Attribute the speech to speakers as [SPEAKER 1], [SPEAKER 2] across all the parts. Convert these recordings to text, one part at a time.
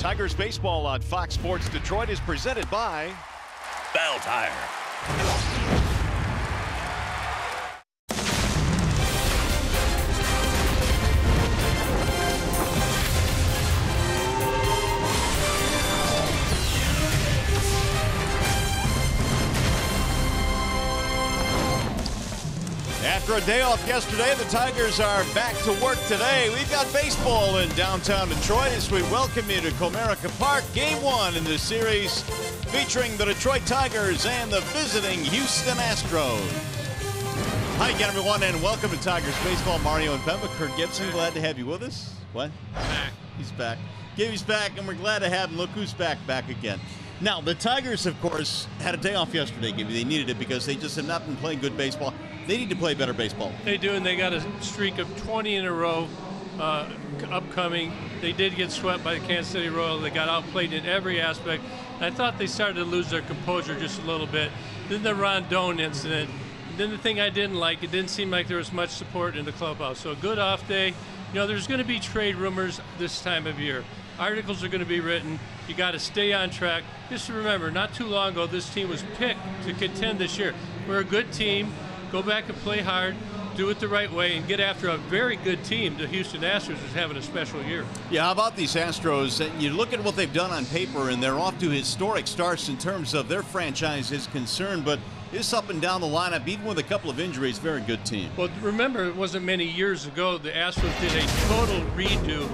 [SPEAKER 1] Tigers baseball on Fox Sports Detroit is presented by
[SPEAKER 2] Bell Tire.
[SPEAKER 1] After a day off yesterday, the Tigers are back to work today. We've got baseball in downtown Detroit as we welcome you to Comerica Park. Game 1 in this series featuring the Detroit Tigers and the visiting Houston Astros. Hi again, everyone, and welcome to Tigers Baseball. Mario and Pemba, Kurt Gibson, glad to have you with us. What?
[SPEAKER 3] Back.
[SPEAKER 1] He's back. Gabe's back, and we're glad to have him. Look who's back again. Now, the Tigers, of course, had a day off yesterday, Gabe. They needed it because they just have not been playing good baseball. They need to play better baseball.
[SPEAKER 3] They do, and they got a streak of 20 in a row upcoming. They did get swept by the Kansas City Royals. They got outplayed in every aspect. I thought they started to lose their composure just a little bit. Then the Rondon incident. Then the thing I didn't like, it didn't seem like there was much support in the clubhouse. So a good off day. You know, there's going to be trade rumors this time of year. Articles are going to be written. You got to stay on track. Just remember, not too long ago, this team was picked to contend this year. We're a good team. Go back and play hard, do it the right way, and get after a very good team. The Houston Astros is having a special year.
[SPEAKER 1] Yeah, how about these Astros? You look at what they've done on paper, and they're off to historic starts in terms of their franchise is concerned, but this up and down the lineup, even with a couple of injuries, very good team.
[SPEAKER 3] Well, remember, it wasn't many years ago the Astros did a total redo,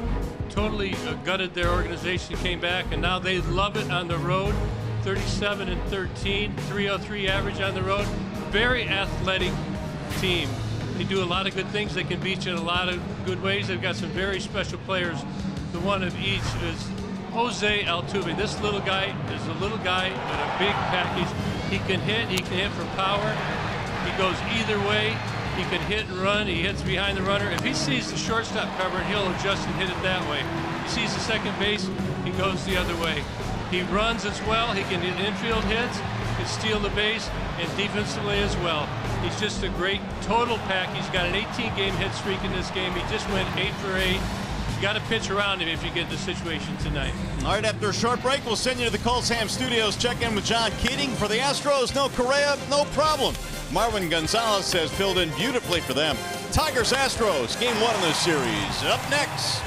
[SPEAKER 3] totally gutted their organization, came back, and now they love it on the road. 37-13, 303 average on the road. Very athletic team. They do a lot of good things. They can beat you in a lot of good ways. They've got some very special players. The one of each is Jose Altuve. This little guy is a little guy with a big package. He can hit for power. He goes either way. He can hit and run. He hits behind the runner. If he sees the shortstop cover, he'll adjust and hit it that way. He sees the second base, he goes the other way. He runs as well. He can hit infield hits, can steal the base, and defensively as well. He's just a great total pack. He's got an 18-game hit streak in this game. He just went 8 for 8. You got to pitch around him if you get the situation tonight.
[SPEAKER 1] All right, after a short break, we'll send you to the Colsham Studios. Check in with John Keating for the Astros. No Correa, no problem. Marwin Gonzalez has filled in beautifully for them. Tigers-Astros, game 1 in this series. Up next.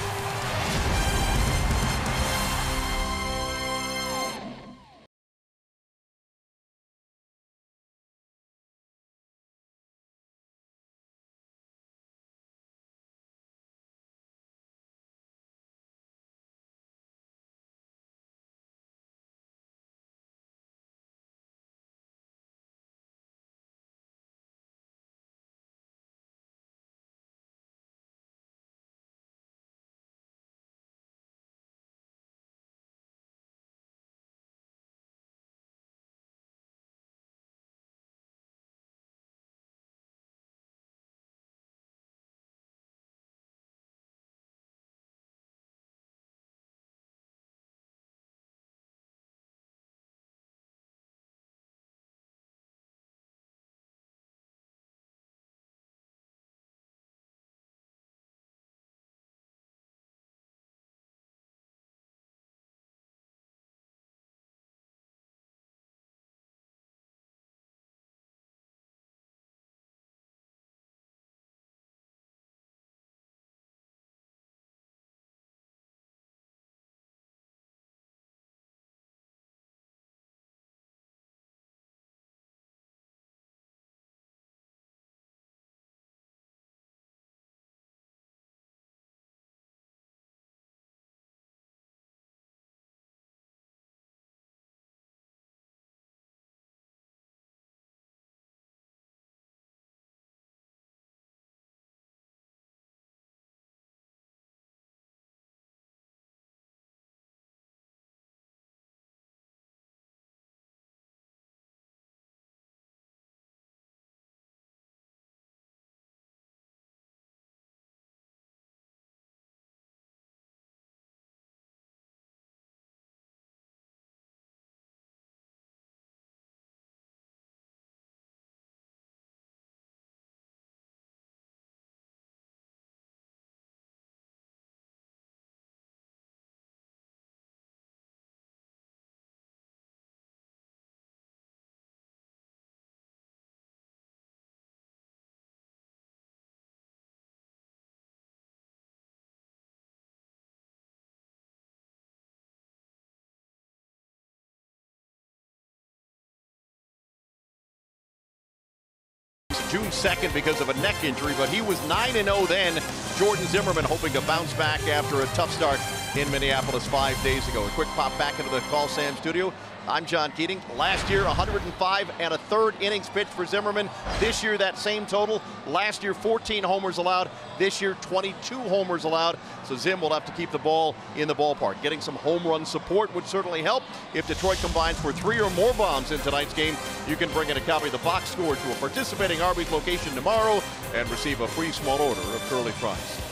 [SPEAKER 2] June 2nd because of a neck injury, but he was 9-0 then. Jordan Zimmermann hoping to bounce back after a tough start in Minneapolis 5 days ago. A quick pop back into the Call Sam studio. I'm John Keating. Last year, 105 and a third innings pitched for Zimmermann. This year, that same total. Last year, 14 homers allowed. This year, 22 homers allowed. So Zim will have to keep the ball in the ballpark. Getting some home run support would certainly help. If Detroit combines for 3 or more bombs in tonight's game, you can bring in a copy of the box score to a participating Arby's location tomorrow and receive a free small order of curly fries.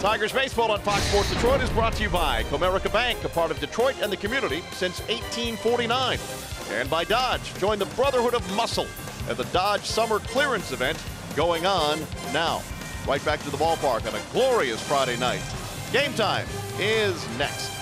[SPEAKER 2] Tigers baseball on Fox Sports Detroit is brought to you by Comerica Bank, a part of Detroit and the community since 1849. And by Dodge. Join the Brotherhood of Muscle at the Dodge Summer Clearance event going on now. Right back to the ballpark on a glorious Friday night. Game time is next.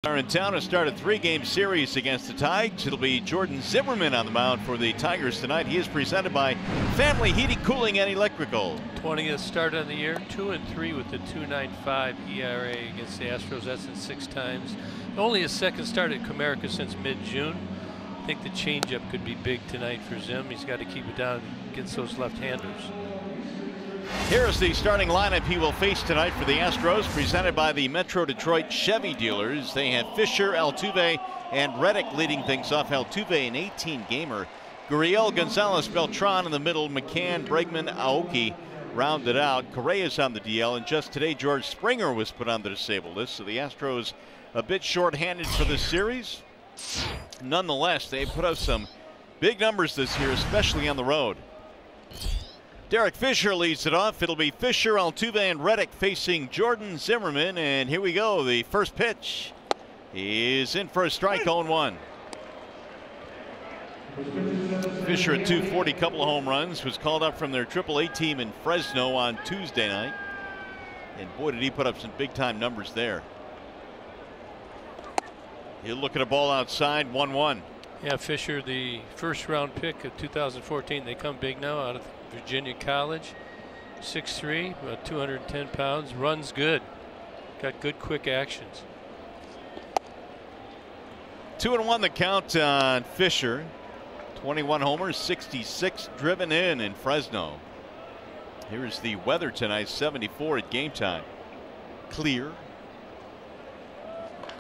[SPEAKER 1] Are in town to start a 3-game series against the Tigers. It'll be Jordan Zimmermann on the mound for the Tigers tonight. He is presented by Family Heating, Cooling, and Electrical.
[SPEAKER 3] 20th start on the year, 2-3 with the 2.95 ERA against the Astros. That's in 6 times. Only his second start at Comerica since mid-June. I think the changeup could be big tonight for Zim. He's got to keep it down against those left-handers.
[SPEAKER 1] Here is the starting lineup he will face tonight for the Astros, presented by the Metro Detroit Chevy dealers. They have Fisher, Altuve, and Reddick leading things off. Altuve, an 18-gamer. Gurriel, Gonzalez, Beltran in the middle. McCann, Bregman, Aoki rounded out. Correa's on the DL, and just today George Springer was put on the disabled list. So the Astros a bit short-handed for this series. Nonetheless, they put up some big numbers this year, especially on the road. Derek Fisher leads it off. It'll be Fisher, Altuve, and Reddick facing Jordan Zimmerman. And here we go. The first pitch is in for a strike, 0-1. Fisher at 240, couple of home runs, was called up from their AAA team in Fresno on Tuesday night. And boy, did he put up some big time numbers there. He'll look at a ball outside, 1-1.
[SPEAKER 3] Yeah, Fisher, the first round pick of 2014. They come big now out of Virginia College. 6'3", about 210 pounds, runs good. Got good quick actions.
[SPEAKER 1] 2-1 the count on Fisher. 21 homers, 66 driven in Fresno. Here's the weather tonight, 74 at game time. Clear.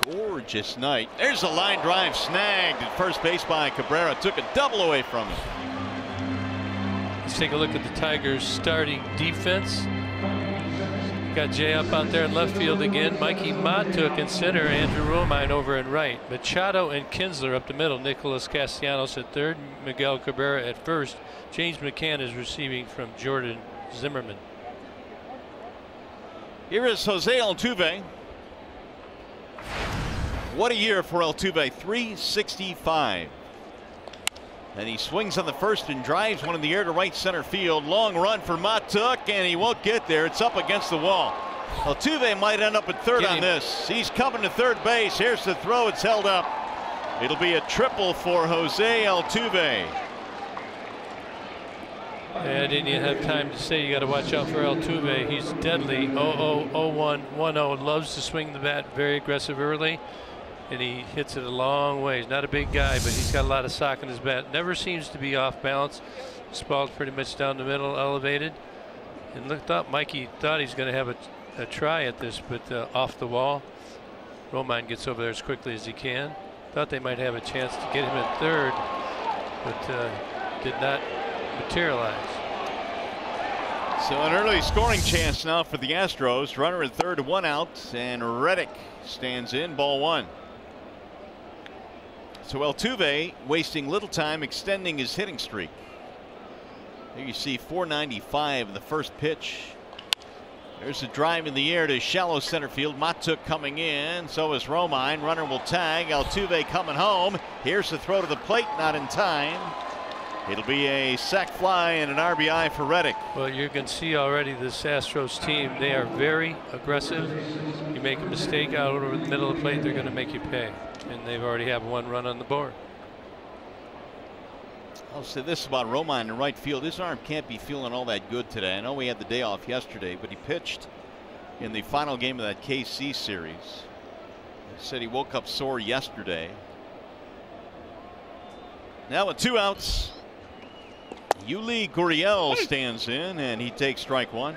[SPEAKER 1] Gorgeous night. There's a line drive snagged at first base by Cabrera. Took a double away from him.
[SPEAKER 3] Let's take a look at the Tigers starting defense. Got Jay up out there in left field again. Mikey Matuk in center. Andrew Romine over in right. Machado and Kinsler up the middle. Nicholas Castellanos at third. Miguel Cabrera at first. James McCann is receiving from Jordan Zimmerman.
[SPEAKER 1] Here is Jose Altuve. What a year for Altuve. 365. And he swings on the first and drives one in the air to right center field. Long run for Matuk, and he won't get there. It's up against the wall. Altuve might end up at third on this. He's coming to third base. Here's the throw. It's held up. It'll be a triple for Jose Altuve.
[SPEAKER 3] I didn't even have time to say you got to watch out for Altuve. He's deadly. 0-0, 0-1, 1-0. Loves to swing the bat, very aggressive early. And he hits it a long way. He's not a big guy, but he's got a lot of sock in his bat. Never seems to be off balance. This ball's pretty much down the middle, elevated. And looked up. Mikey thought he's going to have a try at this, but off the wall. Romine gets over there as quickly as he can. Thought they might have a chance to get him at third, but did not materialize.
[SPEAKER 1] So an early scoring chance now for the Astros. Runner at third, 1 out, and Reddick stands in, ball 1. So Altuve wasting little time extending his hitting streak. There you see 495 in the first pitch. There's a drive in the air to shallow center field. Matuk coming in. So is Romine. Runner will tag. Altuve coming home. Here's the throw to the plate. Not in time. It'll be a sac fly and an RBI for Reddick.
[SPEAKER 3] Well, you can see already this Astros team, they are very aggressive. You make a mistake out over the middle of the plate, they're going to make you pay. And they've already have 1 run on the board.
[SPEAKER 1] I'll say this about Romine in right field. His arm can't be feeling all that good today. I know he had the day off yesterday, but he pitched in the final game of that KC series. He said he woke up sore yesterday. Now with 2 outs, Yuli Gurriel stands in, and he takes strike 1.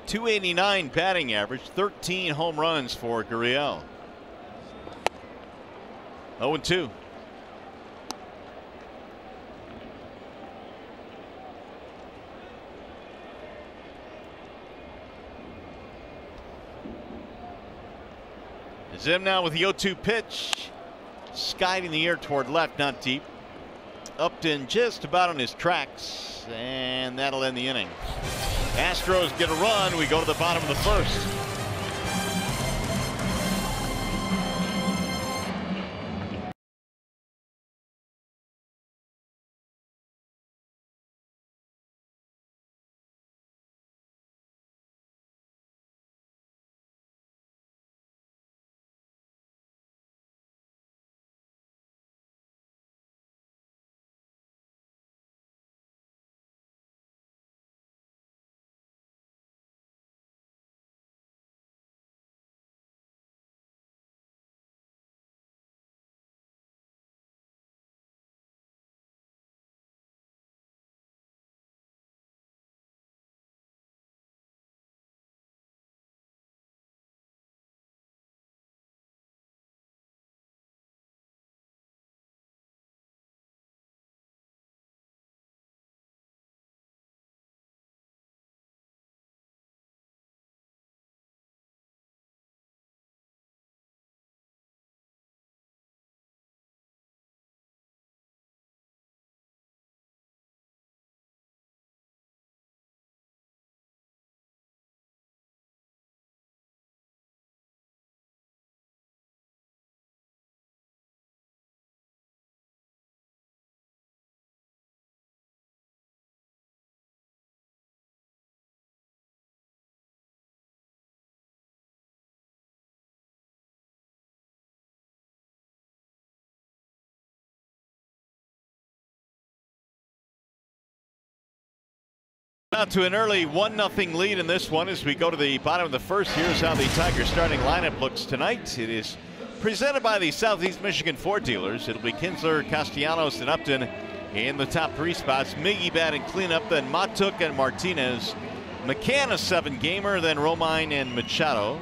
[SPEAKER 1] 289 batting average, 13 home runs for Gurriel. 0-2. Zim now with the 0-2 pitch. Skied in the air toward left, not deep. Upton just about on his tracks, and that'll end the inning. Astros get a run. We go to the bottom of the first. out to an early 1-0 lead in this one as we go to the bottom of the first. Here's how the Tigers starting lineup looks tonight. It is presented by the Southeast Michigan Ford dealers. It'll be Kinsler, Castellanos, and Upton in the top 3 spots. Miggy batting cleanup, then Matuk and Martinez. McCann a 7-gamer, then Romine and Machado.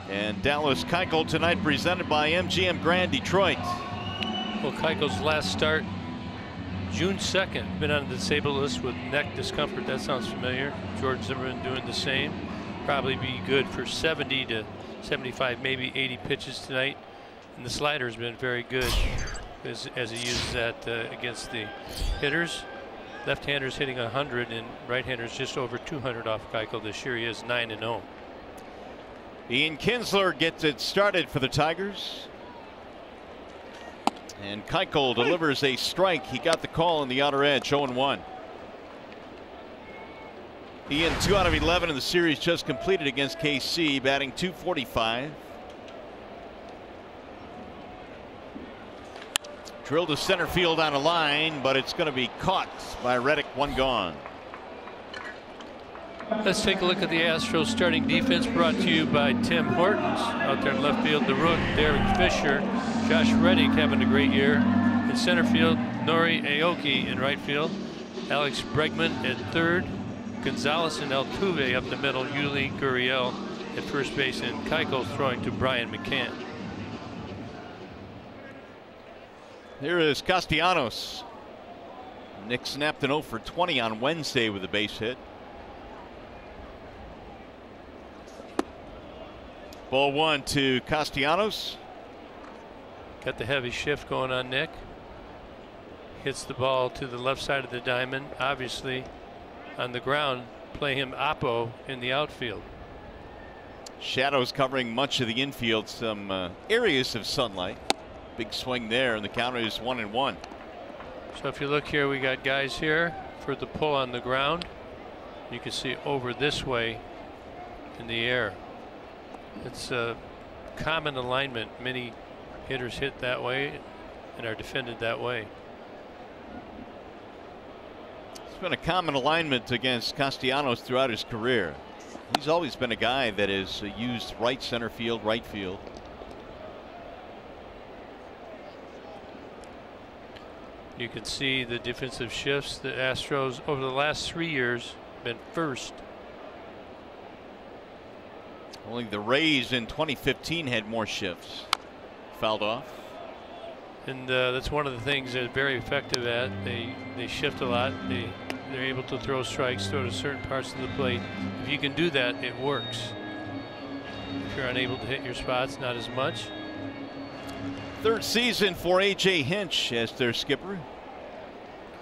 [SPEAKER 1] And Dallas Keuchel tonight presented by MGM Grand Detroit.
[SPEAKER 3] Well, Keuchel's last start, June 2nd, been on the disabled list with neck discomfort. That sounds familiar. George Zimmerman doing the same. Probably be good for 70 to 75, maybe 80 pitches tonight. And the slider's been very good as he uses that against the hitters. Left-handers hitting 100 and right-handers just over 200 off Keuchel this year. He is 9-0.
[SPEAKER 1] Ian Kinsler gets it started for the Tigers. And Keuchel delivers a strike. He got the call in the outer edge, 0-1. Ian 2 out of 11 in the series just completed against KC, batting .245. Drilled to center field on a line, but it's going to be caught by Reddick. 1 gone.
[SPEAKER 3] Let's take a look at the Astros starting defense, brought to you by Tim Hortons. Out there in left field, the Rook, Derek Fisher, Josh Reddick having a great year. In center field, Nori Aoki. In right field, Alex Bregman at third, Gonzalez and Altuve up the middle, Yuli Gurriel at first base, and Keuchel throwing to Brian McCann.
[SPEAKER 1] Here is Castellanos. Nick snapped an 0 for 20 on Wednesday with a base hit. Ball 1 to Castellanos.
[SPEAKER 3] Got the heavy shift going on Nick. Hits the ball to the left side of the diamond. Obviously on the ground, play him oppo in the outfield.
[SPEAKER 1] Shadows covering much of the infield, some areas of sunlight. Big swing there, and the counter is 1-1.
[SPEAKER 3] So if you look here, we got guys here for the pull on the ground. You can see over this way in the air. It's a common alignment. Many hitters hit that way and are defended that way.
[SPEAKER 1] It's been a common alignment against Castellanos throughout his career. He's always been a guy that has used right center field, right field.
[SPEAKER 3] You can see the defensive shifts. The Astros over the last 3 years been first.
[SPEAKER 1] Only the Rays in 2015 had more shifts. Fouled off.
[SPEAKER 3] And that's one of the things they're very effective at. They shift a lot. They're able to throw strikes, throw to certain parts of the plate. If you can do that, it works. If you're unable to hit your spots, not as much.
[SPEAKER 1] Third season for A.J. Hinch as their skipper.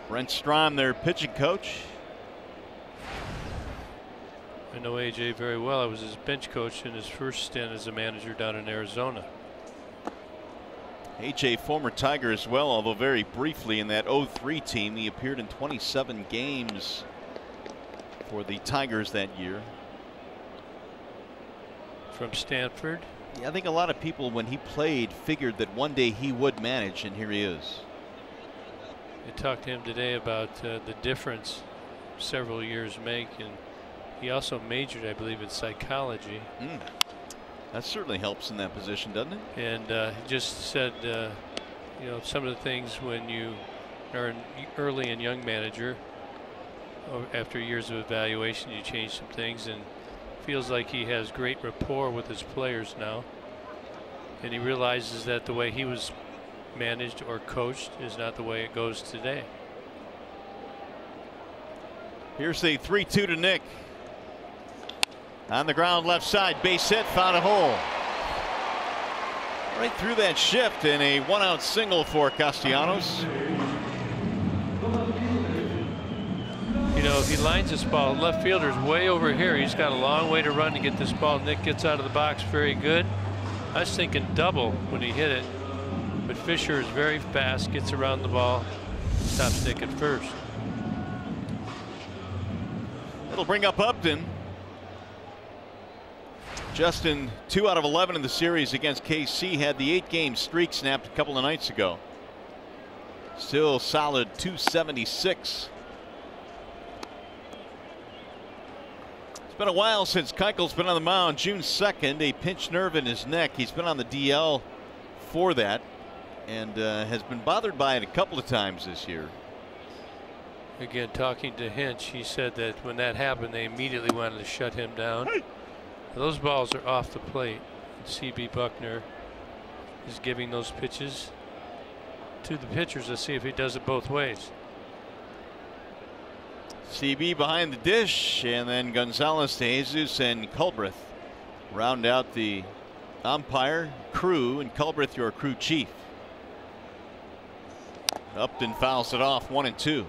[SPEAKER 1] Brent Strom, their pitching coach.
[SPEAKER 3] I know A.J. very well. I was his bench coach in his first stint as a manager down in Arizona.
[SPEAKER 1] A.J. former Tiger as well, although very briefly in that 03 team. He appeared in 27 games for the Tigers that year.
[SPEAKER 3] From Stanford.
[SPEAKER 1] Yeah, I think a lot of people when he played figured that one day he would manage, and here he is.
[SPEAKER 3] I talked to him today about the difference several years make, and he also majored, I believe, in psychology.
[SPEAKER 1] That certainly helps in that position, doesn't it?
[SPEAKER 3] And he just said, you know, some of the things when you are an early and young manager, after years of evaluation, you change some things, and feels like he has great rapport with his players now. And he realizes that the way he was managed or coached is not the way it goes today.
[SPEAKER 1] Here's the 3-2 to Nick. On the ground, left side, base hit, found a hole. Right through that shift, and a 1-out single for Castellanos.
[SPEAKER 3] You know, if he lines this ball, left fielder's way over here. He's got a long way to run to get this ball. Nick gets out of the box very good. I was thinking double when he hit it, but Fisher is very fast, gets around the ball, stops Nick at first.
[SPEAKER 1] It'll bring up Upton. Justin, 2 out of 11 in the series against KC, had the 8-game streak snapped a couple of nights ago. Still solid 276. Been a while since Keuchel's been on the mound. June 2nd, a pinched nerve in his neck. He's been on the DL for that and has been bothered by it a couple of times this year.
[SPEAKER 3] Again, talking to Hinch, he said that when that happened, they immediately wanted to shut him down. Those balls are off the plate. CB Buckner is giving those pitches to the pitchers. Let's see if he does it both ways.
[SPEAKER 1] CB behind the dish, and then Gonzalez to Jesus and Culbreth round out the umpire crew, and Culbreth your crew chief. Upton fouls it off, 1-2.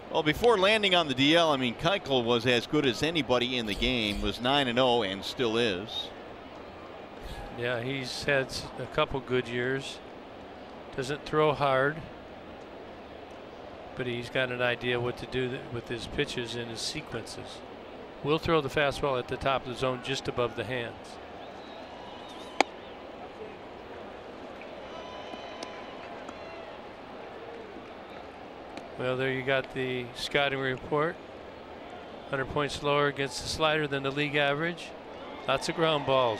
[SPEAKER 1] Well, before landing on the DL, I mean, Keuchel was as good as anybody in the game, was 9-0 and still is.
[SPEAKER 3] Yeah, he's had a couple good years. Doesn't throw hard, but he's got an idea what to do with his pitches and his sequences. Will throw the fastball at the top of the zone just above the hands. Well, there you got the scouting report. 100 points lower against the slider than the league average. Lots of ground balls.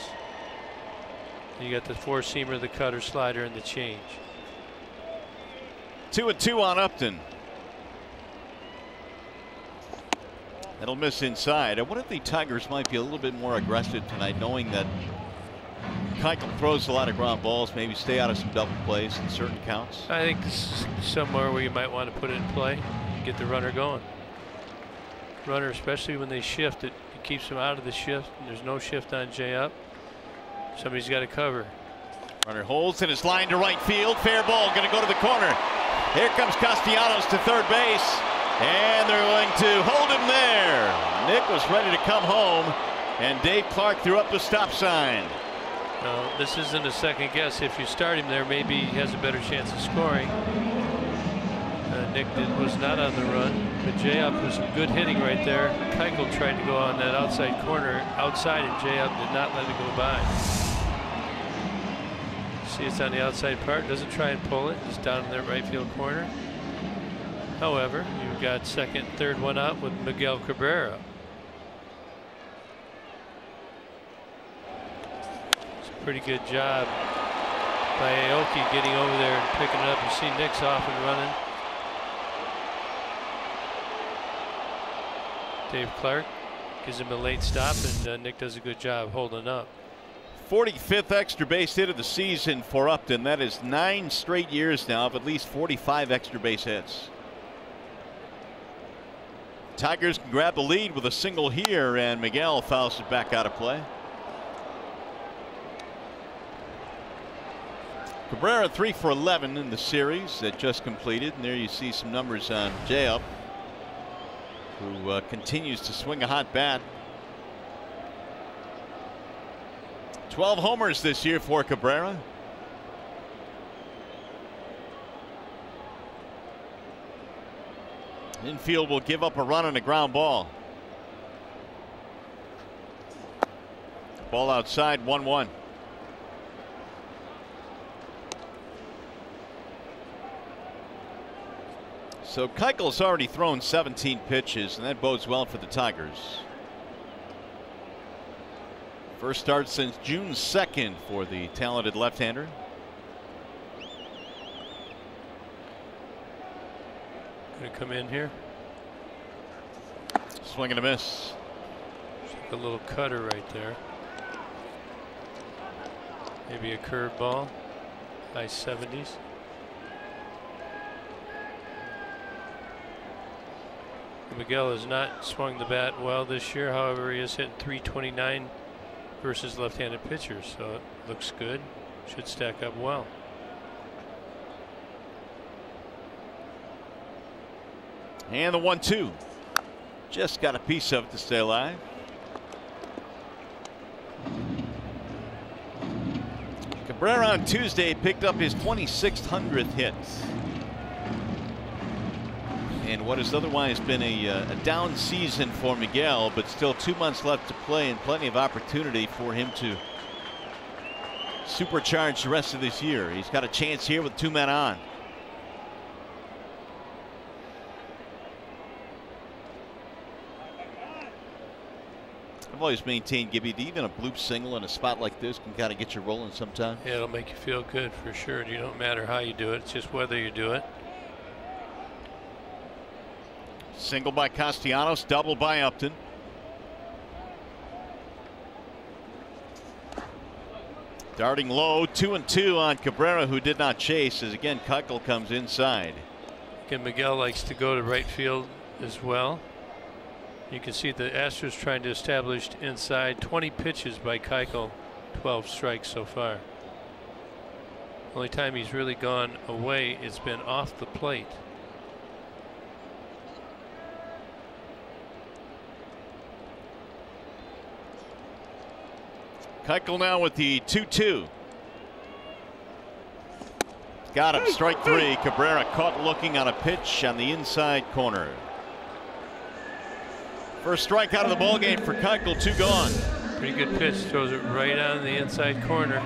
[SPEAKER 3] You got the four-seamer, the cutter, slider, and the change.
[SPEAKER 1] 2-2 on Upton. That'll miss inside. I wonder if the Tigers might be a little bit more aggressive tonight, knowing that Keuchel throws a lot of ground balls, maybe stay out of some double plays in certain counts.
[SPEAKER 3] I think this is somewhere where you might want to put it in play, get the runner going. Runner, especially when they shift, it keeps them out of the shift. And there's no shift on J-Up. Somebody's got to cover.
[SPEAKER 1] Runner holds and is lined to right field. Fair ball, going to go to the corner. Here comes Castellanos to third base, and they're going to hold him there. Nick was ready to come home, and Dave Clark threw up the stop sign.
[SPEAKER 3] No, this isn't a second guess. If you start him there, maybe he has a better chance of scoring. Nick was not on the run, but J-Up was some good hitting right there. Keuchel tried to go on that outside corner, outside, and J-Up did not let it go by. See, it's on the outside part. Doesn't try and pull it. It's down in that right field corner. However, you've got second, third one out with Miguel Cabrera. It's a pretty good job by Aoki getting over there and picking it up. You see Nick's off and running. Dave Clark gives him a late stop, and Nick does a good job holding up.
[SPEAKER 1] 45th extra base hit of the season for Upton. That is 9 straight years now of at least 45 extra base hits. Tigers can grab the lead with a single here, and Miguel fouls it back out of play. Cabrera 3 for 11 in the series that just completed, and there you see some numbers on J-Up, who continues to swing a hot bat. 12 homers this year for Cabrera. Infield will give up a run and a ground ball. Ball outside, 1-1. So Keuchel's already thrown 17 pitches, and that bodes well for the Tigers. First start since June 2nd for the talented left-hander.
[SPEAKER 3] Gonna come in here.
[SPEAKER 1] Swing and a miss.
[SPEAKER 3] A little cutter right there. Maybe a curve ball. High 70s. Miguel has not swung the bat well this year. However, he has hit 329 versus left-handed pitchers, so it looks good. Should stack up well.
[SPEAKER 1] And the 1-2. Just got a piece of it to stay alive. Cabrera on Tuesday picked up his 2600th hit. And what has otherwise been a down season for Miguel, but still 2 months left to play and plenty of opportunity for him to supercharge the rest of this year. He's got a chance here with 2 men on. I've always maintained, Gibby, that even a bloop single in a spot like this can kind of get you rolling sometime.
[SPEAKER 3] Yeah, it'll make you feel good for sure. You don't matter how you do it, it's just whether you do it.
[SPEAKER 1] Single by Castellanos, double by Upton. Darting low, 2-2 on Cabrera, who did not chase, as again Keuchel comes inside.
[SPEAKER 3] Again, Miguel likes to go to right field as well. You can see the Astros trying to establish inside. 20 pitches by Keuchel, 12 strikes so far. Only time he's really gone away, it's been off the plate.
[SPEAKER 1] Keuchel now with the 2-2. Got him, strike three. Cabrera caught looking on a pitch on the inside corner. First strike out of the ballgame for Keuchel, 2 gone.
[SPEAKER 3] Pretty good pitch, throws it right on the inside corner.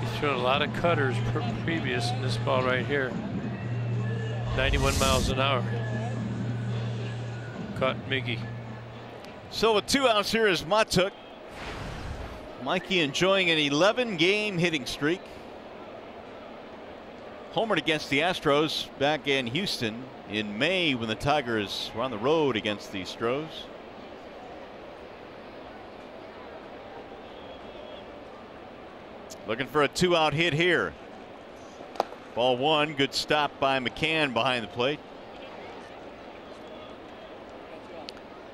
[SPEAKER 3] He's thrown a lot of cutters previous in this ball right here. 91 miles an hour. Caught Miggy.
[SPEAKER 1] So with 2 outs here is Matuk. Mikey enjoying an 11-game hitting streak. Homered against the Astros back in Houston in May when the Tigers were on the road against the Astros. Looking for a 2-out hit here. Ball 1, good stop by McCann behind the plate.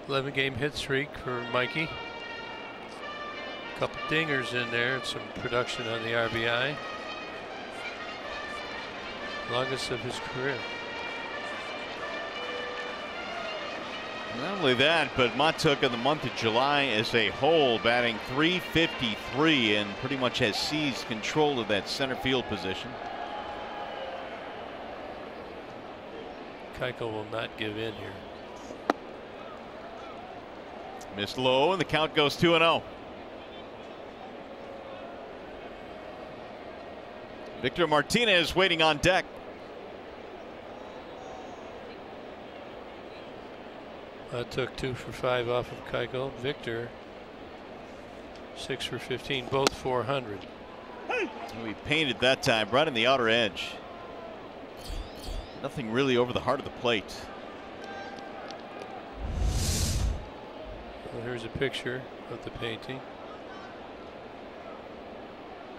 [SPEAKER 3] 11-game hit streak for Mikey. Couple dingers in there and some production on the RBI. Longest of his career.
[SPEAKER 1] Not only that, but Matuk in the month of July as a whole batting .353 and pretty much has seized control of that center field position.
[SPEAKER 3] Keuchel will not give in here.
[SPEAKER 1] Missed low and the count goes 2-0. Victor Martinez waiting on deck.
[SPEAKER 3] That took 2 for 5 off of Keuchel. Victor 6 for 15, both 400.
[SPEAKER 1] We painted that time right on the outer edge. Nothing really over the heart of the plate.
[SPEAKER 3] Well, here's a picture of the painting.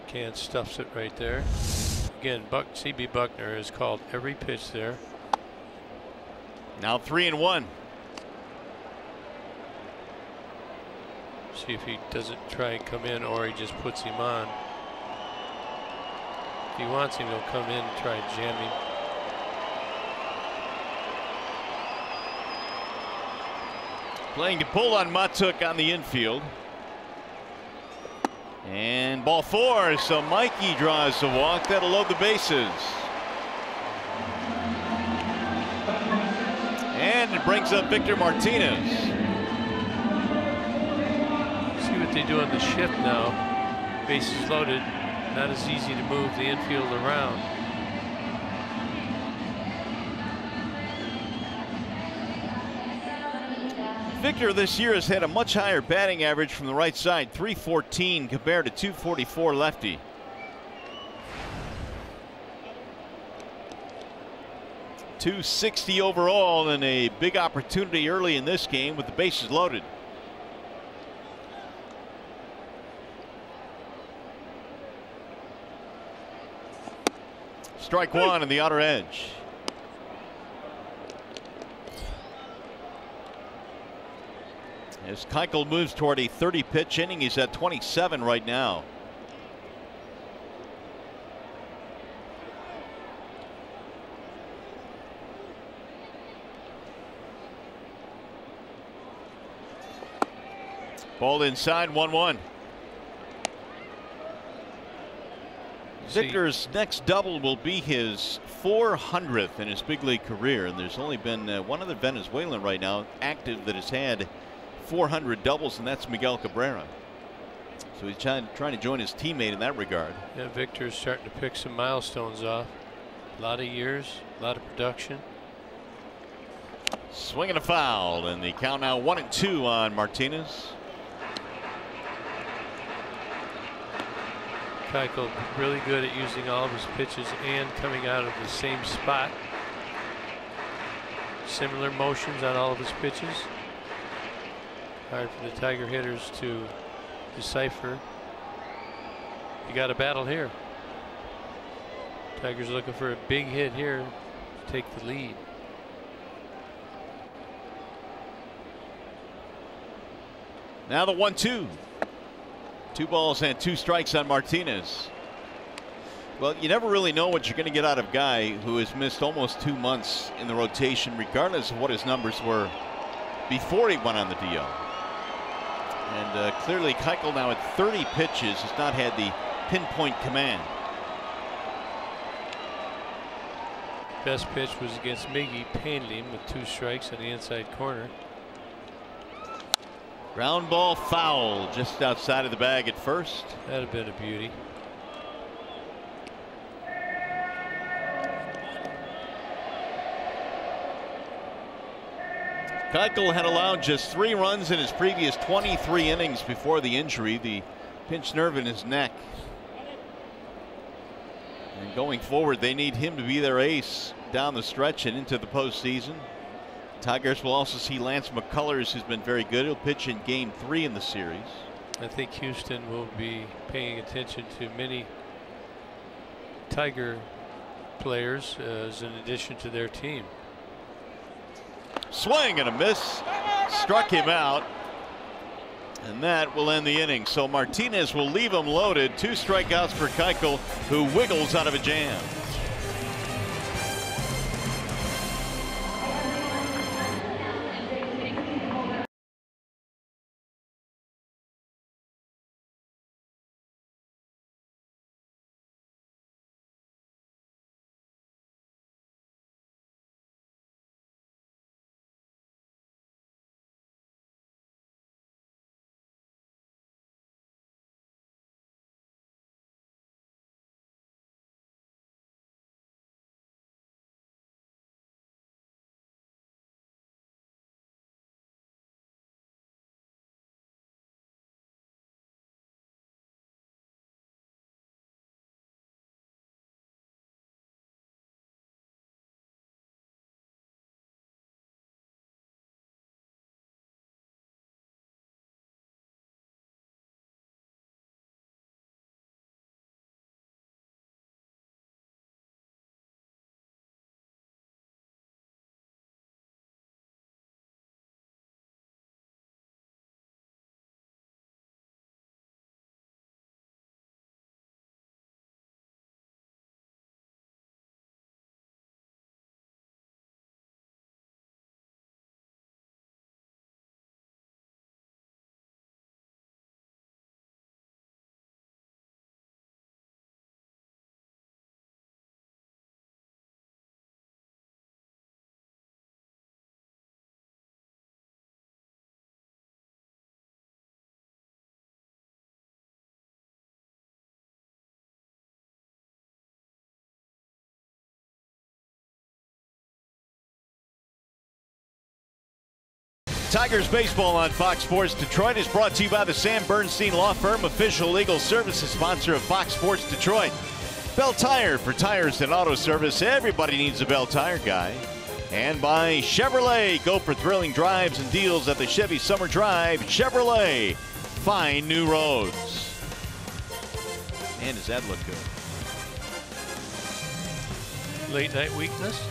[SPEAKER 3] Can stuffs it right there. Again, CB Buckner has called every pitch there.
[SPEAKER 1] Now 3-1.
[SPEAKER 3] See if he doesn't try and come in or he just puts him on. If he wants him, he'll come in and try and jam him.
[SPEAKER 1] Playing to pull on Matuk on the infield. And ball 4, so Mikey draws the walk. That'll load the bases. And it brings up Victor Martinez.
[SPEAKER 3] See what they do on the shift now. Bases loaded. Not as easy to move the infield around.
[SPEAKER 1] Victor this year has had a much higher batting average from the right side, 314 compared to 244 lefty. .260 overall, and a big opportunity early in this game with the bases loaded. Strike 1 on the outer edge. As Keuchel moves toward a 30-pitch inning, he's at 27 right now. Ball inside, 1-1. Victor's next double will be his 400th in his big league career, and there's only been one other Venezuelan right now active that has had 400 doubles, and that's Miguel Cabrera. So he's trying to join his teammate in that regard.
[SPEAKER 3] Yeah, Victor's starting to pick some milestones off. A lot of years, a lot of production.
[SPEAKER 1] Swing and a foul, and the count now 1-2 on Martinez.
[SPEAKER 3] Keuchel really good at using all of his pitches and coming out of the same spot. Similar motions on all of his pitches. Hard for the Tiger hitters to decipher. You got a battle here. Tigers looking for a big hit here to take the lead.
[SPEAKER 1] Now the 1-2. 2 balls and 2 strikes on Martinez. Well, you never really know what you're going to get out of a guy who has missed almost 2 months in the rotation, regardless of what his numbers were before he went on the DL. And clearly Keuchel now at 30 pitches has not had the pinpoint command.
[SPEAKER 3] Best pitch was against Miggy, painted him with 2 strikes on the inside corner.
[SPEAKER 1] Ground ball foul just outside of the bag at first.
[SPEAKER 3] That'd have been a beauty.
[SPEAKER 1] Keuchel had allowed just 3 runs in his previous 23 innings before the injury, the pinched nerve in his neck. And going forward, they need him to be their ace down the stretch and into the postseason. Tigers will also see Lance McCullers, who's been very good. He'll pitch in Game 3 in the series.
[SPEAKER 3] I think Houston will be paying attention to many Tiger players as an addition to their team.
[SPEAKER 1] Swing and a miss. Struck him out. And that will end the inning. So Martinez will leave him loaded. 2 strikeouts for Keuchel, who wiggles out of a jam. Tigers baseball on Fox Sports Detroit is brought to you by the Sam Bernstein Law Firm, official legal services sponsor of Fox Sports Detroit. Bell Tire, for tires and auto service, everybody needs a Bell Tire guy. And by Chevrolet, go for thrilling drives and deals at the Chevy Summer Drive. Chevrolet, find new roads. Man, does that look good.
[SPEAKER 3] Late night weakness.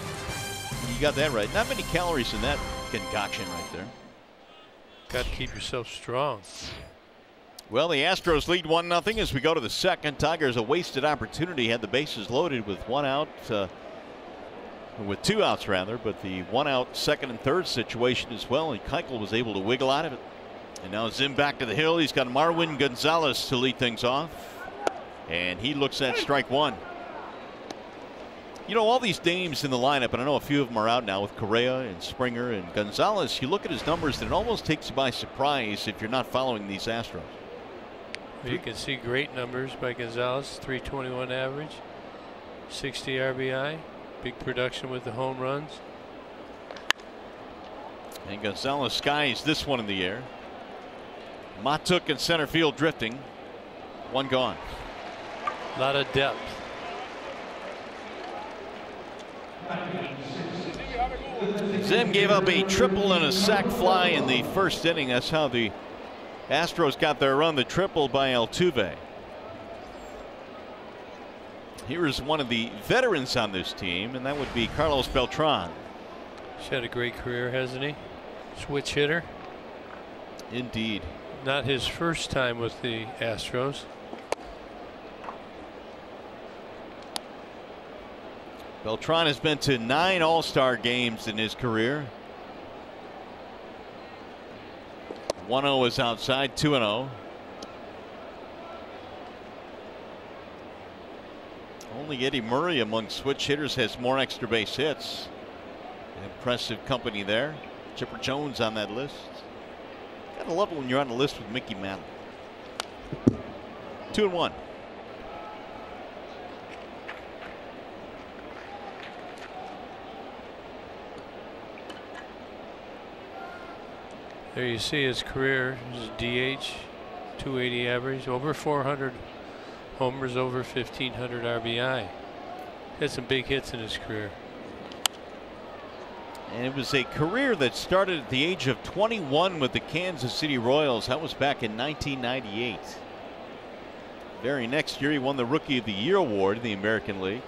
[SPEAKER 1] You got that right. Not many calories in that concoction right there.
[SPEAKER 3] Got to keep yourself strong.
[SPEAKER 1] Well, the Astros lead 1-0 as we go to the second. Tigers a wasted opportunity, had the bases loaded with 1 out, with 2 outs rather, but the 1 out second and third situation as well, and Keuchel was able to wiggle out of it. And now Zim back to the hill. He's got Marwin Gonzalez to lead things off, and he looks at strike 1. You know, all these names in the lineup, and I know a few of them are out now with Correa and Springer and Gonzalez. You look at his numbers, and it almost takes you by surprise if you're not following these Astros.
[SPEAKER 3] You can see great numbers by Gonzalez, 321 average, 60 RBI, big production with the home runs.
[SPEAKER 1] And Gonzalez skies this one in the air. Matuk in center field drifting. One gone.
[SPEAKER 3] A lot of depth.
[SPEAKER 1] Zim gave up a triple and a sac fly in the first inning. That's how the Astros got their run. The triple by Altuve. Here is one of the veterans on this team, and that would be Carlos Beltran.
[SPEAKER 3] He's had a great career, hasn't he? Switch hitter.
[SPEAKER 1] Indeed.
[SPEAKER 3] Not his first time with the Astros.
[SPEAKER 1] Beltran has been to 9 All-Star games in his career. 1-0 is outside, 2-0. Only Eddie Murray among switch hitters has more extra base hits. Impressive company there. Chipper Jones on that list. Gotta love it when you're on the list with Mickey Mantle. 2-1.
[SPEAKER 3] There you see his career. His DH, 280 average, over 400 homers, over 1,500 RBI. Had some big hits in his career.
[SPEAKER 1] And it was a career that started at the age of 21 with the Kansas City Royals. That was back in 1998. Very next year he won the Rookie of the Year award in the American League.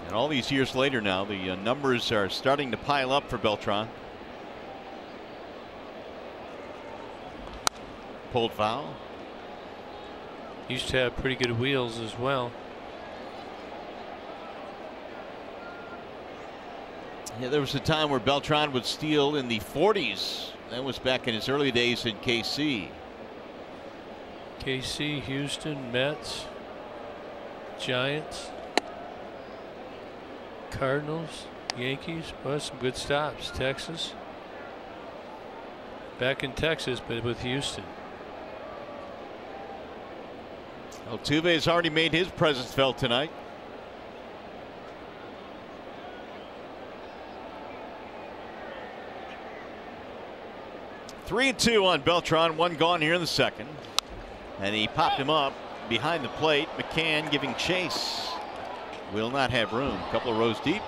[SPEAKER 1] And all these years later now, the numbers are starting to pile up for Beltran. Pulled foul.
[SPEAKER 3] Used to have pretty good wheels as well.
[SPEAKER 1] Yeah, there was a time where Beltran would steal in the 40s. That was back in his early days in KC.
[SPEAKER 3] KC, Houston, Mets, Giants, Cardinals, Yankees. Well, some good stops. Texas. Back in Texas, but with Houston.
[SPEAKER 1] Altuve has already made his presence felt tonight. Three and 2 on Beltran. One gone here in the second. And he popped him up behind the plate. McCann giving chase. Will not have room. A couple of rows deep.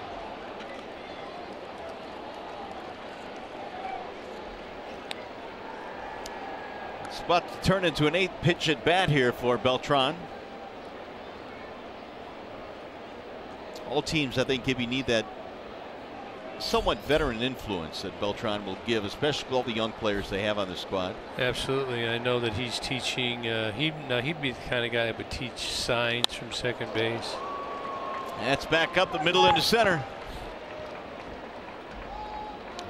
[SPEAKER 1] It's about to turn into an 8th pitch at bat here for Beltran. All teams, I think, if you need that somewhat veteran influence that Beltran will give, especially with all the young players they have on the squad.
[SPEAKER 3] Absolutely. I know that he's teaching. He'd be the kind of guy that would teach signs from second base.
[SPEAKER 1] That's back up the middle into center.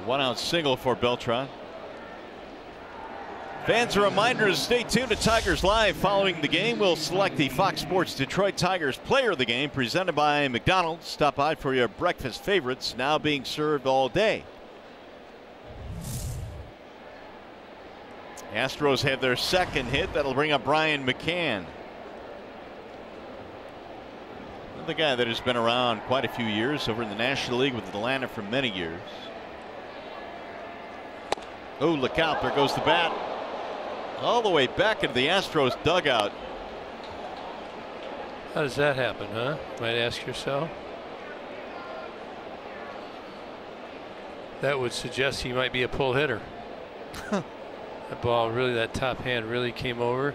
[SPEAKER 1] 1-out single for Beltran. Fans, a reminder to stay tuned to Tigers Live. Following the game, we'll select the Fox Sports Detroit Tigers player of the game, presented by McDonald's. Stop by for your breakfast favorites, now being served all day. Astros have their second hit. That'll bring up Brian McCann. The guy that has been around quite a few years, over in the National League with Atlanta for many years. Oh, look out, there goes the bat. All the way back into the Astros dugout.
[SPEAKER 3] How does that happen, huh? Might ask yourself. That would suggest he might be a pull hitter. That ball really, that top hand really came over.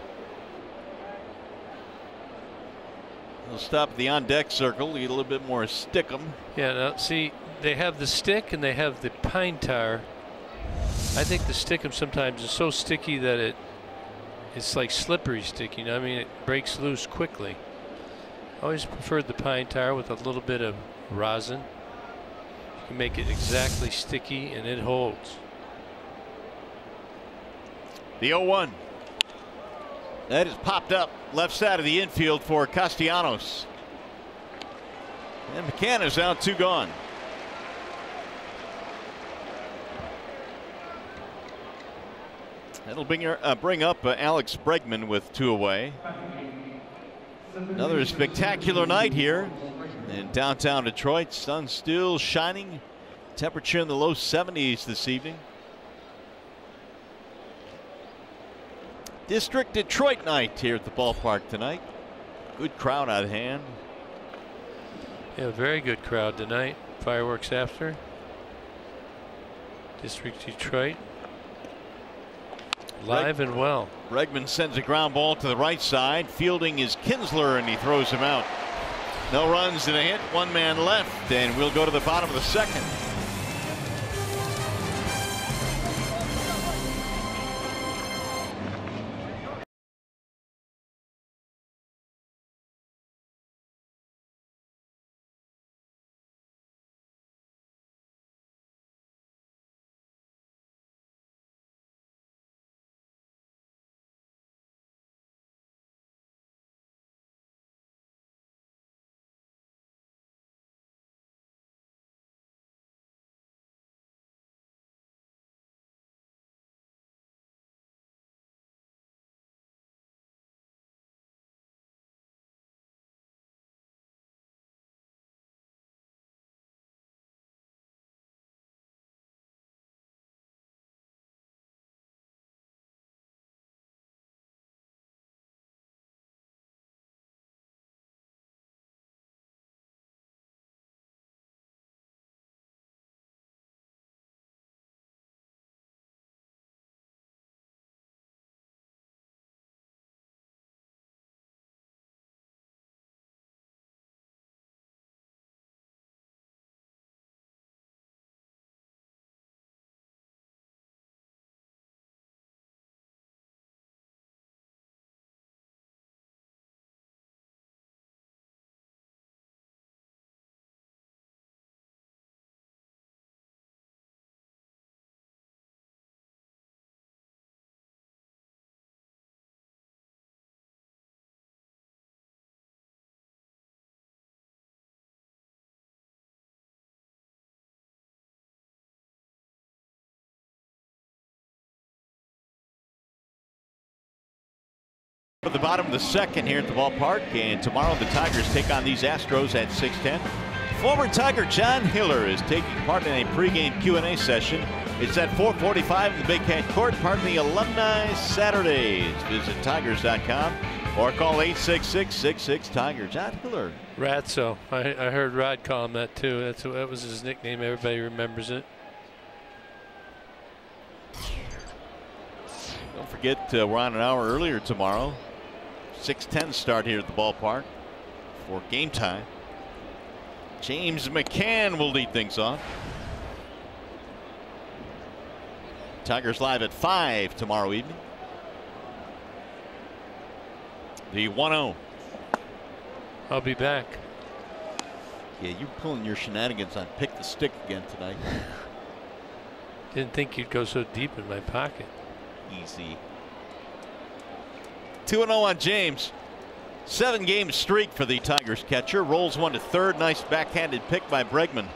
[SPEAKER 1] They'll stop the on deck circle, get a little bit more stickum.
[SPEAKER 3] Yeah, now see, they have the stick and they have the pine tar. I think the stickum sometimes is so sticky that it's like slippery stick, you know. I mean, it breaks loose quickly. I always preferred the pine tar with a little bit of rosin. You can make it exactly sticky and it holds.
[SPEAKER 1] The 0-1. That is popped up left side of the infield for Castellanos. And McCann is out, 2 gone. That'll bring up Alex Bregman with 2 away. Another spectacular night here in downtown Detroit. Sun still shining. Temperature in the low 70s this evening. District Detroit night here at the ballpark tonight. Good crowd on hand.
[SPEAKER 3] Yeah, very good crowd tonight. Fireworks after. District Detroit. Live and well.
[SPEAKER 1] Bregman sends a ground ball to the right side. Fielding is Kinsler, and he throws him out. No runs and a hit. One man left, and we'll go to the bottom of the second. At the bottom of the second here at the ballpark, and tomorrow the Tigers take on these Astros at 6:10. Former Tiger John Hiller is taking part in a pregame Q&A session. It's at 4:45 in the Big Cat Court, part of the Alumni Saturdays. Visit Tigers.com or call 866-66-TIGER. John Hiller.
[SPEAKER 3] Ratso. I heard Rod call him that too. That was his nickname. Everybody remembers it.
[SPEAKER 1] Don't forget, we're on an hour earlier tomorrow. 6:10 start here at the ballpark for game time. James McCann will lead things off. Tigers live at 5 tomorrow evening. The 1-0.
[SPEAKER 3] I'll be back.
[SPEAKER 1] Yeah, you're pulling your shenanigans on pick the stick again tonight.
[SPEAKER 3] Didn't think you'd go so deep in my pocket.
[SPEAKER 1] Easy. 2-0 on James. 7-game streak for the Tigers catcher. Rolls one to third. Nice backhanded pick by Bregman.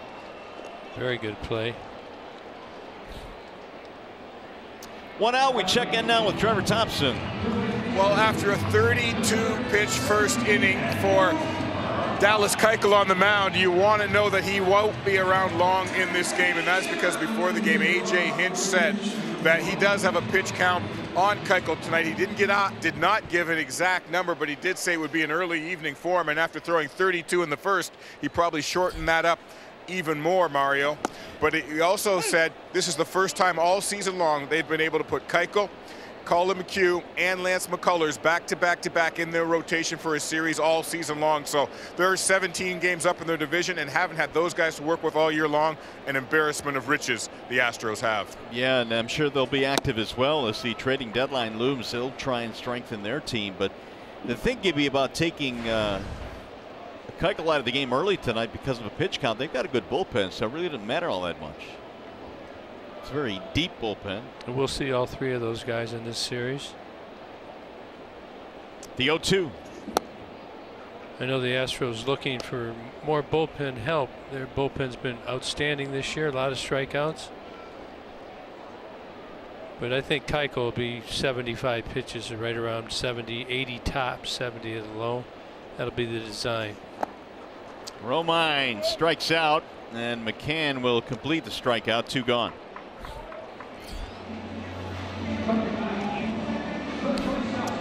[SPEAKER 3] Very good play.
[SPEAKER 1] 1 out. We check in now with Trevor Thompson.
[SPEAKER 4] Well, after a 32-pitch first inning for Dallas Keuchel on the mound, you want to know that he won't be around long in this game, and that's because before the game, A.J. Hinch said that he does have a pitch count on Keuchel tonight. He did not give an exact number, but he did say it would be an early evening for him, and after throwing 32 in the first, he probably shortened that up even more, Mario. But he also said this is the first time all season long they've been able to put Keuchel, Colin McHugh, and Lance McCullers back to back in their rotation for a series all season long. So there are 17 games up in their division, and haven't had those guys to work with all year long. An embarrassment of riches the Astros have.
[SPEAKER 1] Yeah, and I'm sure they'll be active as well as the trading deadline looms. They'll try and strengthen their team. But the thing, Gibby, about taking Keuchel out of the game early tonight because of a pitch count, they've got a good bullpen, so it really doesn't matter all that much. It's a very deep bullpen.
[SPEAKER 3] We'll see all three of those guys in this series.
[SPEAKER 1] The 0-2.
[SPEAKER 3] I know the Astros looking for more bullpen help. Their bullpen's been outstanding this year. A lot of strikeouts. But I think Keuchel will be 75 pitches, or right around 70, 80 tops, 70 at the low. That'll be the design.
[SPEAKER 1] Romine strikes out. and McCann will complete the strikeout. 2 gone.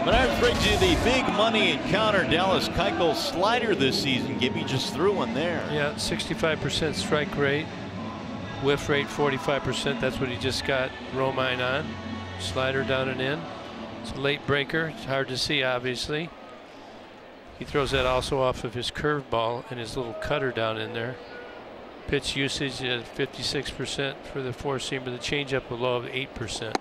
[SPEAKER 1] Menards brings you the big money encounter. Dallas Keuchel's slider this season. Gibby just threw one there.
[SPEAKER 3] Yeah, 65% strike rate. Whiff rate 45%. That's what he just got Romine on. Slider down and in. It's a late breaker. It's hard to see, obviously. He throws that also off of his curveball and his little cutter down in there. Pitch usage at 56% for the four-seamer. The changeup a low of 8%.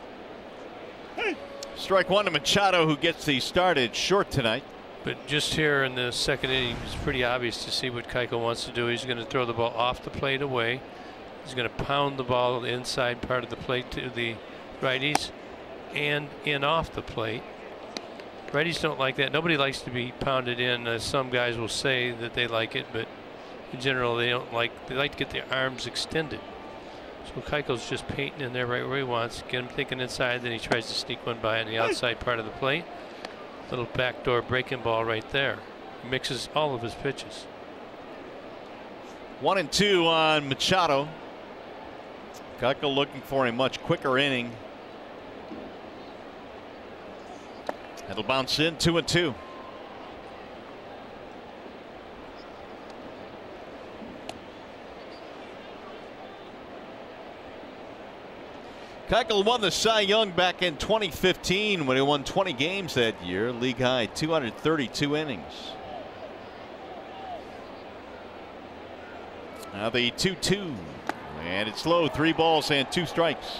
[SPEAKER 1] Strike 1 to Machado, who gets the start at short tonight.
[SPEAKER 3] But just here in the second inning, it's pretty obvious to see what Keuchel wants to do. He's going to throw the ball off the plate away. He's going to pound the ball the inside part of the plate to the righties and in off the plate. Righties don't like that. Nobody likes to be pounded in. Some guys will say that they like it, but in general they don't like. They like to get their arms extended. So Keuchel's just painting in there right where he wants. Get him thinking inside, then he tries to sneak one by on the outside part of the plate. Little backdoor breaking ball right there. He mixes all of his pitches.
[SPEAKER 1] 1-2 on Machado. Keuchel looking for a much quicker inning. It'll bounce in. 2-2. Keuchel won the Cy Young back in 2015 when he won 20 games that year. League high 232 innings. Now the 2-2. And it's low. 3 balls and 2 strikes.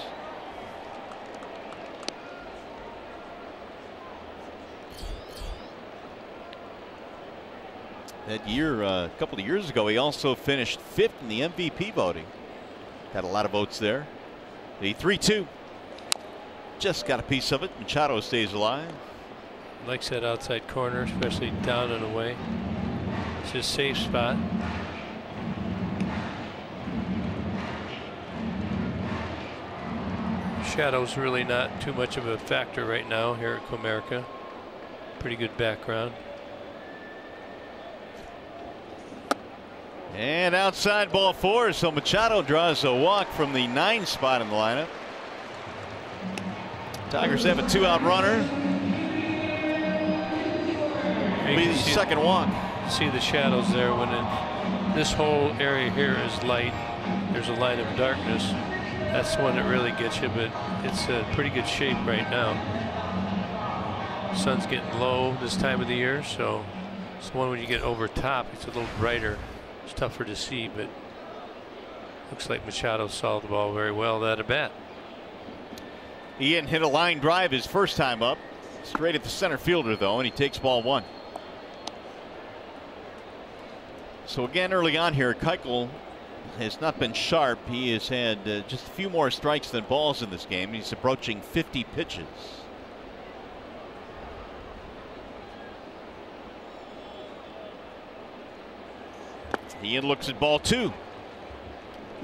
[SPEAKER 1] That year, a couple of years ago, he also finished 5th in the MVP voting. Got a lot of votes there. The 3-2. Just got a piece of it. Machado stays alive.
[SPEAKER 3] Likes that outside corner, especially down and away. It's his safe spot. Shadow's really not too much of a factor right now here at Comerica. Pretty good background.
[SPEAKER 1] And outside ball 4, so Machado draws a walk from the 9 spot in the lineup. Tigers have a 2-out runner. It'll be the second walk.
[SPEAKER 3] See the shadows there when this whole area here is light. There's a line of darkness. That's the one that really gets you, but it's in pretty good shape right now. Sun's getting low this time of the year, so it's the one when you get over top, it's a little brighter. It's tougher to see, but looks like Machado saw the ball very well that at bat.
[SPEAKER 1] Ian hit a line drive his first time up, straight at the center fielder though, and he takes ball 1. So again, early on here, Keuchel has not been sharp. He has had just a few more strikes than balls in this game. He's approaching 50 pitches. Ian looks at ball 2.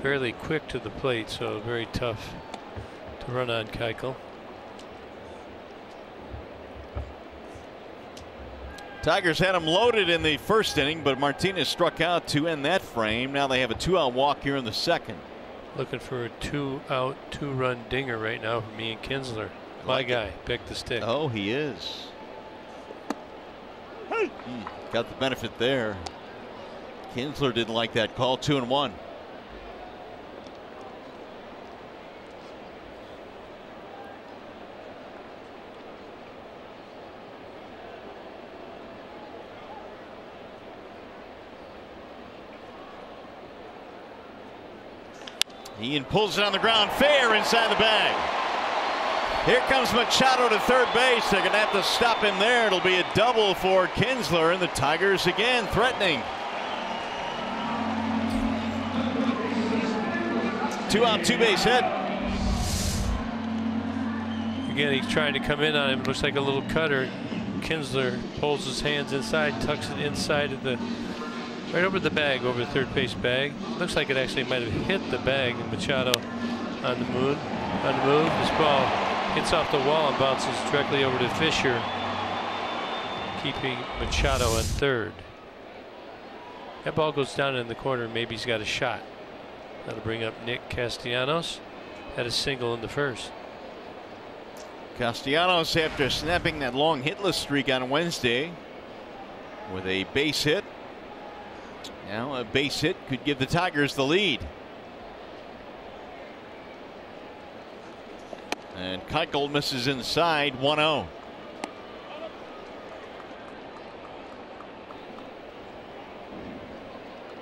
[SPEAKER 3] Fairly quick to the plate, so very tough to run on Keuchel.
[SPEAKER 1] Tigers had him loaded in the first inning, but Martinez struck out to end that frame. Now they have a 2-out walk here in the second.
[SPEAKER 3] Looking for a 2-out, 2-run dinger right now from Ian Kinsler. My guy, pick the stick.
[SPEAKER 1] Oh, he is. Got the benefit there. Kinsler didn't like that call. 2-1. Ian pulls it on the ground fair inside the bag. Here comes Machado to third base. They're going to have to stop him there. It'll be a double for Kinsler, and the Tigers again threatening. 2-out, 2-base hit.
[SPEAKER 3] Again, he's trying to come in on him. Looks like a little cutter. Kinsler pulls his hands inside, tucks it inside of the, right over the bag, over the third base bag. Looks like it actually might have hit the bag, and Machado on the move. This ball hits off the wall and bounces directly over to Fisher, keeping Machado on third. That ball goes down in the corner. Maybe he's got a shot. That'll bring up Nick Castellanos. Had a single in the first.
[SPEAKER 1] Castellanos, after snapping that long hitless streak on Wednesday with a base hit. Now a base hit could give the Tigers the lead. And Keuchel misses inside, 1-0.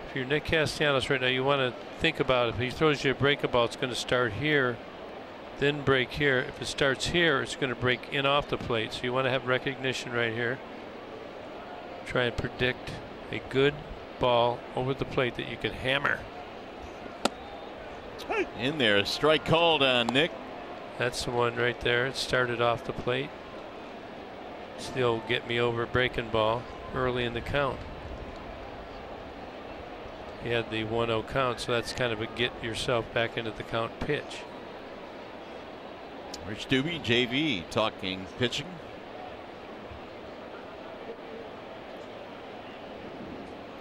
[SPEAKER 3] If you're Nick Castellanos right now, you want to think about it. If he throws you a breakable, it's going to start here, then break here. If it starts here, it's going to break in off the plate. So you want to have recognition right here. Try and predict a good ball over the plate that you can hammer.
[SPEAKER 1] In there, strike called on Nick.
[SPEAKER 3] That's the one right there. It started off the plate. Still get me over breaking ball early in the count. He had the 1-0 count, so that's kind of a get yourself back into the count pitch.
[SPEAKER 1] Rich Doobie, JV, talking pitching.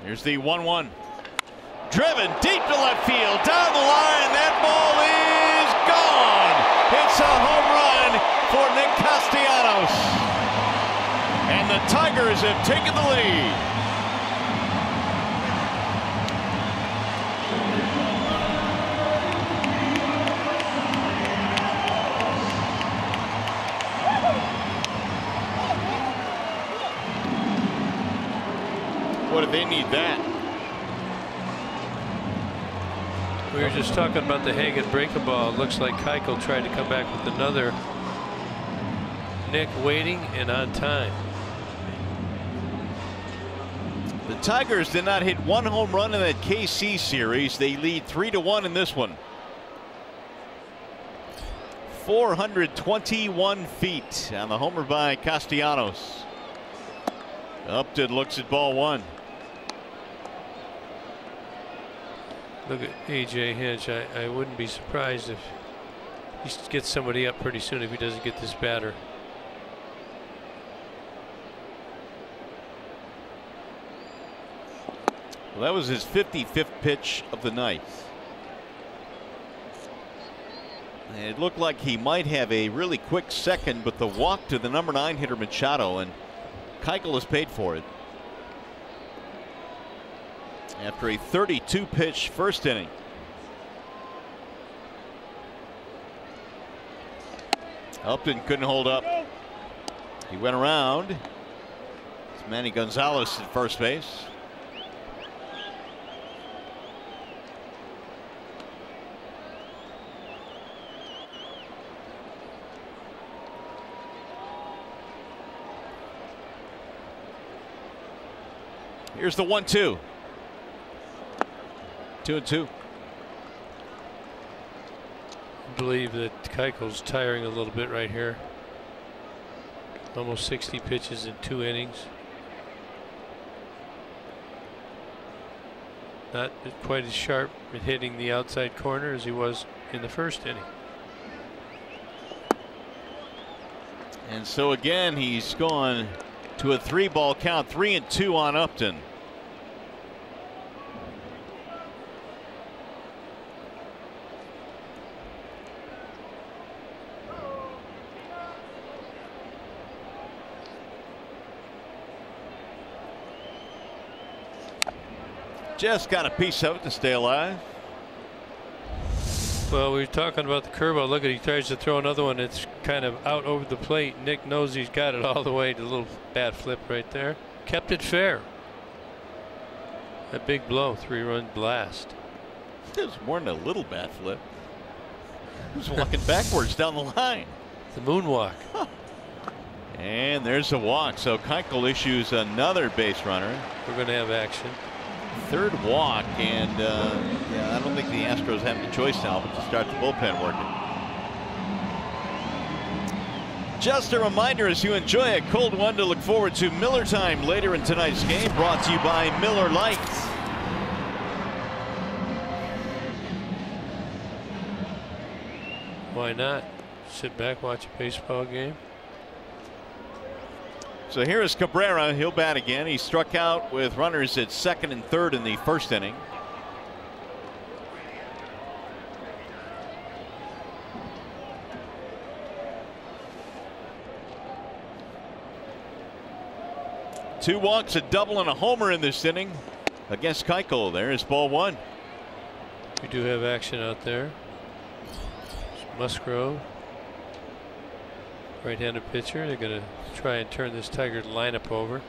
[SPEAKER 1] Here's the 1-1. Driven deep to left field, down the line. That ball is gone. It's a home run for Nick Castellanos. And the Tigers have taken the lead. What do they need that?
[SPEAKER 3] We were just talking about the Hagen breaking ball. It looks like Keuchel tried to come back with another. Nick waiting and on time.
[SPEAKER 1] The Tigers did not hit one home run in that KC series. They lead 3-1 in this one. 421 feet on the homer by Castellanos. Upton looks at ball one.
[SPEAKER 3] Look at AJ Hinch. I wouldn't be surprised if he gets somebody up pretty soon if he doesn't get this batter.
[SPEAKER 1] Well, that was his 55th pitch of the night. And it looked like he might have a really quick second, but the walk to the number 9 hitter Machado, and Keuchel has paid for it. After a 32 pitch first inning. Upton couldn't hold up. He went around. It's Manny Gonzalez at first base. Here's the 1-2. 2-2.
[SPEAKER 3] I believe that Keuchel's tiring a little bit right here. Almost 60 pitches in 2 innings. Not quite as sharp at hitting the outside corner as he was in the first inning.
[SPEAKER 1] And so again, he's gone to a 3-ball count, 3-2 on Upton. Just got a piece of it to stay alive.
[SPEAKER 3] Well, we were talking about the curveball. Look at, he tries to throw another one. It's kind of out over the plate. Nick knows he's got it all the way to a little bad flip right there. Kept it fair. A big blow, 3-run blast.
[SPEAKER 1] It was more than a little bad flip. He was walking backwards down the line.
[SPEAKER 3] The moonwalk.
[SPEAKER 1] Huh. And there's a walk. So Keuchel issues another base runner.
[SPEAKER 3] We're going to have action.
[SPEAKER 1] Third walk, and yeah, I don't think the Astros have any choice now but to start the bullpen working. Just a reminder, as you enjoy a cold one, to look forward to Miller Time later in tonight's game, brought to you by Miller Lite.
[SPEAKER 3] Why not? Sit back, watch a baseball game.
[SPEAKER 1] So here is Cabrera. He'll bat again. He struck out with runners at second and third in the first inning. 2 walks, a double, and a homer in this inning against Keuchel. There is ball 1.
[SPEAKER 3] We do have action out there. Musgrove, right-handed pitcher. They're going to try and turn this Tiger lineup over.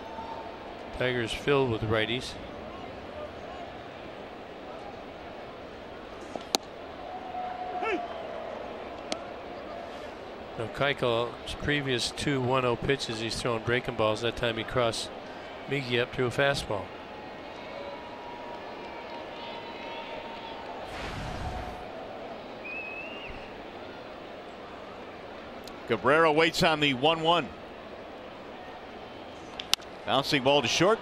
[SPEAKER 3] Tigers filled with righties. Now Keuchel's previous 2 1-0 pitches, he's throwing breaking balls. That time he crossed Miggy up to a fastball.
[SPEAKER 1] Cabrera waits on the 1-1. Bouncing ball to short.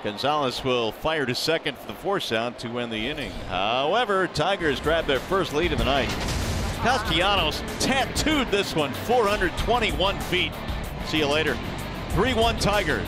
[SPEAKER 1] Gonzalez will fire to second for the force out to end the inning. However, Tigers grab their first lead of the night. Castellanos tattooed this one 421 feet. See you later. 3-1 Tigers.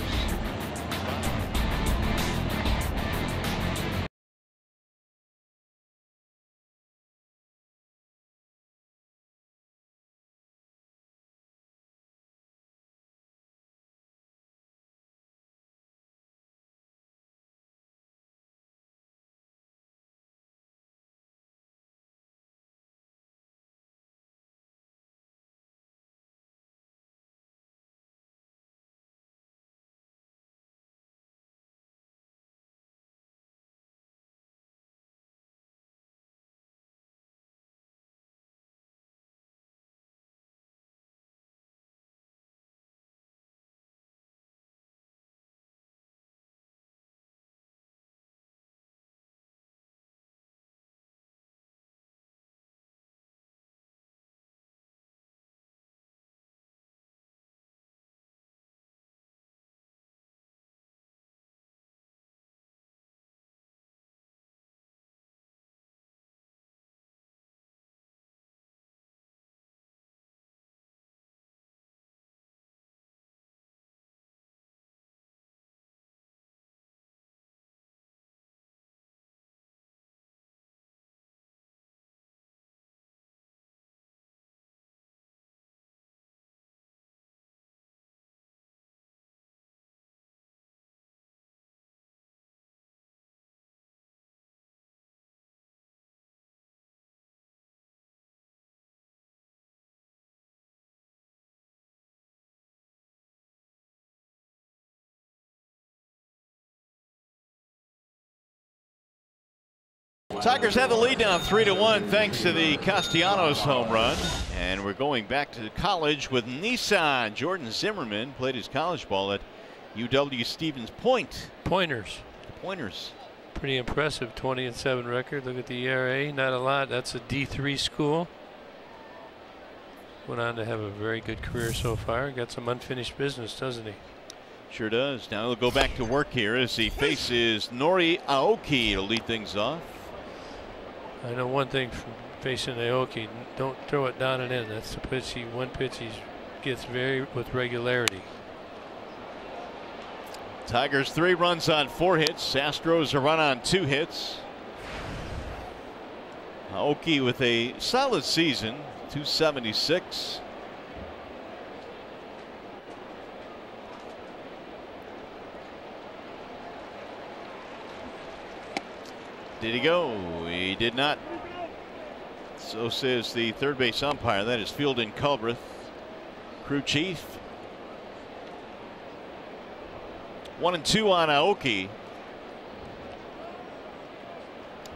[SPEAKER 1] Tigers have the lead now 3-1 thanks to the Castellanos home run. And we're going back to college with Nissan. Jordan Zimmerman played his college ball at UW Stevens Point.
[SPEAKER 3] Pointers. Pretty impressive 20-7 record. Look at the ERA. Not a lot. That's a D3 school. Went on to have a very good career so far. Got some unfinished business, doesn't he?
[SPEAKER 1] Sure does. Now he'll go back to work here as he faces Nori Aoki to lead things off.
[SPEAKER 3] I know one thing from facing Aoki, don't throw it down and in. That's the pitch. One pitch he gets with regularity.
[SPEAKER 1] Tigers 3 runs on 4 hits. Astros a run on 2 hits. Aoki with a solid season, 276. Did he go? He did not. So says the third base umpire. That is Fielding Culbreth, crew chief. 1-2 on Aoki.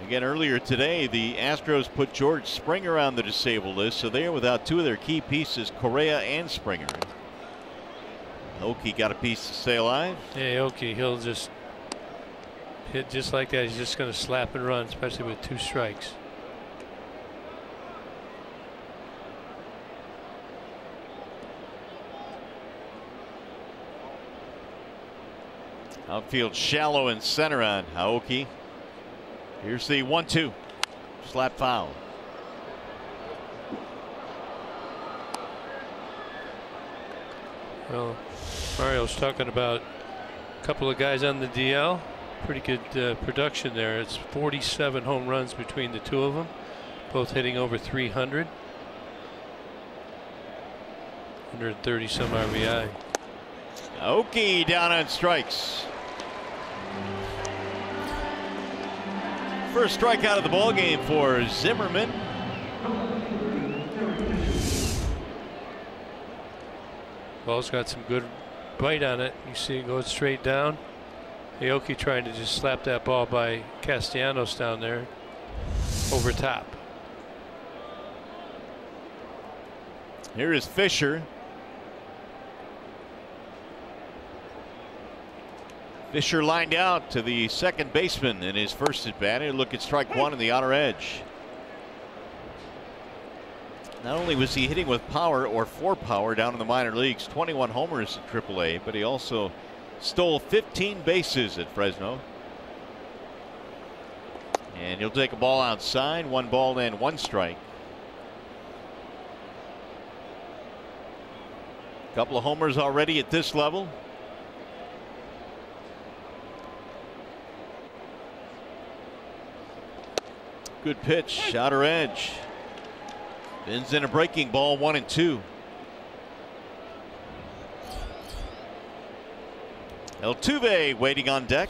[SPEAKER 1] Again, earlier today, the Astros put George Springer on the disabled list, so they are without 2 of their key pieces, Correa and Springer. Aoki got a piece to stay alive.
[SPEAKER 3] Yeah, Aoki, he'll just hit just like that. He's just going to slap and run, especially with 2 strikes.
[SPEAKER 1] Outfield shallow in center on Aoki. Here's the 1-2. Slap foul.
[SPEAKER 3] Well, Mario's talking about a couple of guys on the DL. Pretty good production there. It's 47 home runs between the 2 of them, both hitting over 300. 130 some RBI.
[SPEAKER 1] Aoki down on strikes. First strikeout of the ball game for Zimmerman.
[SPEAKER 3] Ball's got some good bite on it. You see it goes straight down. Aoki trying to just slap that ball by Castellanos down there over top.
[SPEAKER 1] Here is Fisher. Fisher lined out to the second baseman in his first at bat. He'll look at strike one in the outer edge. Not only was he hitting with power or for power down in the minor leagues, 21 homers at AAA, but he also stole 15 bases at Fresno. And he'll take a ball outside. 1 ball and 1 strike. Couple of homers already at this level. Good pitch, outer edge. Spins in a breaking ball, 1-2. Altuve waiting on deck.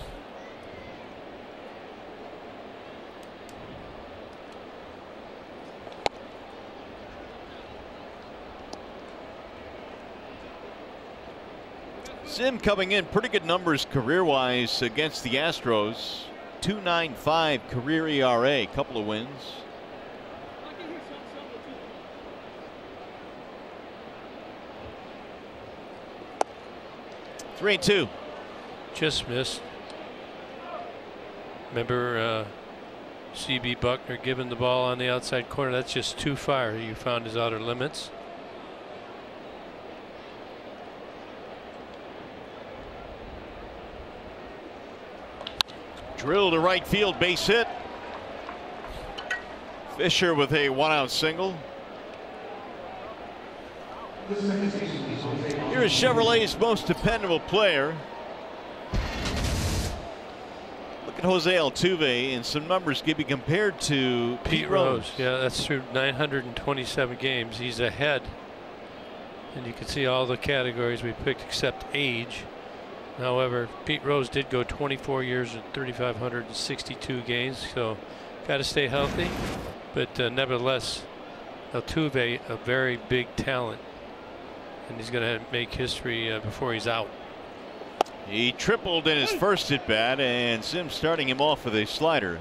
[SPEAKER 1] Sim coming in pretty good numbers career-wise against the Astros. 2.95 career ERA, couple of wins. Three and two.
[SPEAKER 3] Just missed. Remember CB Buckner giving the ball on the outside corner. That's just too far. You found his outer limits.
[SPEAKER 1] Drill to right field, base hit. Fisher with a 1-out single. Here is Chevrolet's most dependable player. Look at Jose Altuve, and some numbers give you compared to Pete Rose.
[SPEAKER 3] Yeah, that's through 927 games. He's ahead. And you can see all the categories we picked except age. However, Pete Rose did go 24 years and 3,562 games, so got to stay healthy. But nevertheless, Altuve, a very big talent, and he's going to make history before he's out.
[SPEAKER 1] He tripled in his first at bat, and Sim starting him off with a slider.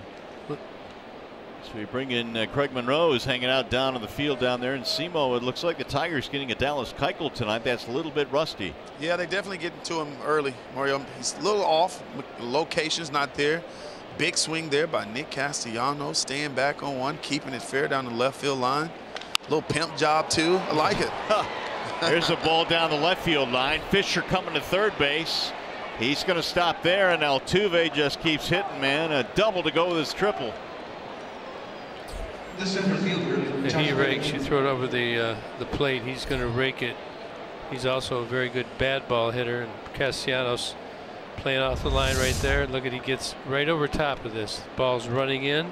[SPEAKER 1] So we bring in Craig Monroe, who's hanging out down in the field down there. And Simo, it looks like the Tigers getting a Dallas Keuchel tonight. That's a little bit rusty.
[SPEAKER 5] Yeah, they definitely getting to him early, Mario. He's a little off. Location's not there. Big swing there by Nick Castellanos, staying back on one, keeping it fair down the left field line. Little pimp job, too. I like it.
[SPEAKER 1] There's a ball down the left field line. Fisher coming to third base. He's going to stop there, and Altuve just keeps hitting, man. A double to go with his triple.
[SPEAKER 3] He rakes. You throw it over the plate. He's going to rake it. He's also a very good bad ball hitter. And Castellanos playing off the line right there. Look at, he gets right over top of this. Ball's running in,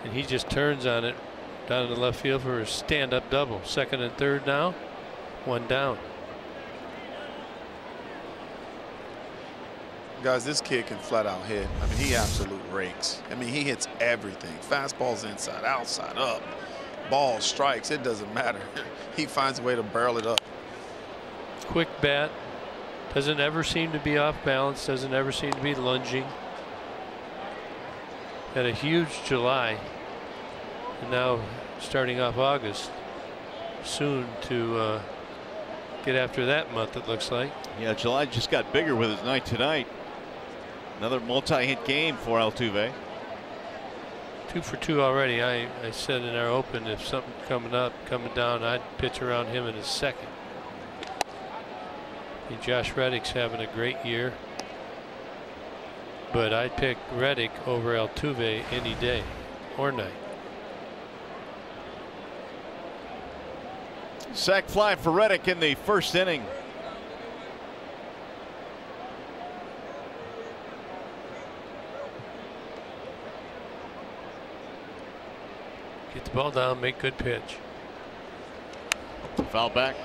[SPEAKER 3] and he just turns on it down in the left field for a stand-up double. Second and third now. 1 down.
[SPEAKER 5] Guys, this kid can flat out hit. I mean, he absolute rakes. I mean, he hits everything. Fastballs inside, outside, up. Balls, strikes, it doesn't matter. He finds a way to barrel it up.
[SPEAKER 3] Quick bat. Doesn't ever seem to be off balance. Doesn't ever seem to be lunging. Had a huge July. And now starting off August. Soon to get after that month, it looks like.
[SPEAKER 1] Yeah, July just got bigger with his night tonight. Another multi-hit game for Altuve.
[SPEAKER 3] 2 for 2 already. I said in our open, if something coming down, I'd pitch around him in his second. And Josh Reddick's having a great year, but I'd pick Reddick over Altuve any day or night.
[SPEAKER 1] Sac fly for Reddick in the first inning.
[SPEAKER 3] Get the ball down, make good pitch.
[SPEAKER 1] Foul back.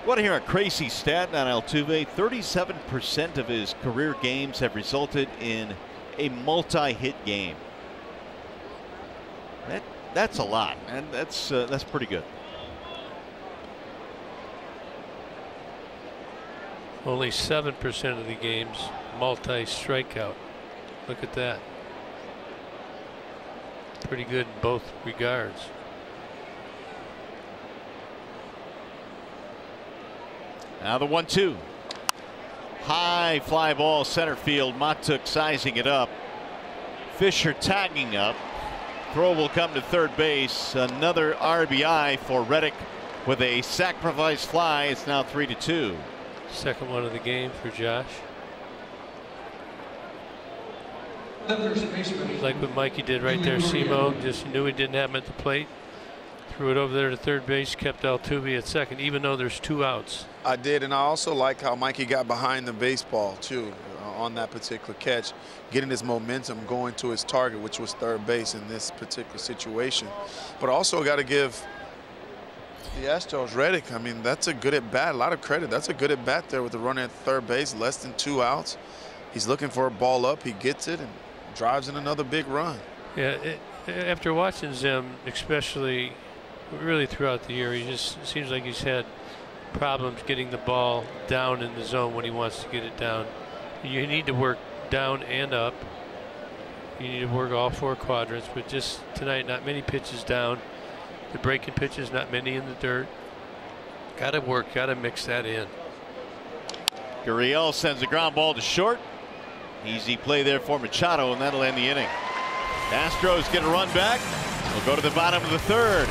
[SPEAKER 1] Want to hear a crazy stat on Altuve? 37% of his career games have resulted in a multi-hit game. That's a lot, and that's pretty good.
[SPEAKER 3] Only 7% of the games multi-strikeout. Look at that. Pretty good in both regards.
[SPEAKER 1] Now the 1-2. High fly ball center field. Matuk sizing it up. Fisher tagging up. Throw will come to third base. Another RBI for Reddick with a sacrifice fly. It's now 3-2.
[SPEAKER 3] Second one of the game for Josh. Like what Mikey did right there, Simo just knew he didn't have him at the plate. Threw it over there to third base, kept Altuve at second, even though there's 2 outs.
[SPEAKER 5] I did, and I also like how Mikey got behind the baseball too on that particular catch, getting his momentum going to his target, which was third base in this particular situation. But also got to give the Astros Reddick, I mean, that's a good at bat. A lot of credit. That's a good at bat there with the runner at third base, less than 2 outs. He's looking for a ball up. He gets it and drives in another big run.
[SPEAKER 3] Yeah, after watching Zim, especially really throughout the year, he just seems like he's had problems getting the ball down in the zone when he wants to get it down. You need to work down and up. You need to work all 4 quadrants, but just tonight, not many pitches down. The breaking pitches, not many in the dirt. Got to work, got to mix that in.
[SPEAKER 1] Gurriel sends a ground ball to short. Easy play there for Machado, and that'll end the inning. Astros get a run back. We'll go to the bottom of the 3rd.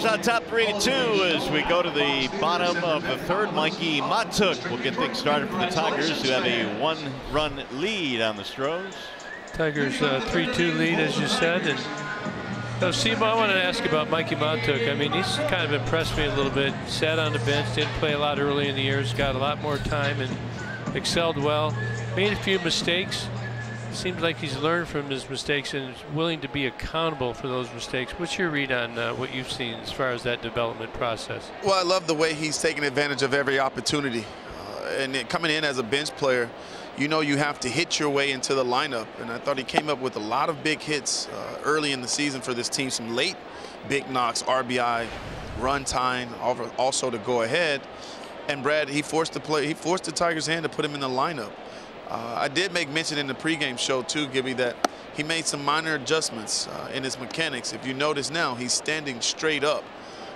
[SPEAKER 1] On top 3-2 as we go to the bottom of the 3rd. Mikey Matuk will get things started for the Tigers, who have a 1-run lead on the Astros.
[SPEAKER 3] Tigers 3-2 lead, as you said. And Simo, I wanted to ask about Mikey Matuk. I mean, he's kind of impressed me a little bit. Sat on the bench, didn't play a lot early in the years, got a lot more time and excelled well. Made a few mistakes. Seems like he's learned from his mistakes and is willing to be accountable for those mistakes. What's your read on what you've seen as far as that development process?
[SPEAKER 5] Well, I love the way he's taking advantage of every opportunity. And coming in as a bench player, you know you have to hit your way into the lineup. And I thought he came up with a lot of big hits early in the season for this team. Some late big knocks, RBI, run time, also to go ahead. And Brad, he forced the Tigers' hand to put him in the lineup. I did make mention in the pregame show too, Gibby, that he made some minor adjustments in his mechanics. If you notice now, he's standing straight up.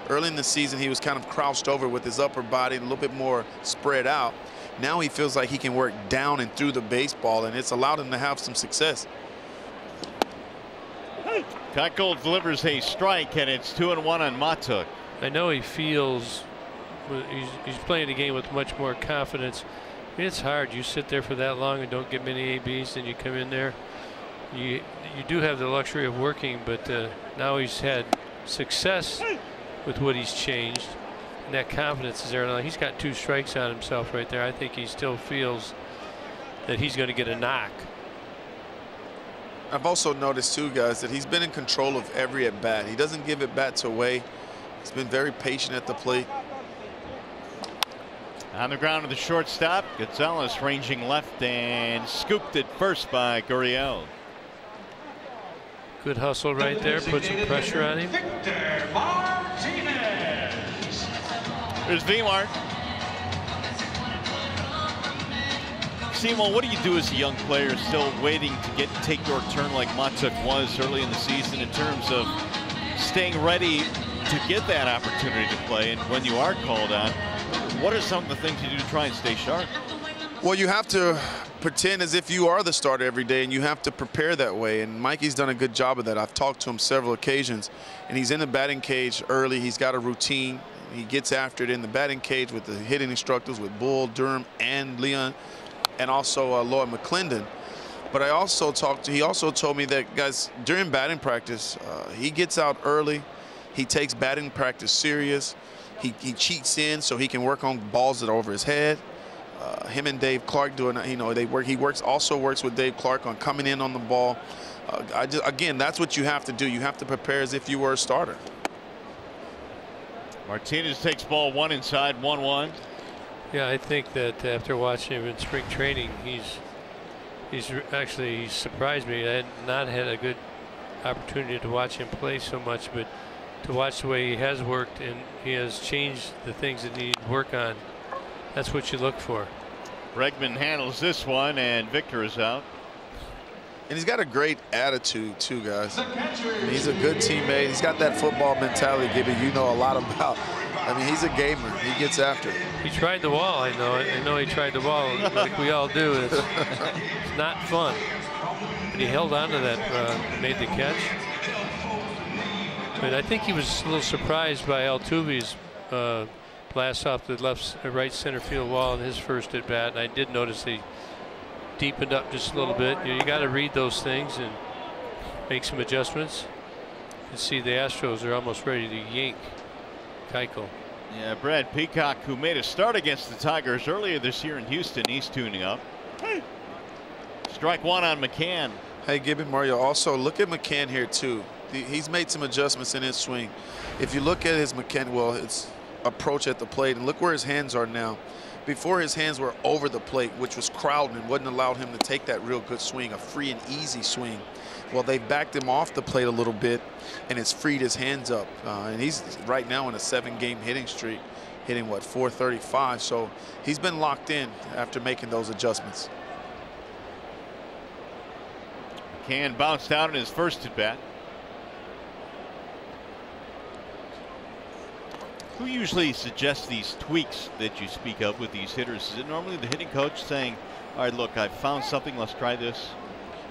[SPEAKER 5] Early in the season, he was kind of crouched over with his upper body a little bit more spread out. Now he feels like he can work down and through the baseball, and it's allowed him to have some success.
[SPEAKER 1] Keuchel delivers a strike, and it's 2-1 on Matuk.
[SPEAKER 3] I know he feels he's playing the game with much more confidence. I mean, it's hard. You sit there for that long and don't get many ABs, and you come in there. You do have the luxury of working, but now he's had success with what he's changed, and that confidence is there. Now he's got 2 strikes on himself right there. I think he still feels that he's going to get a knock.
[SPEAKER 5] I've also noticed too, guys, that he's been in control of every at bat. He doesn't give at bats away. He's been very patient at the plate.
[SPEAKER 1] On the ground to the shortstop, Gonzalez ranging left and scooped at first by Gurriel.
[SPEAKER 3] Good hustle right there, put some pressure on him.
[SPEAKER 1] There's Vmart. Simo, what do you do as a young player still waiting to take your turn like Matuk was early in the season in terms of staying ready to get that opportunity to play? And when you are called on, what are some of the things you do to try and stay sharp?
[SPEAKER 5] Well, you have to pretend as if you are the starter every day, and you have to prepare that way. And Mikey's done a good job of that. I've talked to him several occasions, and he's in the batting cage early. He's got a routine. He gets after it in the batting cage with the hitting instructors, with Bull, Durham, and Leon, and also Lloyd McClendon. But he also told me that, guys, during batting practice, he gets out early. He takes batting practice serious. He cheats in so he can work on balls that are over his head. Him and Dave Clark doing, they work. He also works with Dave Clark on coming in on the ball. Again, that's what you have to do. You have to prepare as if you were a starter.
[SPEAKER 1] Martinez takes ball 1 inside, 1-1.
[SPEAKER 3] Yeah, I think that after watching him in spring training, he's surprised me. I had not had a good opportunity to watch him play so much, but to watch the way he has worked and he has changed the things that he needs to work on, that's what you look for.
[SPEAKER 1] Bregman handles this one, and Victor is out.
[SPEAKER 5] And he's got a great attitude too, guys. He's a good teammate. He's got that football mentality, Gibby, you know a lot about. I mean, he's a gamer. He gets after it.
[SPEAKER 3] He tried the wall, I know. I know he tried the wall like we all do. It's not fun. But he held on to that and made the catch. But I think he was a little surprised by Altuve's blast off the right center field wall in his first at bat. And I did notice he deepened up just a little bit. You got to read those things and make some adjustments. You see the Astros are almost ready to yank Keuchel.
[SPEAKER 1] Yeah, Brad Peacock, who made a start against the Tigers earlier this year in Houston, he's tuning up. Strike 1 on McCann.
[SPEAKER 5] Hey, Gibby, Mario, also look at McCann here too. He's made some adjustments in his swing. If you look at his his approach at the plate, and look where his hands are now. Before, his hands were over the plate, which was crowding and wouldn't allow him to take that real good swing, a free and easy swing. Well, they backed him off the plate a little bit, and it's freed his hands up. And he's right now in a 7-game hitting streak, hitting, what, 435. So he's been locked in after making those adjustments.
[SPEAKER 1] McCann bounced out in his first at bat. Who usually suggests these tweaks that you speak of with these hitters? Is it normally the hitting coach saying, all right, look, I found something, let's try this?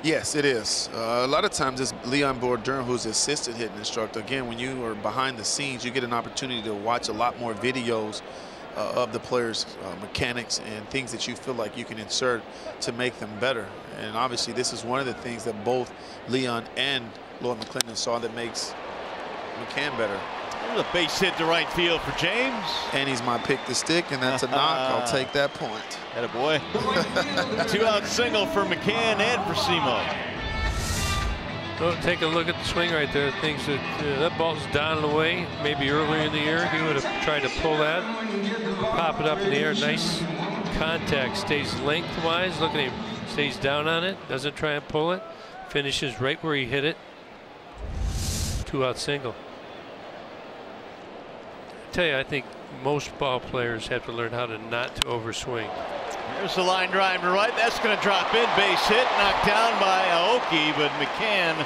[SPEAKER 5] Yes, it is. A lot of times it's Leon Durham, who's the assistant hitting instructor. Again, when you are behind the scenes, you get an opportunity to watch a lot more videos of the players' mechanics and things that you feel like you can insert to make them better. And obviously this is one of the things that both Leon and Lloyd McClendon saw that makes McCann better.
[SPEAKER 1] A base hit to right field for James.
[SPEAKER 5] And he's my pick to stick, and that's a knock. I'll take that point.
[SPEAKER 1] Attaboy. 2-out single for McCann and for Simo.
[SPEAKER 3] Oh, take a look at the swing right there. Things that ball's down and away. Maybe earlier in the year he would have tried to pull that, pop it up in the air. Nice contact. Stays lengthwise. Look at him. Stays down on it. Doesn't try and pull it. Finishes right where he hit it. 2-out single. Tell you, I think most ball players have to learn how to not to overswing.
[SPEAKER 1] There's the line drive to right. That's going to drop in. Base hit, knocked down by Aoki, but McCann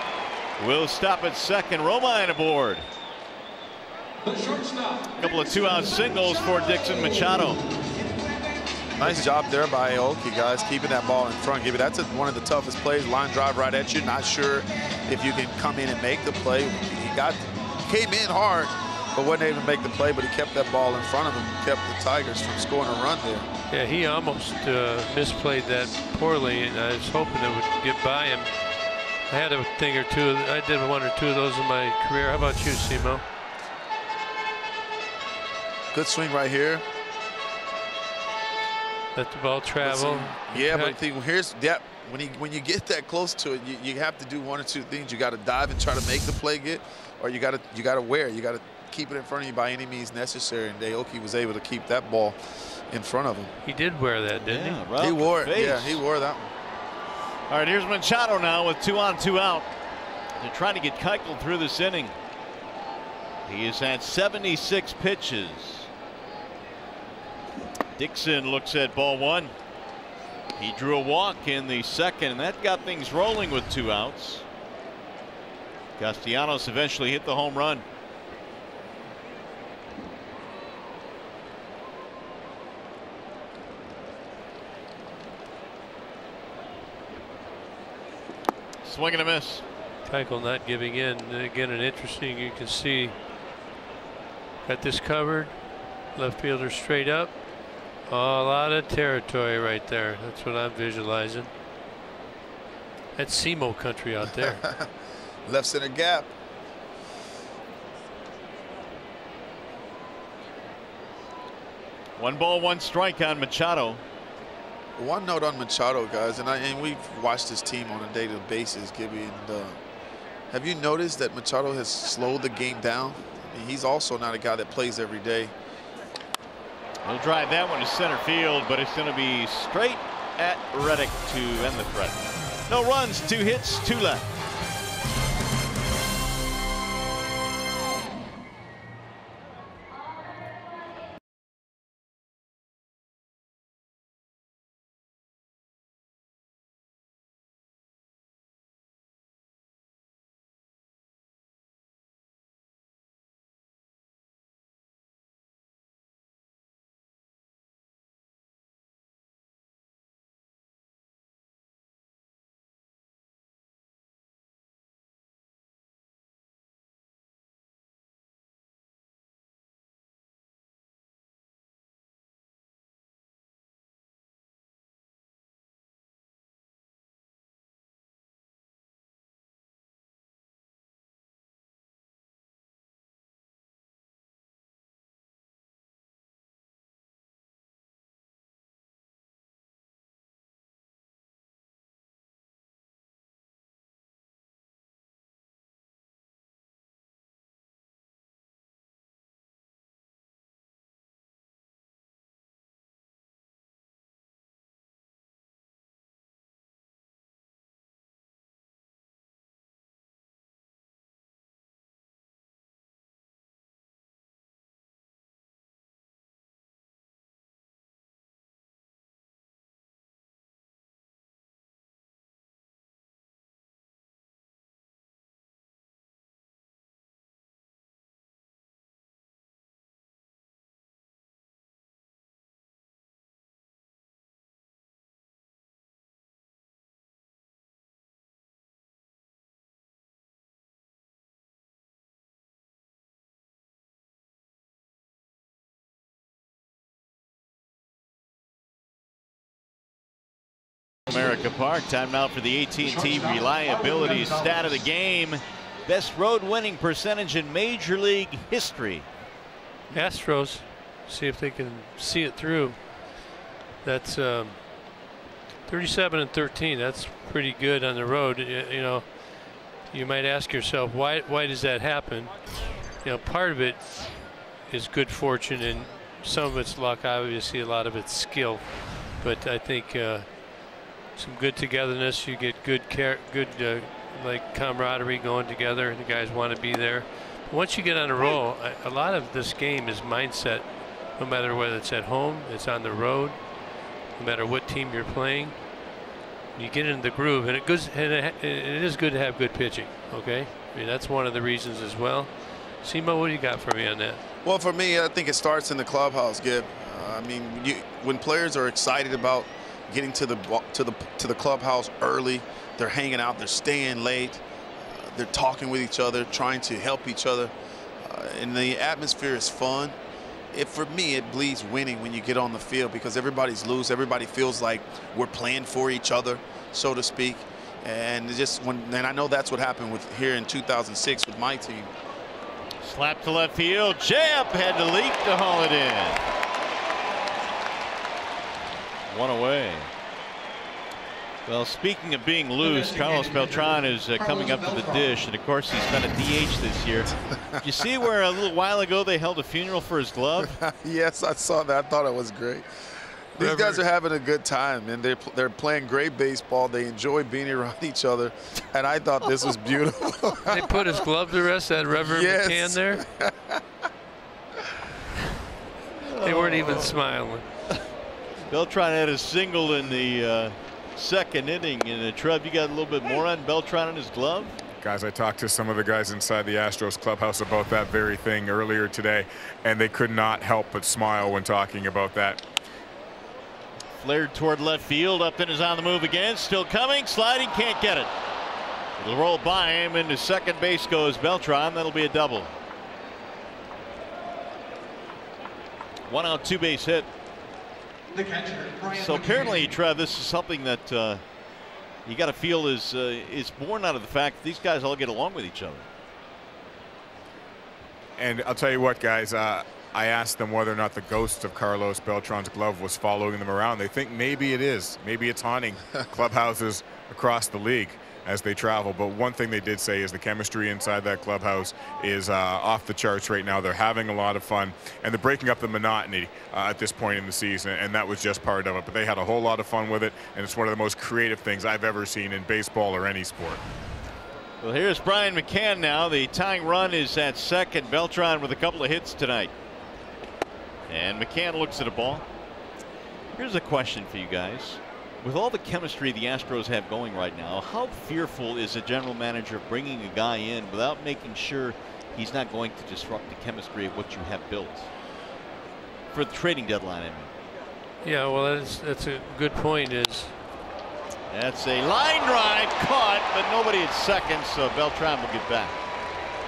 [SPEAKER 1] will stop at second. Romine aboard. A couple of 2-out singles for Dixon Machado.
[SPEAKER 5] Nice job there by Aoki, guys, keeping that ball in front. That's one of the toughest plays. Line drive right at you. Not sure if you can come in and make the play. He came in hard. but wasn't able to make the play. But he kept that ball in front of him, kept the Tigers from scoring a run there.
[SPEAKER 3] Yeah, he almost misplayed that poorly, and I was hoping it would get by him. I had a thing or two. I did 1 or 2 of those in my career. How about you, Simo?
[SPEAKER 5] Good swing right here.
[SPEAKER 3] Let the ball travel.
[SPEAKER 5] Yeah, but here's that. When you get that close to it, you have to do 1 or 2 things. You got to dive and try to make the play get, or you got to wear. You got to keep it in front of you by any means necessary. And Aoki was able to keep that ball in front of him.
[SPEAKER 3] He did wear that, didn't he?
[SPEAKER 1] Right,
[SPEAKER 5] he wore it. Yeah, he wore that one.
[SPEAKER 1] All right, here's Machado now with 2 on, 2 out. They're trying to get Keuchel through this inning. He has had 76 pitches. Dixon looks at ball 1. He drew a walk in the second, and that got things rolling with 2 outs. Castellanos eventually hit the home run. Swing and a miss.
[SPEAKER 3] Keuchel not giving in. Again, an interesting, you can see, got this covered. Left fielder straight up. Oh, a lot of territory right there. That's what I'm visualizing. That's Simo country out there.
[SPEAKER 5] Left center gap.
[SPEAKER 1] One ball, 1 strike on Machado.
[SPEAKER 5] One note on Machado, guys, and we've watched this team on a daily basis, Gibby. And have you noticed that Machado has slowed the game down? I mean, he's also not a guy that plays every day.
[SPEAKER 1] He'll drive that one to center field, but it's going to be straight at Reddick to end the threat. No runs, 2 hits, 2 left. America Park. Time now for the AT&T reliability stat of the game. Best road winning percentage in Major League history.
[SPEAKER 3] Astros, see if they can see it through. That's 37 and 13. That's pretty good on the road. You know, you might ask yourself, why does that happen? You know, part of it is good fortune, and some of it's luck. Obviously, a lot of it's skill. But I think some good togetherness. You get good like camaraderie going together. The guys want to be there. Once you get on a roll, a lot of this game is mindset. No matter whether it's at home, it's on the road, no matter what team you're playing, you get into the groove, and it is good to have good pitching. Okay, I mean that's one of the reasons as well. Simo, what do you got for me on that?
[SPEAKER 5] Well, for me, I think it starts in the clubhouse, Gib. I mean, when players are excited about getting to the clubhouse early, they're hanging out, they're staying late, they're talking with each other, trying to help each other. and the atmosphere is fun. For me, it bleeds winning when you get on the field because everybody's loose. Everybody feels like we're playing for each other, so to speak. And I know that's what happened here in 2006 with my team.
[SPEAKER 1] Slap to left field. Jab had to leap to haul it in. One away. Well, speaking of being loose, Carlos Beltran is coming up to the dish, and of course he's been a DH this year. Did you see where a little while ago they held a funeral for his glove?
[SPEAKER 5] Yes, I saw that. I thought it was great. These guys are having a good time, and they're playing great baseball. They enjoy being around each other, and I thought this was beautiful.
[SPEAKER 3] They put his glove to rest, that Reverend McCann there. They weren't even smiling.
[SPEAKER 1] Beltran had a single in the second inning, and Trev, you got a little bit more on Beltran and his glove?
[SPEAKER 4] Guys, I talked to some of the guys inside the Astros clubhouse about that very thing earlier today, and they could not help but smile when talking about that.
[SPEAKER 1] Flared toward left field. Upton is on the move again. Still coming. Sliding. Can't get it. It'll roll by him. Into second base goes Beltran. That'll be a double. 1 out, 2 base hit. So apparently, Trev, this is something that you got to feel is born out of the fact that these guys all get along with each other.
[SPEAKER 4] And I'll tell you what, guys, I asked them whether or not the ghost of Carlos Beltran's glove was following them around. They think maybe it is. Maybe it's haunting clubhouses across the league as they travel. But one thing they did say is the chemistry inside that clubhouse is off the charts right now. They're having a lot of fun, and they're breaking up the monotony at this point in the season, and that was just part of it. But they had a whole lot of fun with it, and it's one of the most creative things I've ever seen in baseball or any sport.
[SPEAKER 1] Well, here's Brian McCann now. The tying run is at second. Beltran with a couple of hits tonight. And McCann looks at a ball. Here's a question for you guys. With all the chemistry the Astros have going right now, how fearful is a general manager bringing a guy in without making sure he's not going to disrupt the chemistry of what you have built? For the trading deadline, I mean.
[SPEAKER 3] Yeah, well, that's a good point.
[SPEAKER 1] That's a line drive caught, but nobody at second, so Beltran will get back.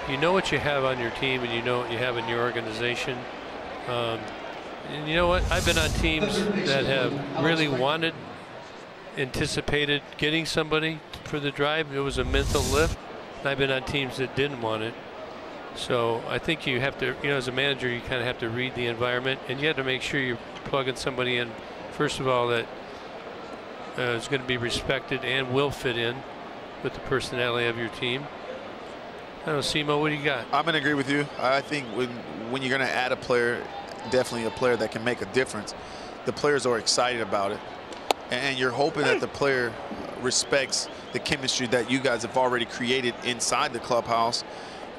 [SPEAKER 3] You know what you have on your team, and you know what you have in your organization. And you know what? I've been on teams that have really anticipated getting somebody for the drive. It was a mental lift. And I've been on teams that didn't want it. So I think you have to, as a manager, you kind of have to read the environment, and you have to make sure you're plugging somebody in, first of all, that is going to be respected and will fit in with the personality of your team. I don't know, Simo, what do you got?
[SPEAKER 5] I'm going to agree with you. I think when you're going to add a player, definitely a player that can make a difference, the players are excited about it. And you're hoping that the player respects the chemistry that you guys have already created inside the clubhouse.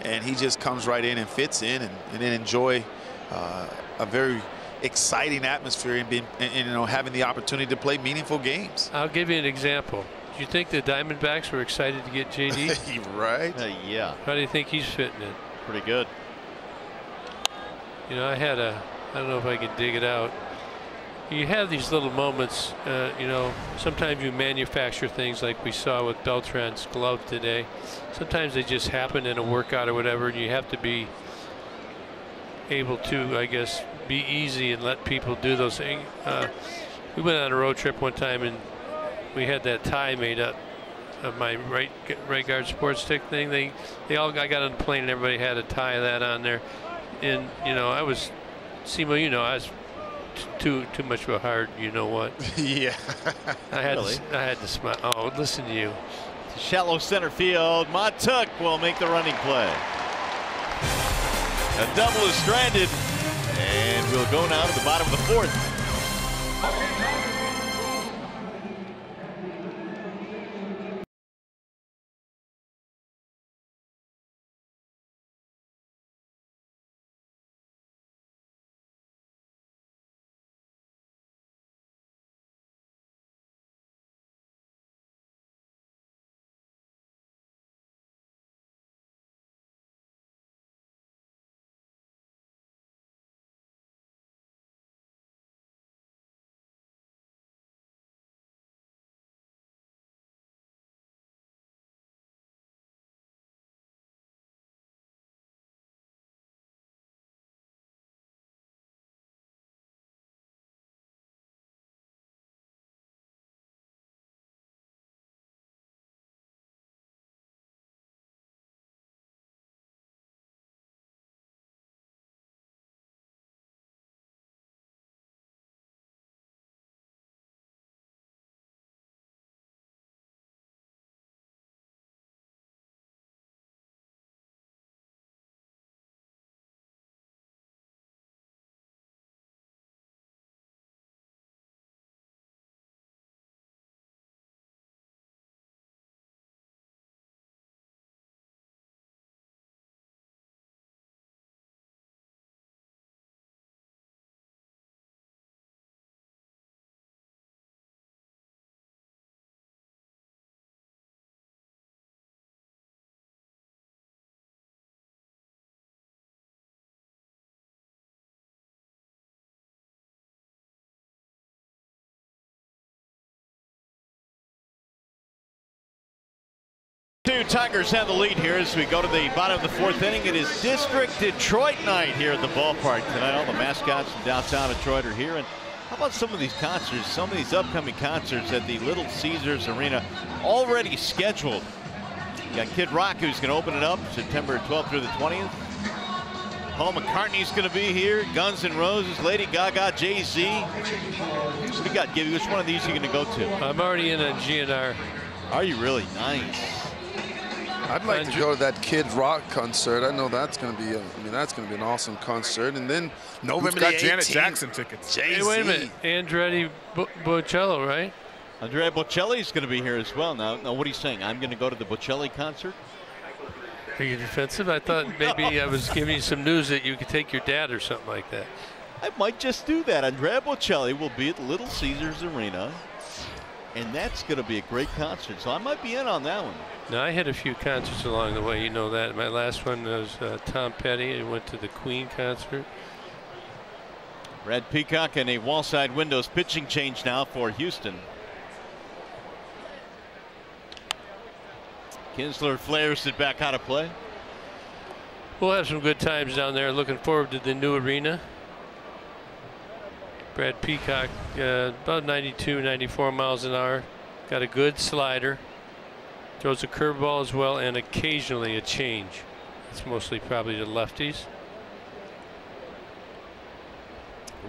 [SPEAKER 5] And he just comes right in and fits in and then enjoy a very exciting atmosphere and having the opportunity to play meaningful games.
[SPEAKER 3] I'll give you an example. Do you think the Diamondbacks were excited to get JD?
[SPEAKER 5] Right.
[SPEAKER 1] Yeah.
[SPEAKER 3] How do you think he's fitting in?
[SPEAKER 1] Pretty good.
[SPEAKER 3] I don't know if I can dig it out. You have these little moments, sometimes you manufacture things like we saw with Beltran's glove today. Sometimes they just happen in a workout or whatever, and you have to be able to, I guess, be easy and let people do those things. We went on a road trip one time, and we had that tie made up of my right guard sports stick thing. I got on the plane and everybody had a tie of that on there. And, I was, Simo, I was too much of a hard, what.
[SPEAKER 5] Yeah.
[SPEAKER 3] I had to smile. Oh, listen to you.
[SPEAKER 1] Shallow center field. Matuk will make the running play. A double is stranded, and we'll go now to the bottom of the fourth. 2-2. Tigers have the lead here as we go to the bottom of the 4th inning. It is District Detroit night here at the ballpark tonight. All the mascots from downtown Detroit are here. And how about some of these concerts, some of these upcoming concerts at the Little Caesars Arena already scheduled. You got Kid Rock, who's going to open it up September 12th through the 20th. Paul McCartney's going to be here. Guns N' Roses, Lady Gaga, Jay-Z. What do you got, Gibby? Which one of these are you going to go to?
[SPEAKER 3] I'm already in a GNR.
[SPEAKER 1] Are you really? Nice.
[SPEAKER 5] I'd like to go to that Kid Rock concert. I know that's going to be, that's going to be an awesome concert. And then November
[SPEAKER 4] got
[SPEAKER 5] 18th,
[SPEAKER 4] Janet Jackson tickets.
[SPEAKER 5] Jay-Z.
[SPEAKER 3] Hey, wait a minute. Andretti Bocello, right?
[SPEAKER 1] Andrea Bocelli's going to be here as well. Now, what are you saying? I'm going to go to the Bocelli concert?
[SPEAKER 3] Are you defensive? I thought maybe I was giving you some news that you could take your dad or something like that.
[SPEAKER 1] I might just do that. Andrea Bocelli will be at the Little Caesars Arena, and that's going to be a great concert. So I might be in on that one.
[SPEAKER 3] Now, I had a few concerts along the way. You know that. My last one was Tom Petty. I went to the Queen concert.
[SPEAKER 1] Brad Peacock and a wall-side windows pitching change now for Houston. Kinsler flares it back out of play.
[SPEAKER 3] We'll have some good times down there. Looking forward to the new arena. Brad Peacock, about 92, 94 miles an hour. Got a good slider. Throws a curveball as well, and occasionally a change. It's mostly probably to lefties.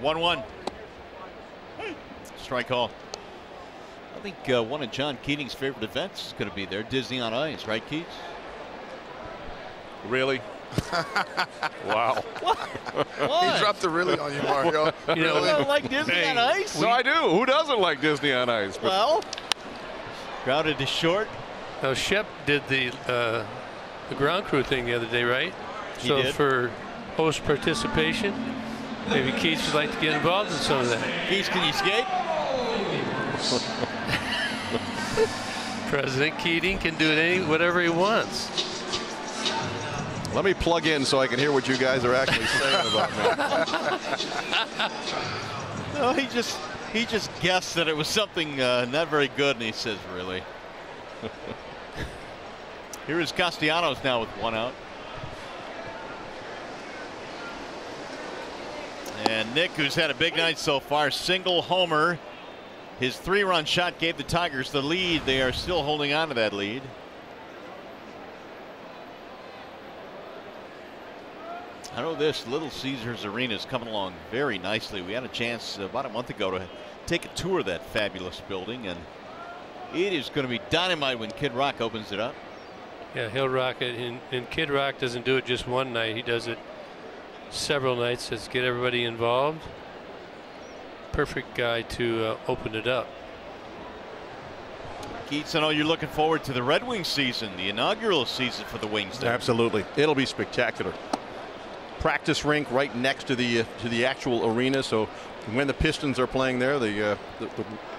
[SPEAKER 1] 1-1. Strike call. I think one of John Keating's favorite events is going to be there. Disney on Ice, right, Keats?
[SPEAKER 4] Really? Wow.
[SPEAKER 5] He dropped the really on you, Mario.
[SPEAKER 3] You know,
[SPEAKER 1] You don't like Disney on Ice?
[SPEAKER 4] No, I do. Who doesn't like Disney on Ice? But
[SPEAKER 1] Well, grounded to short.
[SPEAKER 3] now Shep did the ground crew thing the other day, right?
[SPEAKER 1] He
[SPEAKER 3] So
[SPEAKER 1] did.
[SPEAKER 3] for host participation, maybe Keats would like to get involved in some of that.
[SPEAKER 1] Keats, can you skate?
[SPEAKER 3] President Keating can do whatever he wants.
[SPEAKER 2] Let me plug in so I can hear what you guys are actually saying about me.
[SPEAKER 1] No, he just guessed that it was something not very good, and he says, really? Here is Castellanos now with 1 out. And Nick, who's had a big night so far, single homer. His 3-run shot gave the Tigers the lead. They are still holding on to that lead. I know this Little Caesars Arena is coming along very nicely. We had a chance about a month ago to take a tour of that fabulous building, and it is going to be dynamite when Kid Rock opens it up.
[SPEAKER 3] Yeah, he'll rock it. And Kid Rock doesn't do it just one night. He does it several nights. Let's get everybody involved. Perfect guy to open it up.
[SPEAKER 1] Keats, I know you're looking forward to the Red Wings season, the inaugural season for the Wings. There.
[SPEAKER 2] Absolutely. It'll be spectacular. Practice rink right next to the actual arena, so when the Pistons are playing there, the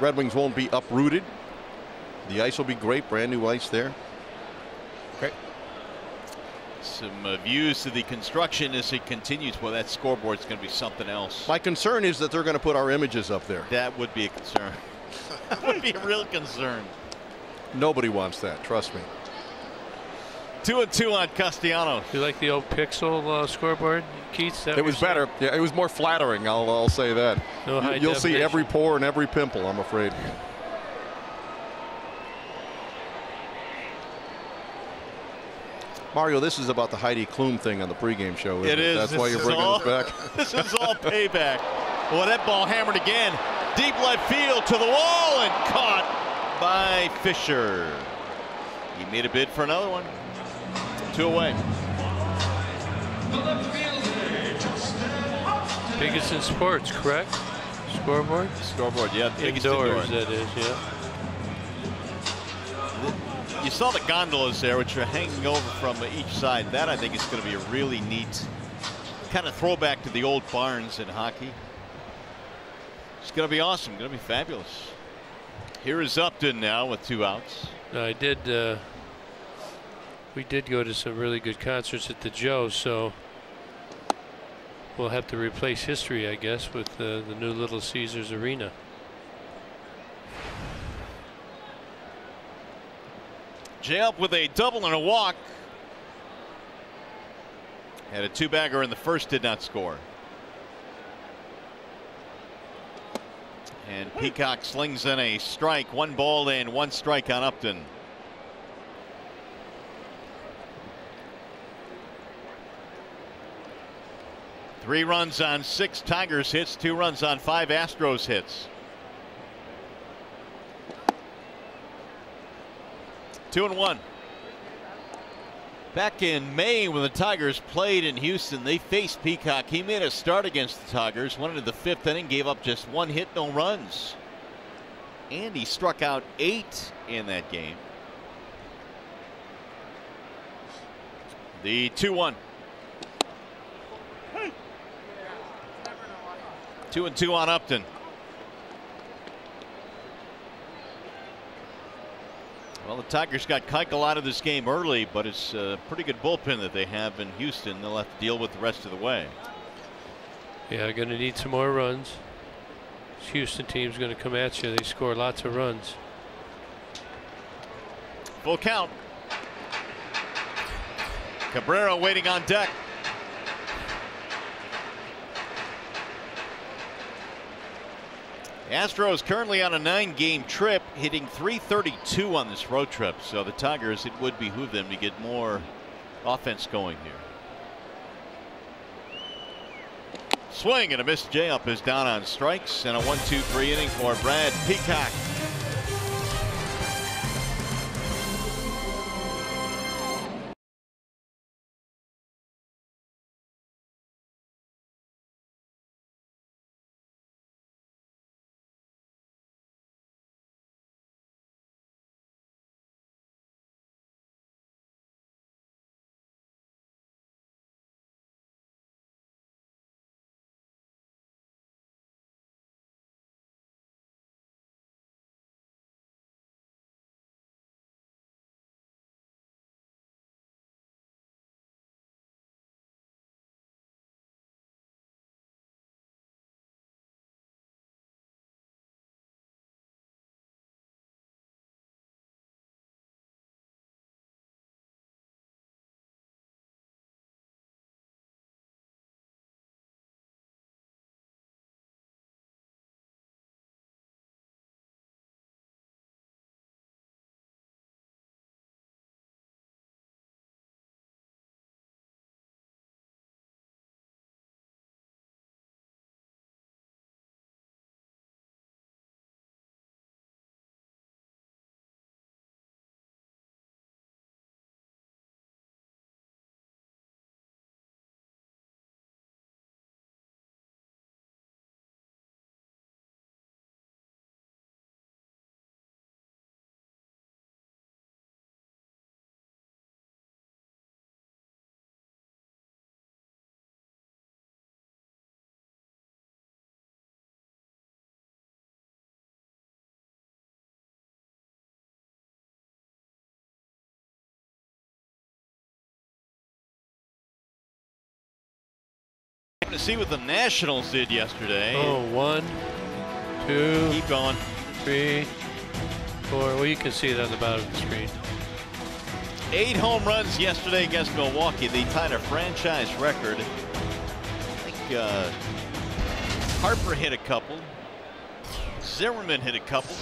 [SPEAKER 2] Red Wings won't be uprooted. The ice will be great, brand new ice there.
[SPEAKER 1] Okay. Some views to the construction as it continues. Well, that scoreboard's going to be something else.
[SPEAKER 2] My concern is that they're going to put our images up there.
[SPEAKER 1] That would be a concern. That would be a real concern.
[SPEAKER 2] Nobody wants that, trust me.
[SPEAKER 1] 2-2 on Castellanos.
[SPEAKER 3] You like the old pixel scoreboard, Keats?
[SPEAKER 2] It was better. Yeah, it was more flattering. I'll say that.
[SPEAKER 3] No high
[SPEAKER 2] You'll see
[SPEAKER 3] definition.
[SPEAKER 2] every pore and every pimple, I'm afraid. Mario, this is about the Heidi Klum thing on the pregame show. Isn't
[SPEAKER 1] It is.
[SPEAKER 2] That's
[SPEAKER 1] This
[SPEAKER 2] why you're
[SPEAKER 1] is
[SPEAKER 2] bringing
[SPEAKER 1] all-
[SPEAKER 2] us back.
[SPEAKER 1] This is all payback. Well, that ball hammered again. Deep left field to the wall and caught by Fisher. He made a bid for another one. 2 away.
[SPEAKER 3] Biggest in sports, correct? Scoreboard?
[SPEAKER 1] Scoreboard, yeah. Biggest
[SPEAKER 3] Indoors,
[SPEAKER 1] indoor.
[SPEAKER 3] that is, yeah.
[SPEAKER 1] You saw the gondolas there, which are hanging over from each side. That, I think, is going to be a really neat kind of throwback to the old barns in hockey. It's going to be awesome. Going to be fabulous. Here is Upton now with 2 outs.
[SPEAKER 3] We did go to some really good concerts at the Joe, so we'll have to replace history, I guess, with the new Little Caesars Arena.
[SPEAKER 1] Jay up with a double and a walk. Had a two-bagger in the first, did not score. And Peacock slings in a strike. 1 ball and 1 strike on Upton. Three runs on 6 Tigers hits, 2 runs on 5 Astros hits. 2-1. Back in May when the Tigers played in Houston, they faced Peacock. He made a start against the Tigers, went into the 5th inning, gave up just 1 hit, no runs. And he struck out 8 in that game. The 2-1. 2-2 on Upton. Well, the Tigers got Keuchel out of this game early, but it's a pretty good bullpen that they have in Houston. They'll have to deal with the rest of the way.
[SPEAKER 3] Yeah, going to need some more runs. This Houston team's going to come at you. They score lots of runs.
[SPEAKER 1] Full count. Cabrera waiting on deck. Astros currently on a 9-game trip, hitting .332 on this road trip. So the Tigers, it would behoove them to get more offense going here. Swing and a miss. Jay up is down on strikes, and a 1-2-3 inning for Brad Peacock. To see what the Nationals did yesterday.
[SPEAKER 3] Oh, 1, 2,
[SPEAKER 1] keep going,
[SPEAKER 3] 3, 4. Well, you can see it on the bottom of the screen.
[SPEAKER 1] 8 home runs yesterday against Milwaukee. They tied a franchise record. I think Harper hit a couple. Zimmerman hit a couple.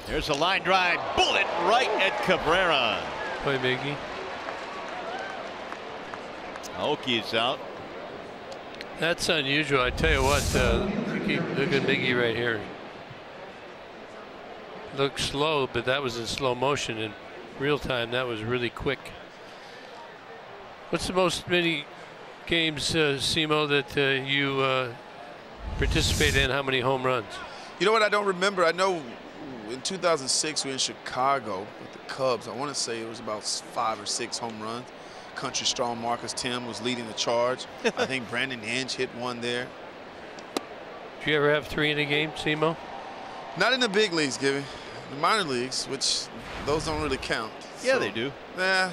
[SPEAKER 1] There's a line drive, bullet right at Cabrera.
[SPEAKER 3] Play Miggy.
[SPEAKER 1] Aoki's out.
[SPEAKER 3] That's unusual. I tell you what, look at Miggy right here. Looks slow, but that was in slow motion. In real time, that was really quick. What's the most many games, Simo, that you participate in? How many home runs?
[SPEAKER 5] You know what? I don't remember. I know in 2006 we were in Chicago with the Cubs. I want to say it was about 5 or 6 home runs. Country strong Marcus Tim was leading the charge. I think Brandon Hinch hit one there.
[SPEAKER 3] Did you ever have 3 in a game, Simo?
[SPEAKER 5] Not in the big leagues, Gibby. The minor leagues, which those don't really count.
[SPEAKER 1] Yeah,
[SPEAKER 5] so,
[SPEAKER 1] they do.
[SPEAKER 5] Nah,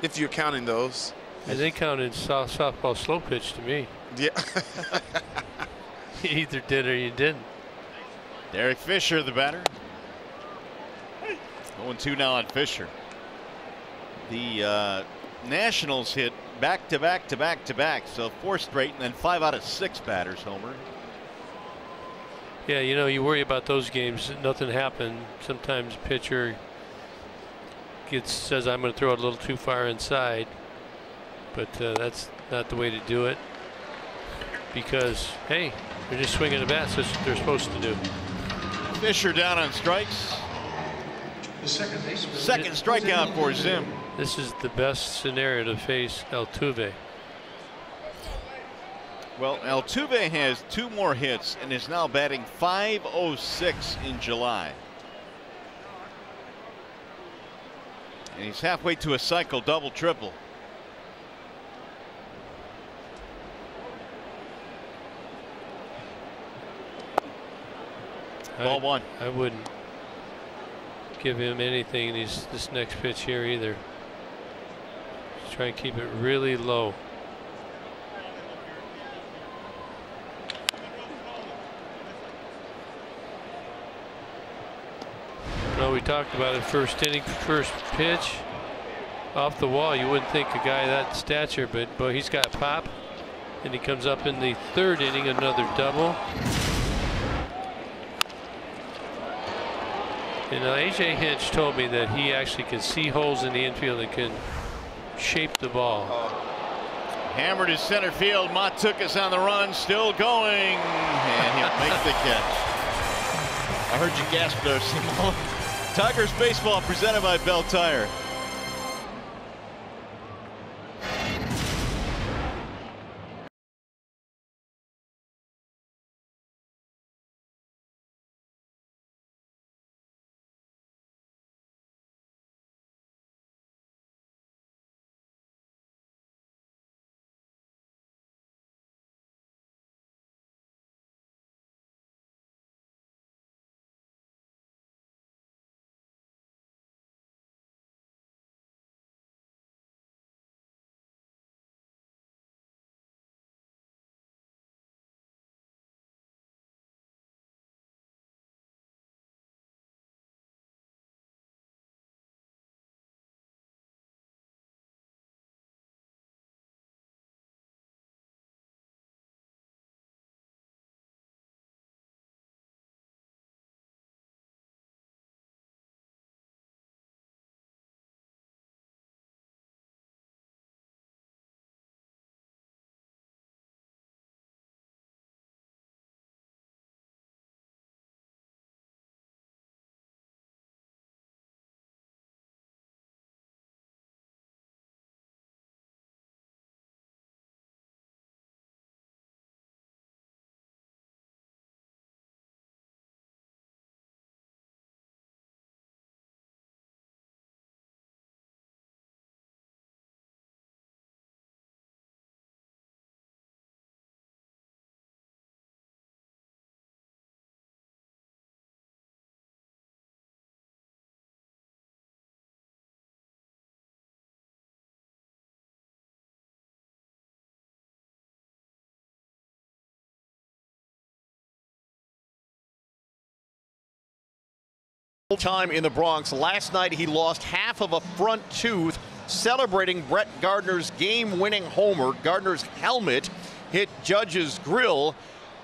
[SPEAKER 5] if you're counting those.
[SPEAKER 3] And they count in softball slow pitch to me.
[SPEAKER 5] Yeah.
[SPEAKER 3] You either did or you didn't.
[SPEAKER 1] Derek Fisher, the batter. 0-2 now on Fisher. The Nationals hit back-to-back, so 4 straight, and then 5 out of 6 batters homer.
[SPEAKER 3] Yeah, you know, you worry about those games. Nothing happened. Sometimes pitcher says I'm going to throw it a little too far inside, but that's not the way to do it, because hey, they're just swinging the bats. That's what they're supposed to do.
[SPEAKER 1] Fisher down on strikes. Second strikeout for Zim.
[SPEAKER 3] This is the best scenario to face Altuve.
[SPEAKER 1] Well, Altuve has 2 more hits and is now batting .506 in July. And he's halfway to a cycle double triple. Ball 1.
[SPEAKER 3] I wouldn't give him anything in this next pitch here either. Just try and keep it really low. No, we talked about it, first inning, first pitch off the wall. You wouldn't think a guy that stature, but boy, he's got pop. And he comes up in the 3rd inning, another double. And A.J. Hinch told me that he actually can see holes in the infield and can shape the ball.
[SPEAKER 1] Hammered his center field. Matuk is on the run, still going, and he'll make the catch. I heard you gasp there, Simone. Tigers baseball presented by Bell Tire.
[SPEAKER 2] Time in the Bronx. Last night he lost half of a front tooth celebrating Brett Gardner's game-winning homer. Gardner's helmet hit Judge's grill.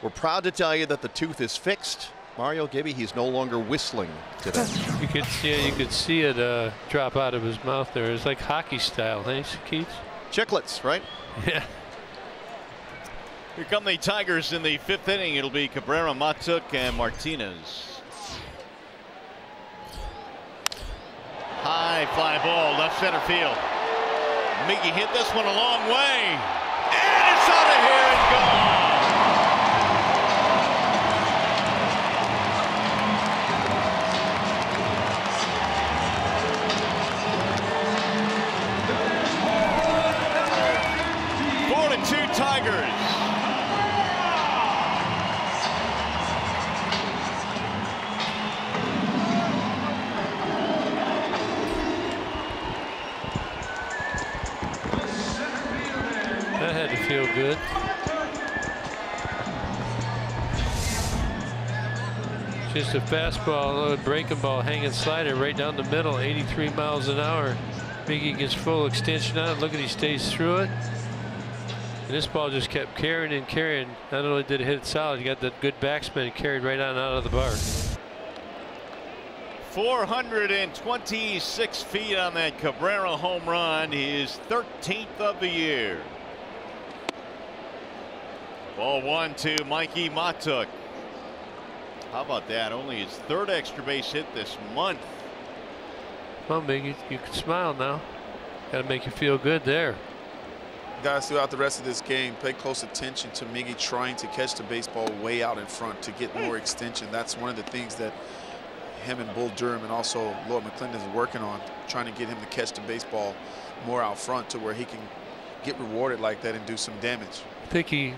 [SPEAKER 2] We're proud to tell you that the tooth is fixed. Mario Gibby, he's no longer whistling today.
[SPEAKER 3] You could see it drop out of his mouth there. It's like hockey style, hey, Keith?
[SPEAKER 2] Chiclets, right?
[SPEAKER 3] Yeah.
[SPEAKER 1] Here come the Tigers in the 5th inning. It'll be Cabrera, Matuk, and Martinez. High fly ball, left center field. Miggy hit this one a long way. And it's out of here and gone. Tigers.
[SPEAKER 3] That had to feel good. Just a fastball, a breaking ball, hanging slider right down the middle, 83 miles an hour. Miggy gets full extension on it. Look at, he stays through it. And this ball just kept carrying and carrying. Not only did it hit it solid, you got that good backspin and carried right on out of the bar.
[SPEAKER 1] 426 feet on that Cabrera home run, his 13th of the year. Ball 1 to Mikey Matuk. How about that? Only his 3rd extra base hit this month.
[SPEAKER 3] Well, Miggy, you can smile now. Got to make you feel good there.
[SPEAKER 5] Guys, throughout the rest of this game, pay close attention to Miggy trying to catch the baseball way out in front to get more extension. That's one of the things that him and Bull Durham and also Lord McClendon is working on, trying to get him to catch the baseball more out front to where he can get rewarded like that and do some damage.
[SPEAKER 3] I think he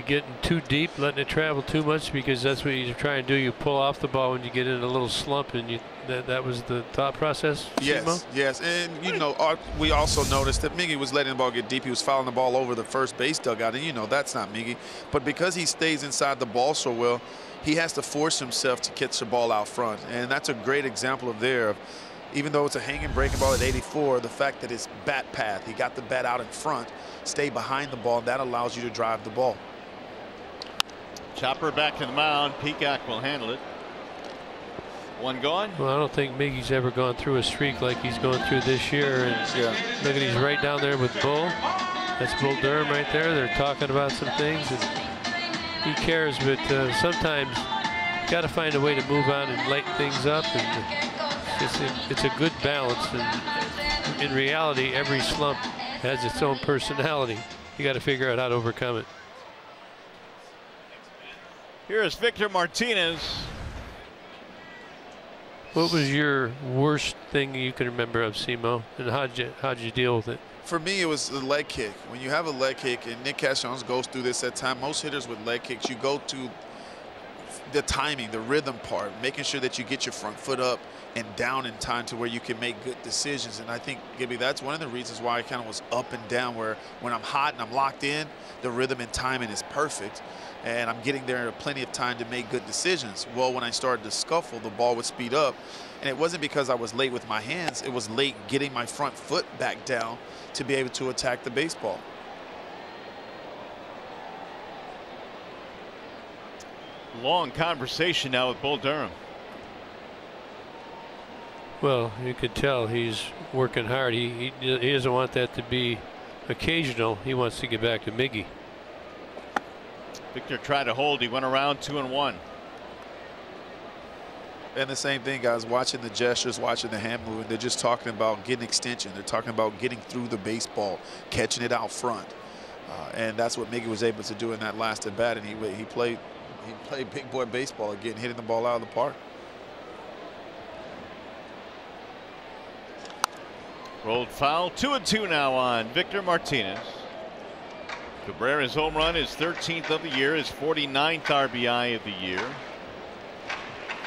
[SPEAKER 3] getting too deep, letting it travel too much, because that's what you try and do. You pull off the ball when you get in a little slump, and that was the thought process.
[SPEAKER 5] Yes,
[SPEAKER 3] Simo?
[SPEAKER 5] yes, and you know, we also noticed that Miggy was letting the ball get deep. He was fouling the ball over the first base dugout, and you know that's not Miggy. But because he stays inside the ball so well, he has to force himself to catch the ball out front, and that's a great example of there. Even though it's a hanging breaking ball at 84, the fact that it's bat path, he got the bat out in front, stay behind the ball, that allows you to drive the ball.
[SPEAKER 1] Chopper back to the mound. Peacock will handle it. One gone.
[SPEAKER 3] Well, I don't think Miggy's ever gone through a streak like he's going through this year. And look at, he's right down there with Bull. That's Bull Durham right there. They're talking about some things, and he cares, but sometimes you got to find a way to move on and lighten things up. And it's a good balance, and in reality, every slump has its own personality. You got to figure out how to overcome it.
[SPEAKER 1] Here is Victor Martinez.
[SPEAKER 3] What was your worst thing you can remember of Simo, and how'd you deal with it?
[SPEAKER 5] For me, it was the leg kick. When you have a leg kick, and Nick Castellanos goes through this at times, most hitters with leg kicks, you go to the timing, the rhythm part, making sure that you get your front foot up and down in time to where you can make good decisions. And I think, Gibby, that's one of the reasons why I kind of was up and down, where when I'm hot and I'm locked in, the rhythm and timing is perfect, and I'm getting there in plenty of time to make good decisions. Well, when I started to scuffle, the ball would speed up, and it wasn't because I was late with my hands, it was late getting my front foot back down to be able to attack the baseball.
[SPEAKER 1] Long conversation now with Bull Durham.
[SPEAKER 3] Well, you could tell he's working hard. He doesn't want that to be occasional. He wants to get back to Miggy.
[SPEAKER 1] Victor tried to hold. He went around 2-1.
[SPEAKER 5] And the same thing, guys, watching the gestures, watching the hand movement, they're just talking about getting extension. They're talking about getting through the baseball, catching it out front. And that's what Miggy was able to do in that last at bat. And he played big boy baseball again, hitting the ball out of the park.
[SPEAKER 1] Rolled foul. 2-2 now on Victor Martinez. Cabrera's home run is 13th of the year, his 49th RBI of the year.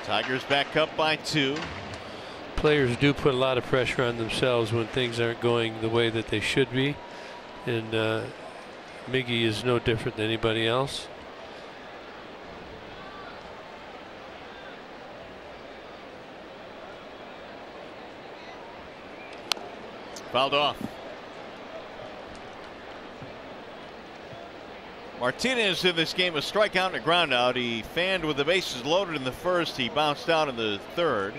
[SPEAKER 1] Tigers back up by 2.
[SPEAKER 3] Players do put a lot of pressure on themselves when things aren't going the way that they should be, and Miggy is no different than anybody else.
[SPEAKER 1] Fouled off. Martinez in this game, a strikeout and a ground out. He fanned with the bases loaded in the first. He bounced out in the third.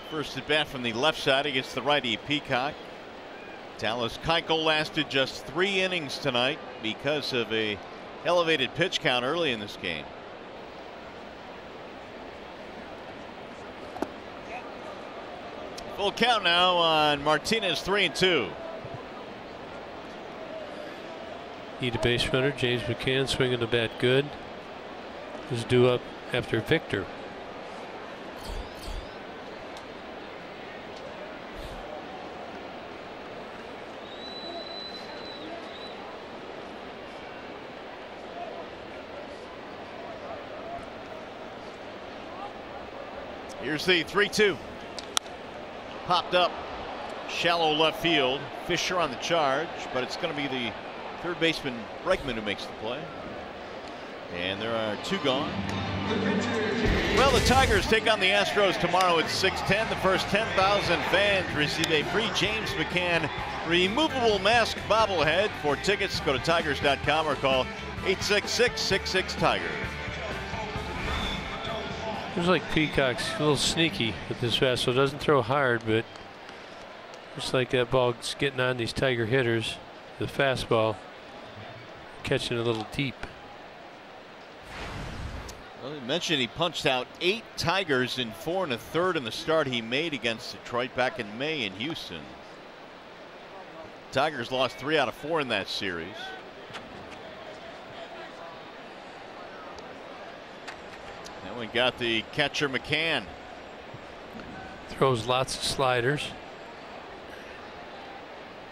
[SPEAKER 1] First at bat from the left side against the righty Peacock. Dallas Keuchel lasted just 3 innings tonight because of a elevated pitch count early in this game. Full count now on Martinez, 3-2.
[SPEAKER 3] Need a base runner. James McCann swinging the bat good. Is due up after Victor.
[SPEAKER 1] Here's the 3-2. Popped up shallow left field. Fisher on the charge, but it's going to be the third baseman Bregman who makes the play. And there are 2 gone. Well, the Tigers take on the Astros tomorrow at 6:10. The first 10,000 fans receive a free James McCann removable mask bobblehead. For tickets, go to tigers.com or call 866-66-TIGER.
[SPEAKER 3] Looks like Peacock's a little sneaky with this fastball. Doesn't throw hard, but looks like that ball's getting on these Tiger hitters. The fastball catching a little deep.
[SPEAKER 1] Well, he mentioned he punched out 8 Tigers in 4 1/3 in the start he made against Detroit back in May in Houston. Tigers lost 3 out of 4 in that series. And we got the catcher McCann.
[SPEAKER 3] Throws lots of sliders.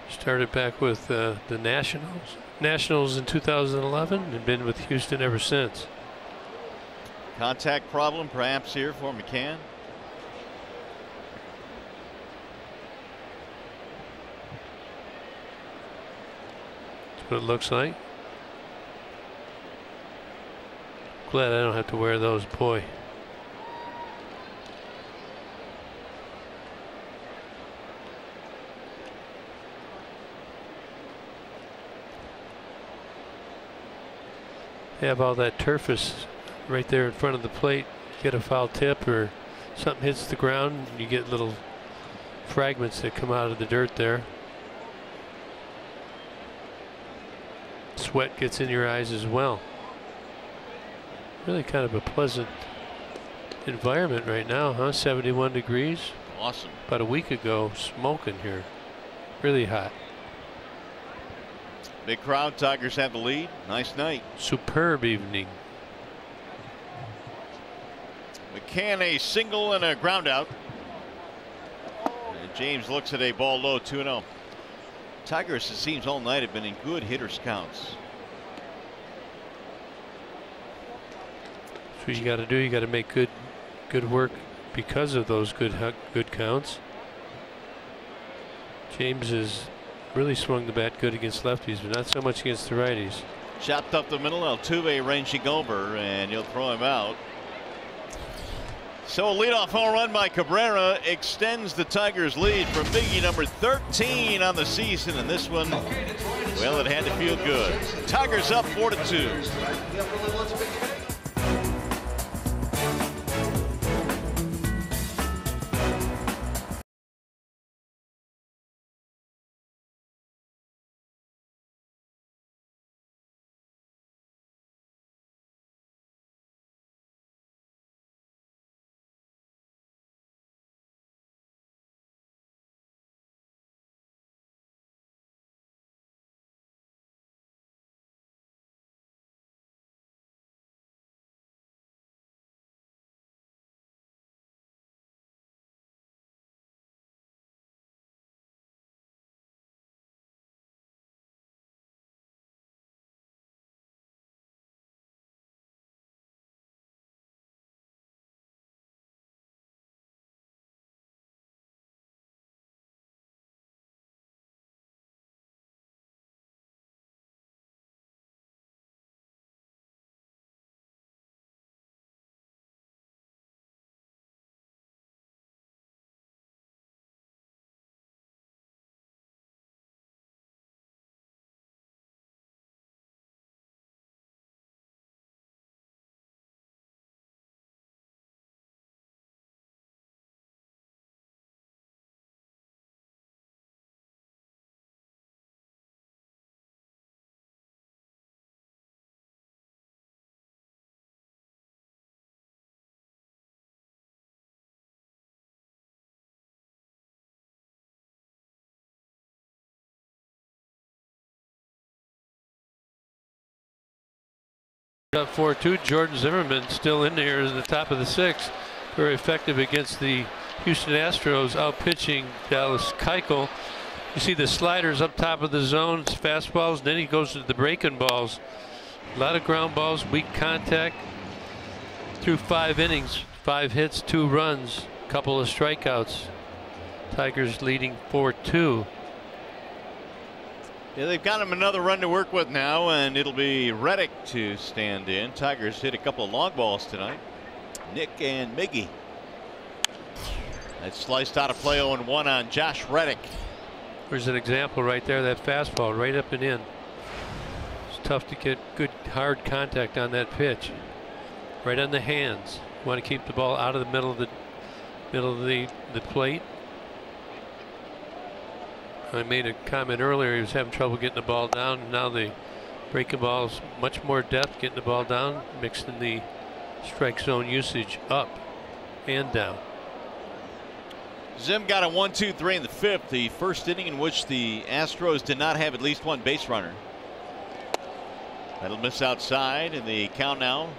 [SPEAKER 3] Started back with the Nationals in 2011 and been with Houston ever since.
[SPEAKER 1] Contact problem perhaps here for McCann.
[SPEAKER 3] That's what it looks like. Glad I don't have to wear those, boy. Have all that turf is right there in front of the plate. Get a foul tip or something hits the ground, you get little fragments that come out of the dirt there. Sweat gets in your eyes as well. Really kind of a pleasant environment right now, huh? 71 degrees.
[SPEAKER 1] Awesome.
[SPEAKER 3] About a week ago, smoking here. Really hot.
[SPEAKER 1] Big crowd. Tigers have the lead. Nice night.
[SPEAKER 3] Superb evening.
[SPEAKER 1] McCann a single and a ground out. And James looks at a ball low, 2-0. Tigers, it seems, all night have been in good hitters counts.
[SPEAKER 3] That's what you got to do. You got to make good work because of those good counts. James has really swung the bat good against lefties, but not so much against the righties.
[SPEAKER 1] Chopped up the middle. Altuve ranging over, and he'll throw him out. So a leadoff home run by Cabrera extends the Tigers' lead from Biggie number 13 on the season, and this one, well, it had to feel good. Tigers up 4-2.
[SPEAKER 3] Got 4-2. Jordan Zimmerman still in there in the top of the 6th. Very effective against the Houston Astros, out pitching Dallas Keuchel. You see the sliders up top of the zones, fastballs, and then he goes to the breaking balls. A lot of ground balls, weak contact. Through 5 innings, 5 hits, 2 runs, couple of strikeouts. Tigers leading 4-2.
[SPEAKER 1] Yeah, they've got him another run to work with now, and it'll be Reddick to stand in. Tigers hit a couple of long balls tonight. Nick and Miggy. That's sliced out of play 0-1 on Josh Reddick.
[SPEAKER 3] There's an example right there, that fastball right up and in. It's tough to get good hard contact on that pitch. Right on the hands. You want to keep the ball out of the middle of the plate. I made a comment earlier, he was having trouble getting the ball down, and now the breaking balls much more depth, getting the ball down, mixing the strike zone usage up and down.
[SPEAKER 1] Zim got a 1-2-3 in the fifth, the first inning in which the Astros did not have at least one base runner. That'll miss outside, and the count now.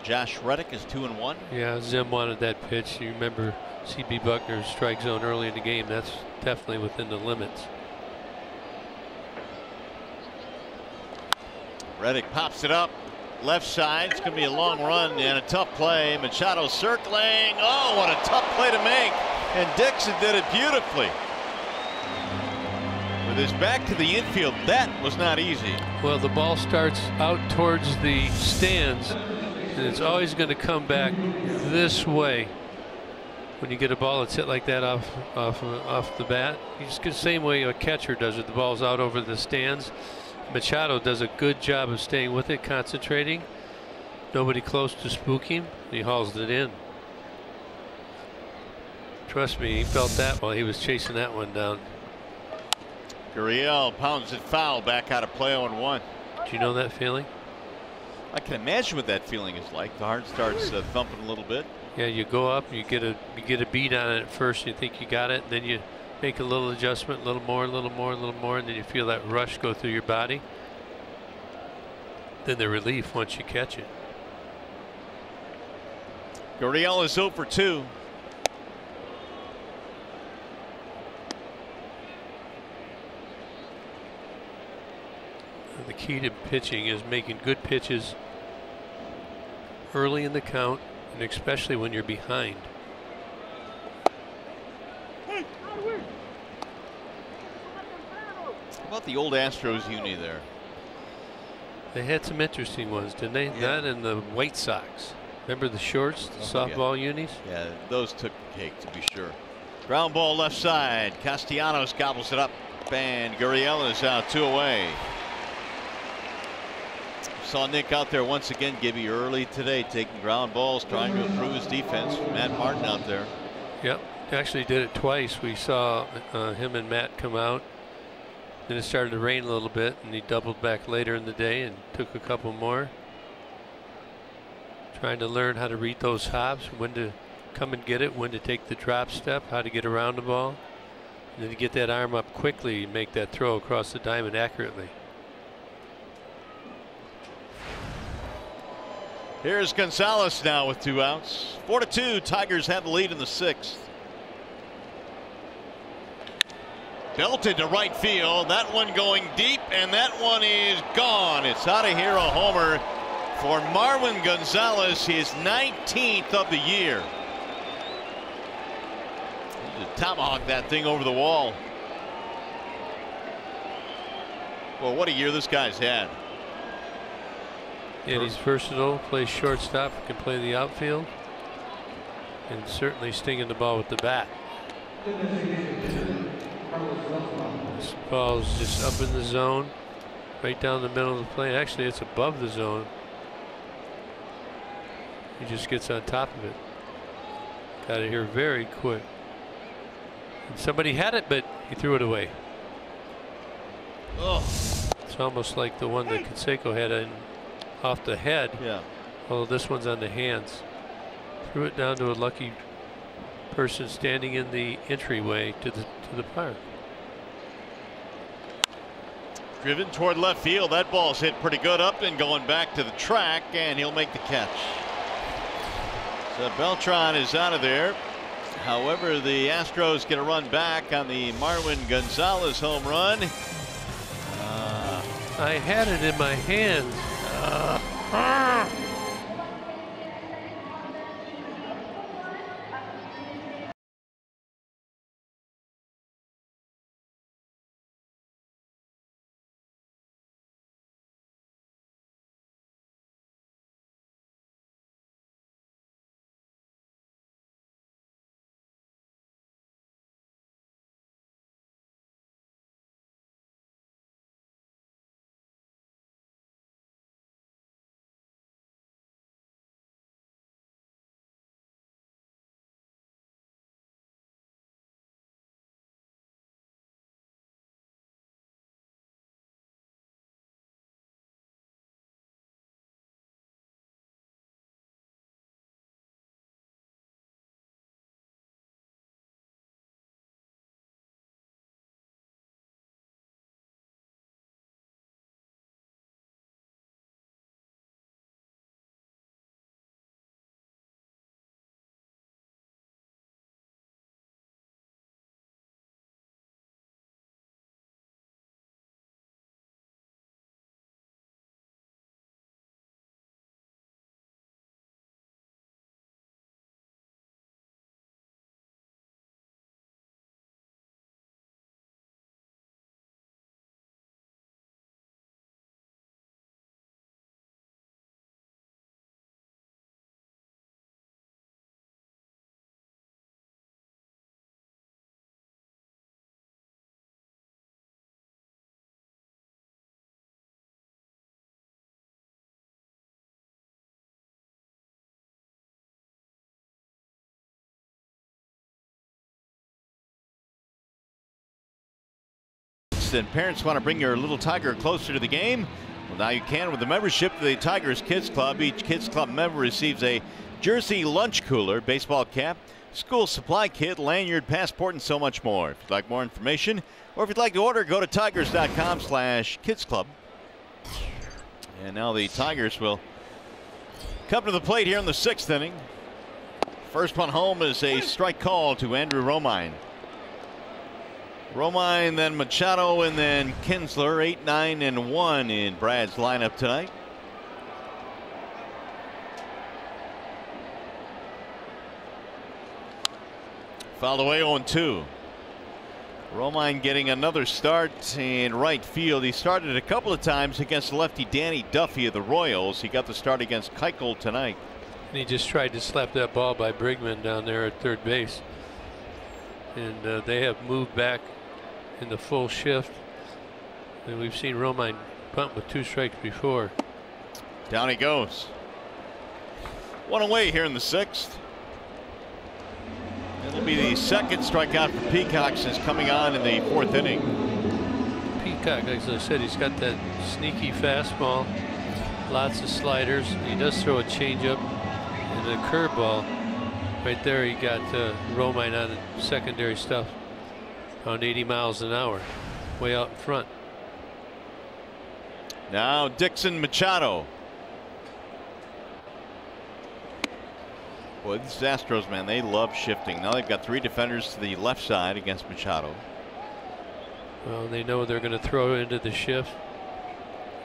[SPEAKER 1] Josh Reddick is 2-1.
[SPEAKER 3] Yeah, Zim wanted that pitch. You remember C.B. Buckner's strike zone early in the game. That's definitely within the limits.
[SPEAKER 1] Reddick pops it up left side. It's going to be a long run and a tough play. Machado circling. Oh, what a tough play to make. And Dixon did it beautifully. With his back to the infield, that was not easy.
[SPEAKER 3] Well, the ball starts out towards the stands, and it's always going to come back this way. When you get a ball that's hit like that off the bat, you just get the same way a catcher does it. The ball's out over the stands. Machado does a good job of staying with it, concentrating. Nobody close to spook him. He hauls it in. Trust me, he felt that while he was chasing that one down.
[SPEAKER 1] Gurriel pounds it foul, back out of play 0-1.
[SPEAKER 3] Do you know that feeling?
[SPEAKER 1] I can imagine what that feeling is like. The heart starts thumping a little bit.
[SPEAKER 3] Yeah, you go up, you get a beat on it at first. You think you got it, and then you make a little adjustment, a little more, a little more, a little more, and then you feel that rush go through your body. Then the relief once you catch it.
[SPEAKER 1] Gurriel is 0 for 2.
[SPEAKER 3] The key to pitching is making good pitches early in the count, and especially when you're behind.
[SPEAKER 1] How about the old Astros uni there?
[SPEAKER 3] They had some interesting ones, didn't they?
[SPEAKER 1] Yeah.
[SPEAKER 3] That and the White Sox. Remember the shorts, the softball unis?
[SPEAKER 1] Yeah, those took the cake, to be sure. Ground ball left side. Castellanos gobbles it up, and Gurriel is out 2 away. Saw Nick out there once again, Gibby, early today, taking ground balls, trying to improve his defense. Matt Martin out there.
[SPEAKER 3] Yep, actually did it twice. We saw him and Matt come out. Then it started to rain a little bit, and he doubled back later in the day and took a couple more. Trying to learn how to read those hops, when to come and get it, when to take the drop step, how to get around the ball, and then to get that arm up quickly and make that throw across the diamond accurately.
[SPEAKER 1] Here's Gonzalez now with 2 outs. 4-2. Tigers have the lead in the 6th. Belted to right field. That one going deep, and that one is gone. It's out of here, a homer for Marwin Gonzalez, his 19th of the year. He just tomahawked that thing over the wall. Well, what a year this guy's had.
[SPEAKER 3] And he's versatile, plays shortstop, can play the outfield, and certainly stinging the ball with the bat. This ball's just up in the zone, right down the middle of the plate. Actually, it's above the zone. He just gets on top of it. Got it here very quick. And somebody had it, but he threw it away.
[SPEAKER 1] Oh.
[SPEAKER 3] It's almost like the one that Canseco had in off the head.
[SPEAKER 1] Yeah.
[SPEAKER 3] Although this one's on the hands. Threw it down to a lucky person standing in the entryway to the park.
[SPEAKER 1] Driven toward left field. That ball's hit pretty good up and going back to the track, and he'll make the catch. So Beltran is out of there. However, the Astros get a run back on the Marwin Gonzalez home run.
[SPEAKER 3] I had it in my hands.
[SPEAKER 1] kids and parents want to bring your little Tiger closer to the game? Well, now you can with the membership to the Tigers Kids Club. Each Kids Club member receives a jersey, lunch cooler, baseball cap, school supply kit, lanyard, passport, and so much more. If you'd like more information or if you'd like to order, go to tigers.com/Kids Club. And now the Tigers will come to the plate here in the 6th inning. First one home is a strike call to Andrew Romine. Romine, then Machado, and then Kinsler. 8, 9, and 1 in Brad's lineup tonight. Fouled away 0-2. Romine getting another start in right field. He started a couple of times against lefty Danny Duffy of the Royals. He got the start against Keuchel tonight.
[SPEAKER 3] And he just tried to slap that ball by Brigman down there at third base. And they have moved back in the full shift. And we've seen Romine bunt with 2 strikes before.
[SPEAKER 1] Down he goes. One away here in the 6th. It'll be the second strikeout for Peacock since coming on in the 4th inning.
[SPEAKER 3] Peacock, as I said, he's got that sneaky fastball, lots of sliders. He does throw a changeup and a curveball. Right there, he got Romine on the secondary stuff, around 80 miles an hour, way out in front.
[SPEAKER 1] Now Dixon Machado. Boy, this Astros, man, they love shifting. Now they've got 3 defenders to the left side against Machado.
[SPEAKER 3] Well, they know they're going to throw into the shift.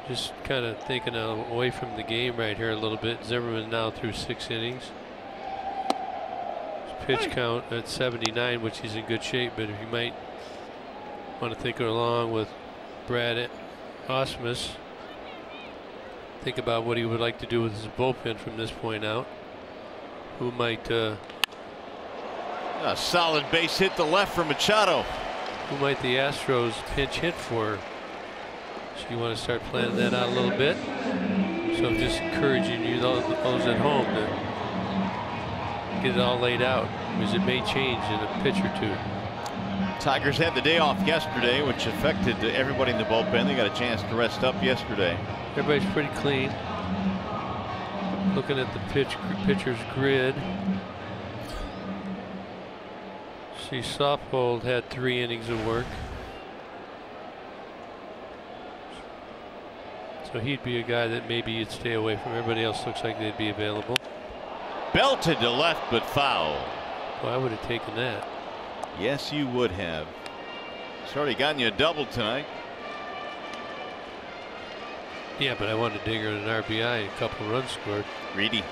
[SPEAKER 3] Just kind of thinking away from the game right here a little bit. Zimmerman now through 6 innings. His pitch count at 79, which he's in good shape, but if you might want to think along with Brad Osmus, think about what he would like to do with his bullpen from this point out. Who might
[SPEAKER 1] a solid base hit to left for Machado.
[SPEAKER 3] Who might the Astros pinch hit for? So you want to start planning that out a little bit. So I'm just encouraging you, those at home, to get it all laid out, because it may change in a pitch or 2.
[SPEAKER 1] Tigers had the day off yesterday, which affected everybody in the bullpen. They got a chance to rest up yesterday.
[SPEAKER 3] Everybody's pretty clean. Looking at the pitcher's grid. See, Softhold had 3 innings of work. So he'd be a guy that maybe you'd stay away from. Everybody else looks like they'd be available.
[SPEAKER 1] Belted to left, but foul.
[SPEAKER 3] Well, I would have taken that.
[SPEAKER 1] Yes, you would have. It's already gotten you a double tonight.
[SPEAKER 3] Yeah, but I wanted to dig her an RBI and a couple runs scored.
[SPEAKER 1] Greedy.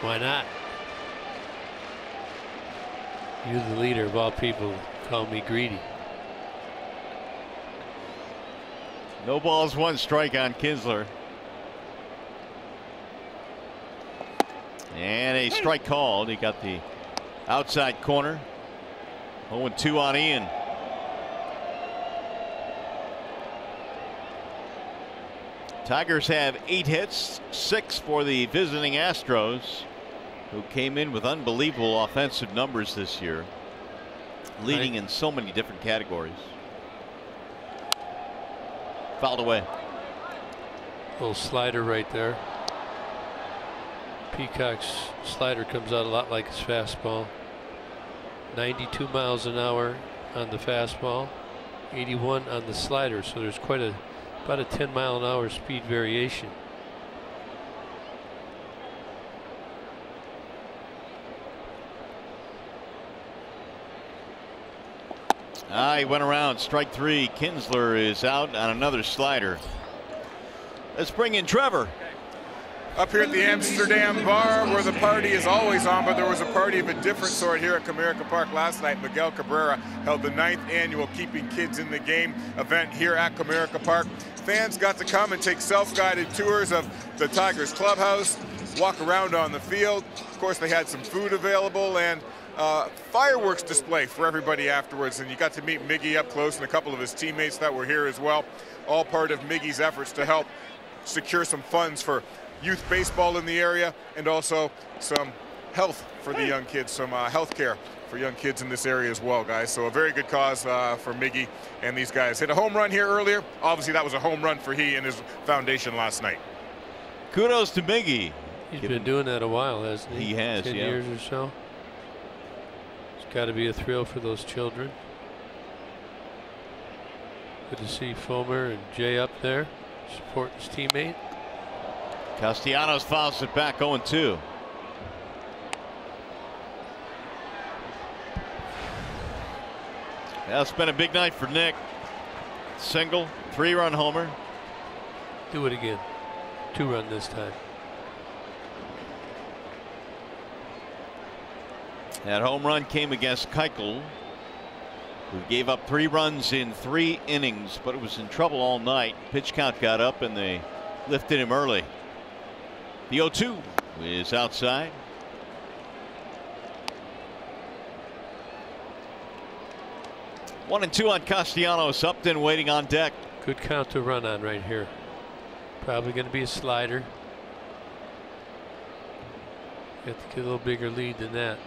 [SPEAKER 3] Why not? You, the leader of all people, call me greedy.
[SPEAKER 1] No balls, 1 strike on Kinsler. And a strike called. He got the outside corner. 0-2 on Ian. Tigers have 8 hits, 6 for the visiting Astros, who came in with unbelievable offensive numbers this year, leading in so many different categories. Fouled away.
[SPEAKER 3] Little slider right there. Peacock's slider comes out a lot like his fastball. 92 miles an hour on the fastball, 81 on the slider, so there's about a 10-mile-an-hour speed variation.
[SPEAKER 1] He went around, strike 3. Kinsler is out on another slider. Let's bring in Trevor.
[SPEAKER 4] Up here at the Amsterdam bar, where the party is always on, but there was a party of a different sort here at Comerica Park last night. Miguel Cabrera held the 9th annual Keeping Kids in the Game event here at Comerica Park. Fans got to come and take self-guided tours of the Tigers clubhouse, walk around on the field. Of course, they had some food available and fireworks display for everybody afterwards, and you got to meet Miggy up close and a couple of his teammates that were here as well. All part of Miggy's efforts to help secure some funds for youth baseball in the area and also some health for the young kids, some health care for young kids in this area as well, guys. So a very good cause for Miggy and these guys. Hit a home run here earlier. Obviously, that was a home run for he and his foundation last night.
[SPEAKER 1] Kudos to Miggy.
[SPEAKER 3] He's been doing that a while, hasn't he?
[SPEAKER 1] He has,
[SPEAKER 3] 10 years or so. It's got to be a thrill for those children. Good to see Fulmer and Jay up there supporting his teammate.
[SPEAKER 1] Castellanos fouls it back 0-2. Yeah, it's been a big night for Nick. Single, 3-run homer.
[SPEAKER 3] Do it again. 2-run this time.
[SPEAKER 1] That home run came against Keuchel, who gave up 3 runs in 3 innings, but it was in trouble all night. Pitch count got up and they lifted him early. The 0-2 is outside. One and 2 on Castellanos. Upton waiting on deck.
[SPEAKER 3] Good count to run on right here. Probably going to be a slider. Got to get a little bigger lead than that.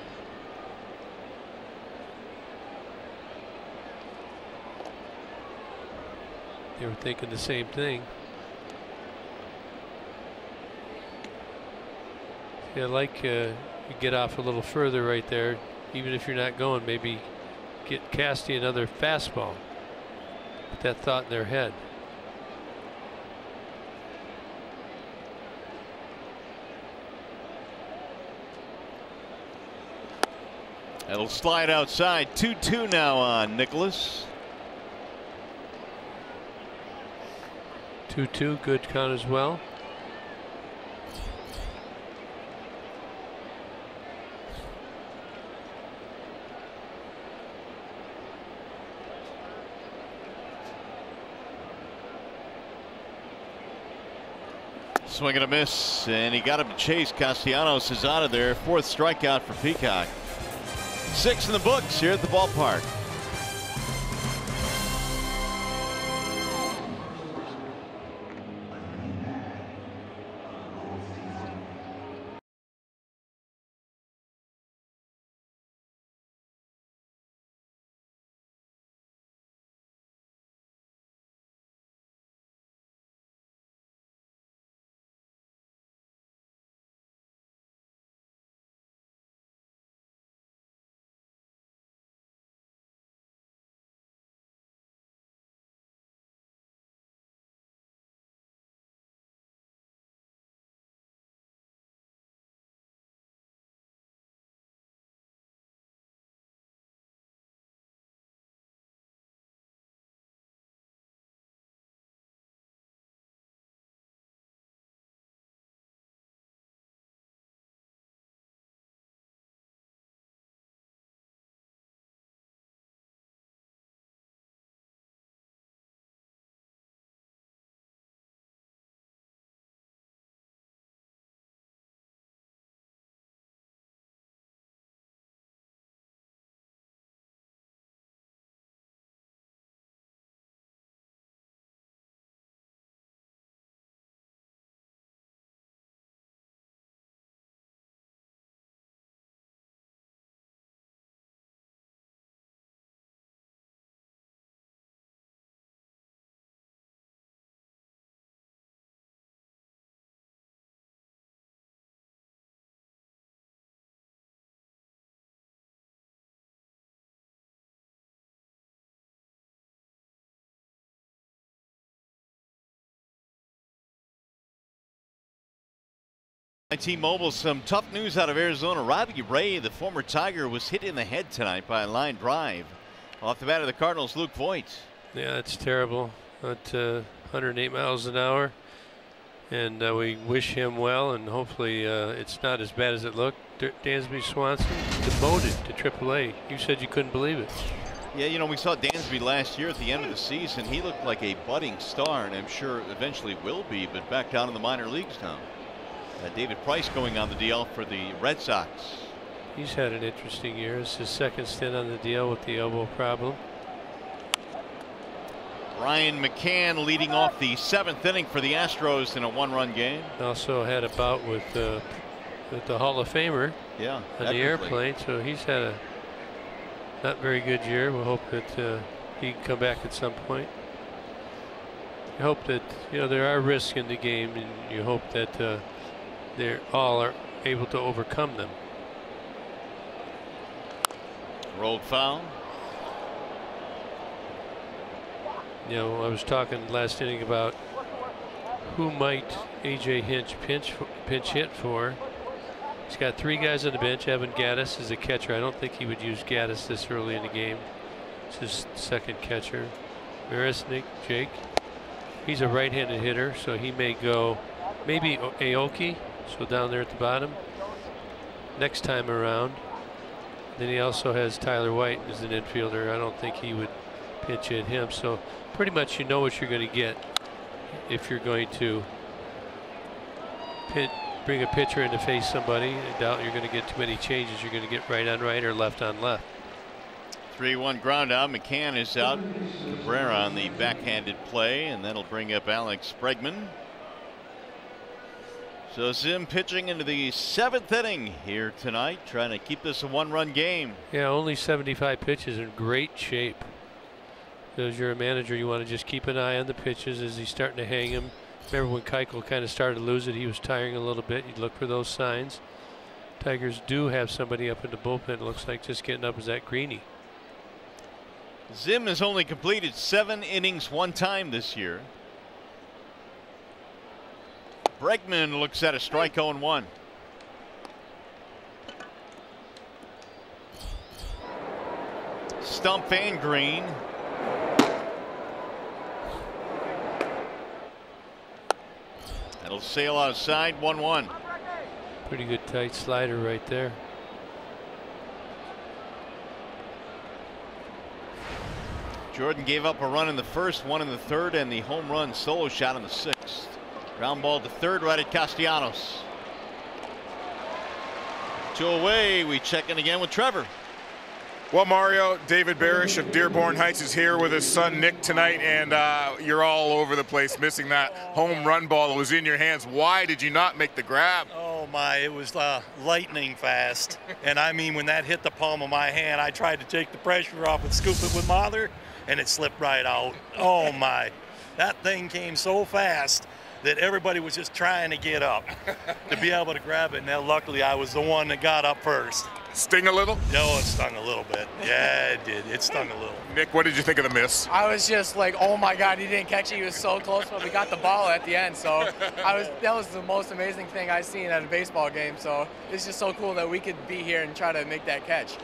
[SPEAKER 3] They were thinking the same thing. Yeah, like you get off a little further right there, even if you're not going, maybe get Casty another fastball. Put that thought in their head.
[SPEAKER 1] It'll slide outside. 2-2 now on Nicholas.
[SPEAKER 3] 2-2, good count as well.
[SPEAKER 1] Swing and a miss, and he got him to chase. Castellanos is out of there. 4th strikeout for Peacock. 6 in the books here at the ballpark. T-Mobile, some tough news out of Arizona. Robbie Ray, the former Tiger, was hit in the head tonight by a line drive. Off the bat of the Cardinals, Luke Voigt.
[SPEAKER 3] Yeah, it's terrible. At 108 miles an hour. And we wish him well, and hopefully it's not as bad as it looked. Dansby Swanson demoted to AAA. You said you couldn't believe it.
[SPEAKER 1] Yeah, you know, we saw Dansby last year at the end of the season. He looked like a budding star, and I'm sure eventually will be, but back down in the minor leagues now. David Price going on the DL for the Red Sox.
[SPEAKER 3] He's had an interesting year. It's his 2nd stint on the DL with the elbow problem.
[SPEAKER 1] Ryan McCann leading off the 7th inning for the Astros in a 1-run game.
[SPEAKER 3] Also had a bout with with the Hall of Famer.
[SPEAKER 2] Yeah,
[SPEAKER 3] on the airplane, so he's had a not very good year. We'll hope that he can come back at some point. I hope that, you know, there are risks in the game, and you hope that they're all are able to overcome them.
[SPEAKER 2] Rolled foul.
[SPEAKER 3] You know, I was talking last inning about who might A.J. Hinch pinch hit for. He's got 3 guys on the bench. Evan Gaddis is a catcher. I don't think he would use Gaddis this early in the game. It's his second catcher. Marisnik, Jake. He's a right-handed hitter, so he may go maybe Aoki, so down there at the bottom, next time around. Then he also has Tyler White as an infielder. I don't think he would pinch hit him. So pretty much you know what you're going to get if you're going to bring a pitcher in to face somebody. I doubt you're going to get too many changes. You're going to get right on right or left on left.
[SPEAKER 2] 3-1 ground out. McCann is out. Cabrera on the backhanded play, and that'll bring up Alex Bregman. So Zim pitching into the 7th inning here tonight, trying to keep this a 1-run game.
[SPEAKER 3] Yeah, only 75 pitches, in great shape. As you're a manager, you want to just keep an eye on the pitches as he's starting to hang him. Remember when Keuchel kind of started to lose it, he was tiring a little bit. You'd look for those signs. Tigers do have somebody up in the bullpen. It looks like just getting up is that Greeny.
[SPEAKER 2] Zim has only completed 7 innings 1 time this year. Bregman looks at a strike 0-1. Stump and Green. That'll sail outside. 1-1.
[SPEAKER 3] Pretty good tight slider right there.
[SPEAKER 2] Jordan gave up a run in the first, 1 in the third, and the home run solo shot in the 6th. Ground ball to third, right at Castellanos. 2 away. We check in again with Trevor.
[SPEAKER 4] Well, Mario, David Barish of Dearborn Heights is here with his son Nick tonight, and you're all over the place missing that home run ball that was in your hands. Why did you not make the grab?
[SPEAKER 6] Oh my, it was lightning fast. And I mean, when that hit the palm of my hand, I tried to take the pressure off and scoop it with my other, and it slipped right out. Oh my, that thing came so fast that everybody was just trying to get up to be able to grab it. And then luckily I was the one that got up first.
[SPEAKER 4] Sting a little?
[SPEAKER 6] No, it stung a little bit. Yeah, it did. It stung a little.
[SPEAKER 4] Nick, what did you think of the miss?
[SPEAKER 7] I was just like, oh my God, he didn't catch it. He was so close, but we got the ball at the end. So that was the most amazing thing I've seen at a baseball game. So it's just so cool that we could be here and try to make that catch.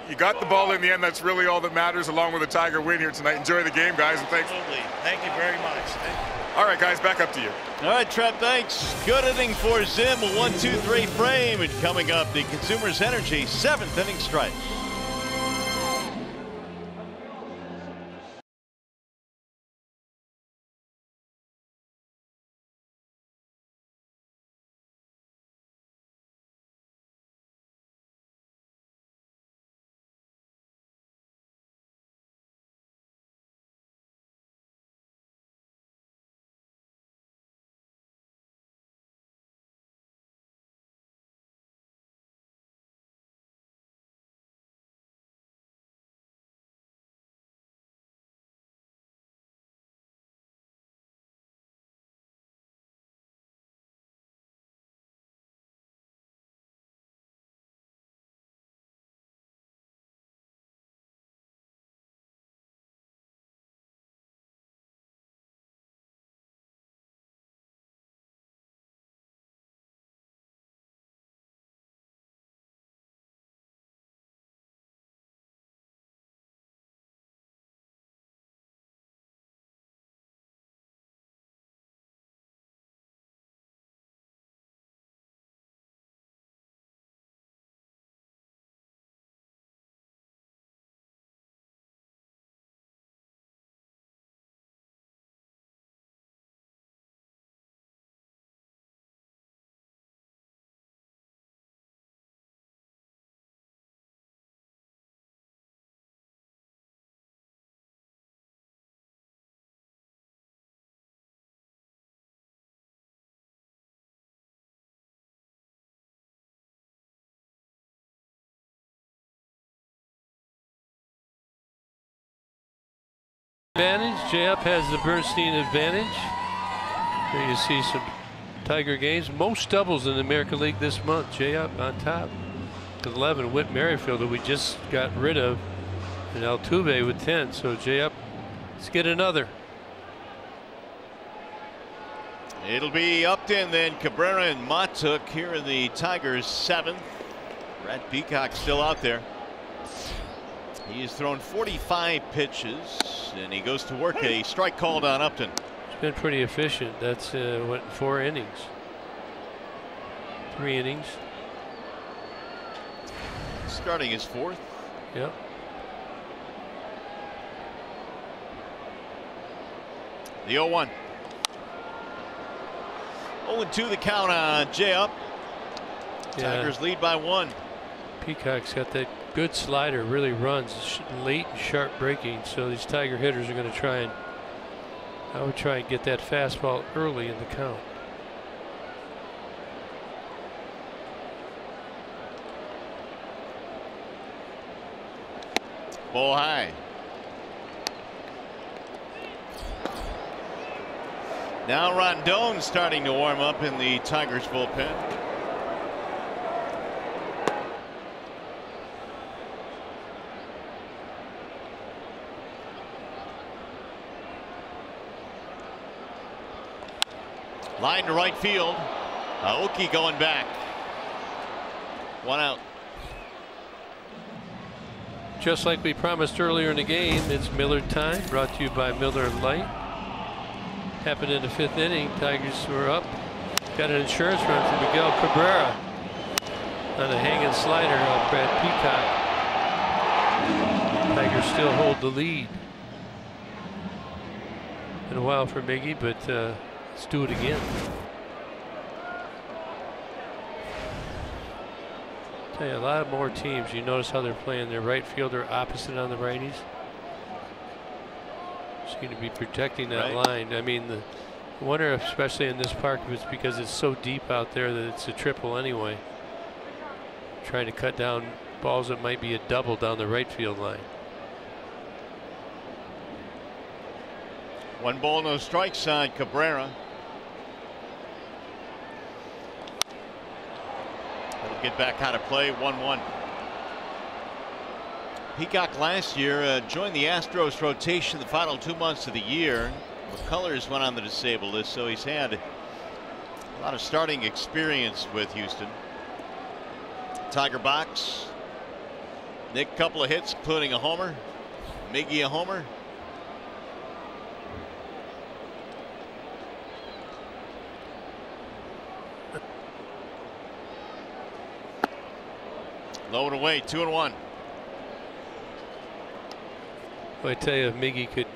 [SPEAKER 4] You got the ball in the end. That's really all that matters, along with a Tiger win here tonight. Enjoy the game, guys, and thanks.
[SPEAKER 6] Absolutely. Thank you very much. Thank you.
[SPEAKER 4] All right, guys, back up to you.
[SPEAKER 2] All right, Trev, thanks. Good inning for Zim, a 1-2-3 frame. And coming up, the Consumers Energy 7th inning stretch.
[SPEAKER 3] gains. J-Up has the Bernstein advantage. Here you see some Tiger games. Most doubles in the American League this month. J-Up on top. 11, Whit Merrifield, who we just got rid of, and Altuve with 10. So J-Up, let's get another.
[SPEAKER 1] It'll be Upton, then Cabrera and Matuk here in the Tigers' 7th. Brad Peacock still out there. He has thrown 45 pitches, and he goes to work. A strike called on Upton.
[SPEAKER 3] It's been pretty efficient. That's what, 4 innings, 3 innings.
[SPEAKER 1] Starting his 4th.
[SPEAKER 3] Yep.
[SPEAKER 1] The 0-1. 0-2 the count on J-Up. Tigers lead by 1.
[SPEAKER 3] Peacock's got that good slider, really runs late and sharp breaking. So these Tiger hitters are going to try and, I would try and get that fastball early in the count.
[SPEAKER 1] Ball high. Now Rondon starting to warm up in the Tigers bullpen. Line to right field. Aoki going back. 1 out.
[SPEAKER 3] Just like we promised earlier in the game, it's Miller time, brought to you by Miller Lite. Happened in the 5th inning. Tigers were up. Got an insurance run for Miguel Cabrera on a hanging slider off Brad Peacock. Tigers still hold the lead. Been a while for Miggy, but let's do it again. Tell you, a lot more teams, you notice how they're playing their right fielder opposite on the righties. Seem to be protecting that line. I mean, I wonder if, especially in this park, if it's because it's so deep out there that it's a triple anyway. Trying to cut down balls that might be a double down the right field line.
[SPEAKER 1] 1 ball, no strikes on Cabrera. That'll get back out of play. 1-1. Peacock last year joined the Astros rotation the final 2 months of the year. McCullers went on the disabled list, so he's had a lot of starting experience with Houston. Tiger box. Nick, couple of hits, including a homer. Miggy a homer. Low and away, 2-1.
[SPEAKER 3] Well, I tell you, if Miggy could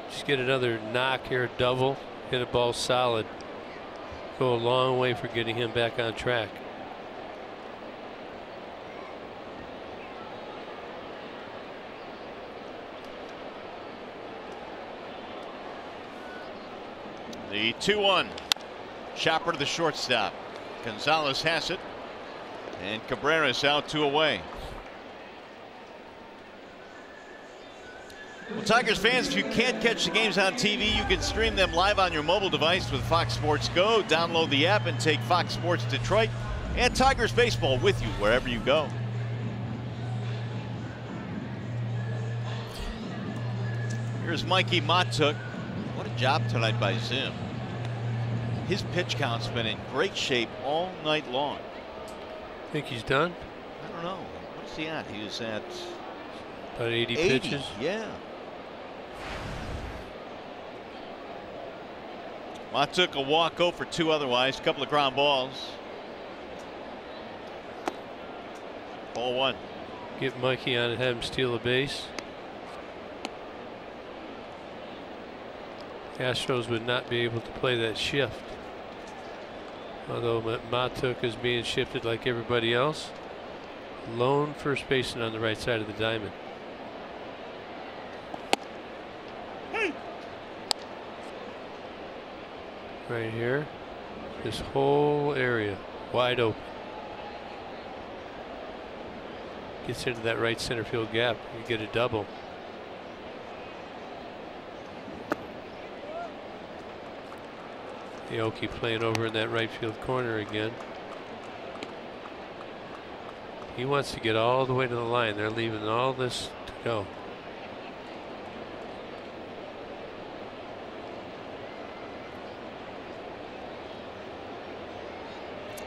[SPEAKER 3] just get another knock here, double, hit a ball solid, go a long way for getting him back on track.
[SPEAKER 1] The 2-1. Chopper to the shortstop. Gonzalez has it. And Cabrera's out 2 away. Well, Tigers fans, if you can't catch the games on TV, you can stream them live on your mobile device with Fox Sports Go. Download the app and take Fox Sports Detroit and Tigers baseball with you wherever you go. Here's Mikey Matuk. What a job tonight by Zim. His pitch count's been in great shape all night long.
[SPEAKER 3] Think he's done?
[SPEAKER 1] I don't know. What's he at? He was at
[SPEAKER 3] about 80 pitches.
[SPEAKER 1] Yeah. Took a walk, 0 for 2 otherwise. A couple of ground balls. Ball 1.
[SPEAKER 3] Get Mikey on and have him steal a base. Astros would not be able to play that shift. Although Matuk is being shifted like everybody else. Lone first baseman on the right side of the diamond. Right here. This whole area wide open. Gets into that right center field gap. You get a double. Aoki playing over in that right field corner again. He wants to get all the way to the line. They're leaving all this to go.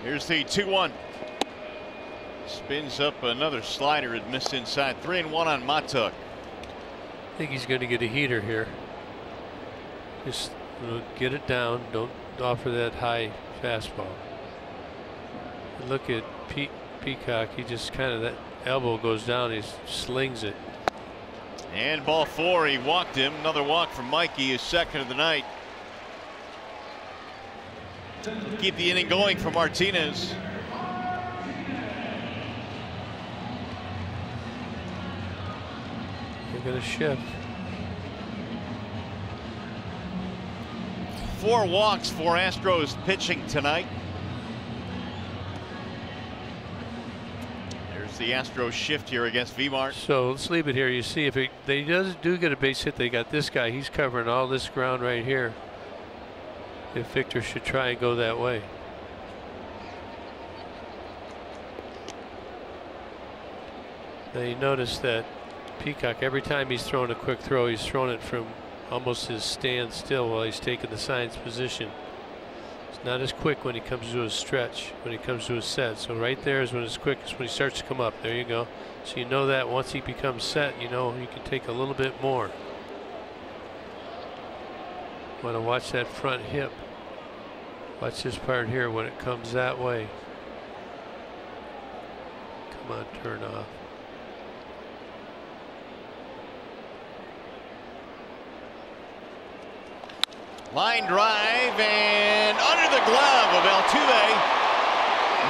[SPEAKER 1] Here's the 2-1. Spins up another slider. It missed inside. 3-1 on Matuk.
[SPEAKER 3] I think he's going to get a heater here. Just get it down. Don't offer that high fastball. And look at Peacock. He just kind of, that elbow goes down. He slings it.
[SPEAKER 1] And ball 4. He walked him. Another walk from Mikey, his second of the night. Keep the inning going for Martinez.
[SPEAKER 3] They're going to shift.
[SPEAKER 1] 4 walks for Astros pitching tonight. There's the Astros shift here against V-Mart.
[SPEAKER 3] So let's leave it here. You see, if they do get a base hit, they got this guy. He's covering all this ground right here. If Victor should try and go that way. Now you notice that Peacock, every time he's throwing a quick throw, he's throwing it from almost his stand still while he's taking the signs position. It's not as quick when he comes to a stretch, when he comes to a set. So right there is when it's quickest, when he starts to come up. There you go. So you know that once he becomes set, you know you can take a little bit more. Want to watch that front hip. Watch this part here when it comes that way. Come on, turn off.
[SPEAKER 1] Line drive and under the glove of Altuve.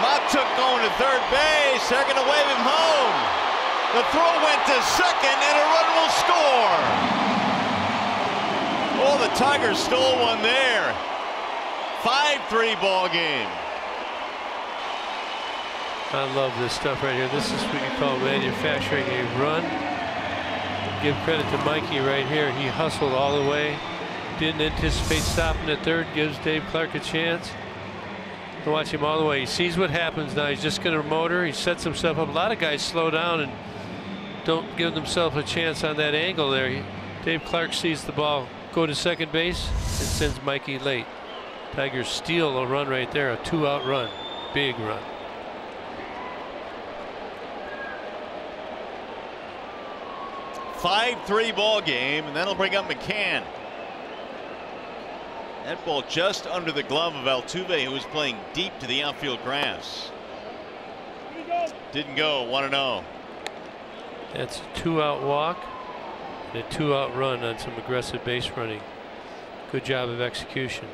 [SPEAKER 1] Matuk going to third base. They're going to wave him home. The throw went to second and a run will score. Oh, the Tigers stole one there. 5-3 ball game.
[SPEAKER 3] I love this stuff right here. This is what you call manufacturing a run. Give credit to Mikey right here. He hustled all the way. Didn't anticipate stopping at third. Gives Dave Clark a chance to watch him all the way. He sees what happens now. He's just going to motor. He sets himself up. A lot of guys slow down and don't give themselves a chance on that angle there. Dave Clark sees the ball go to second base and sends Mikey late. Tigers steal a run right there, a 2-out run. Big run.
[SPEAKER 1] A 5-3 ball game, and that'll bring up McCann. That ball just under the glove of Altuve, who was playing deep to the outfield grass. Didn't go. 1-0.
[SPEAKER 3] That's a 2-out walk and a 2-out run on some aggressive base running. Good job of execution.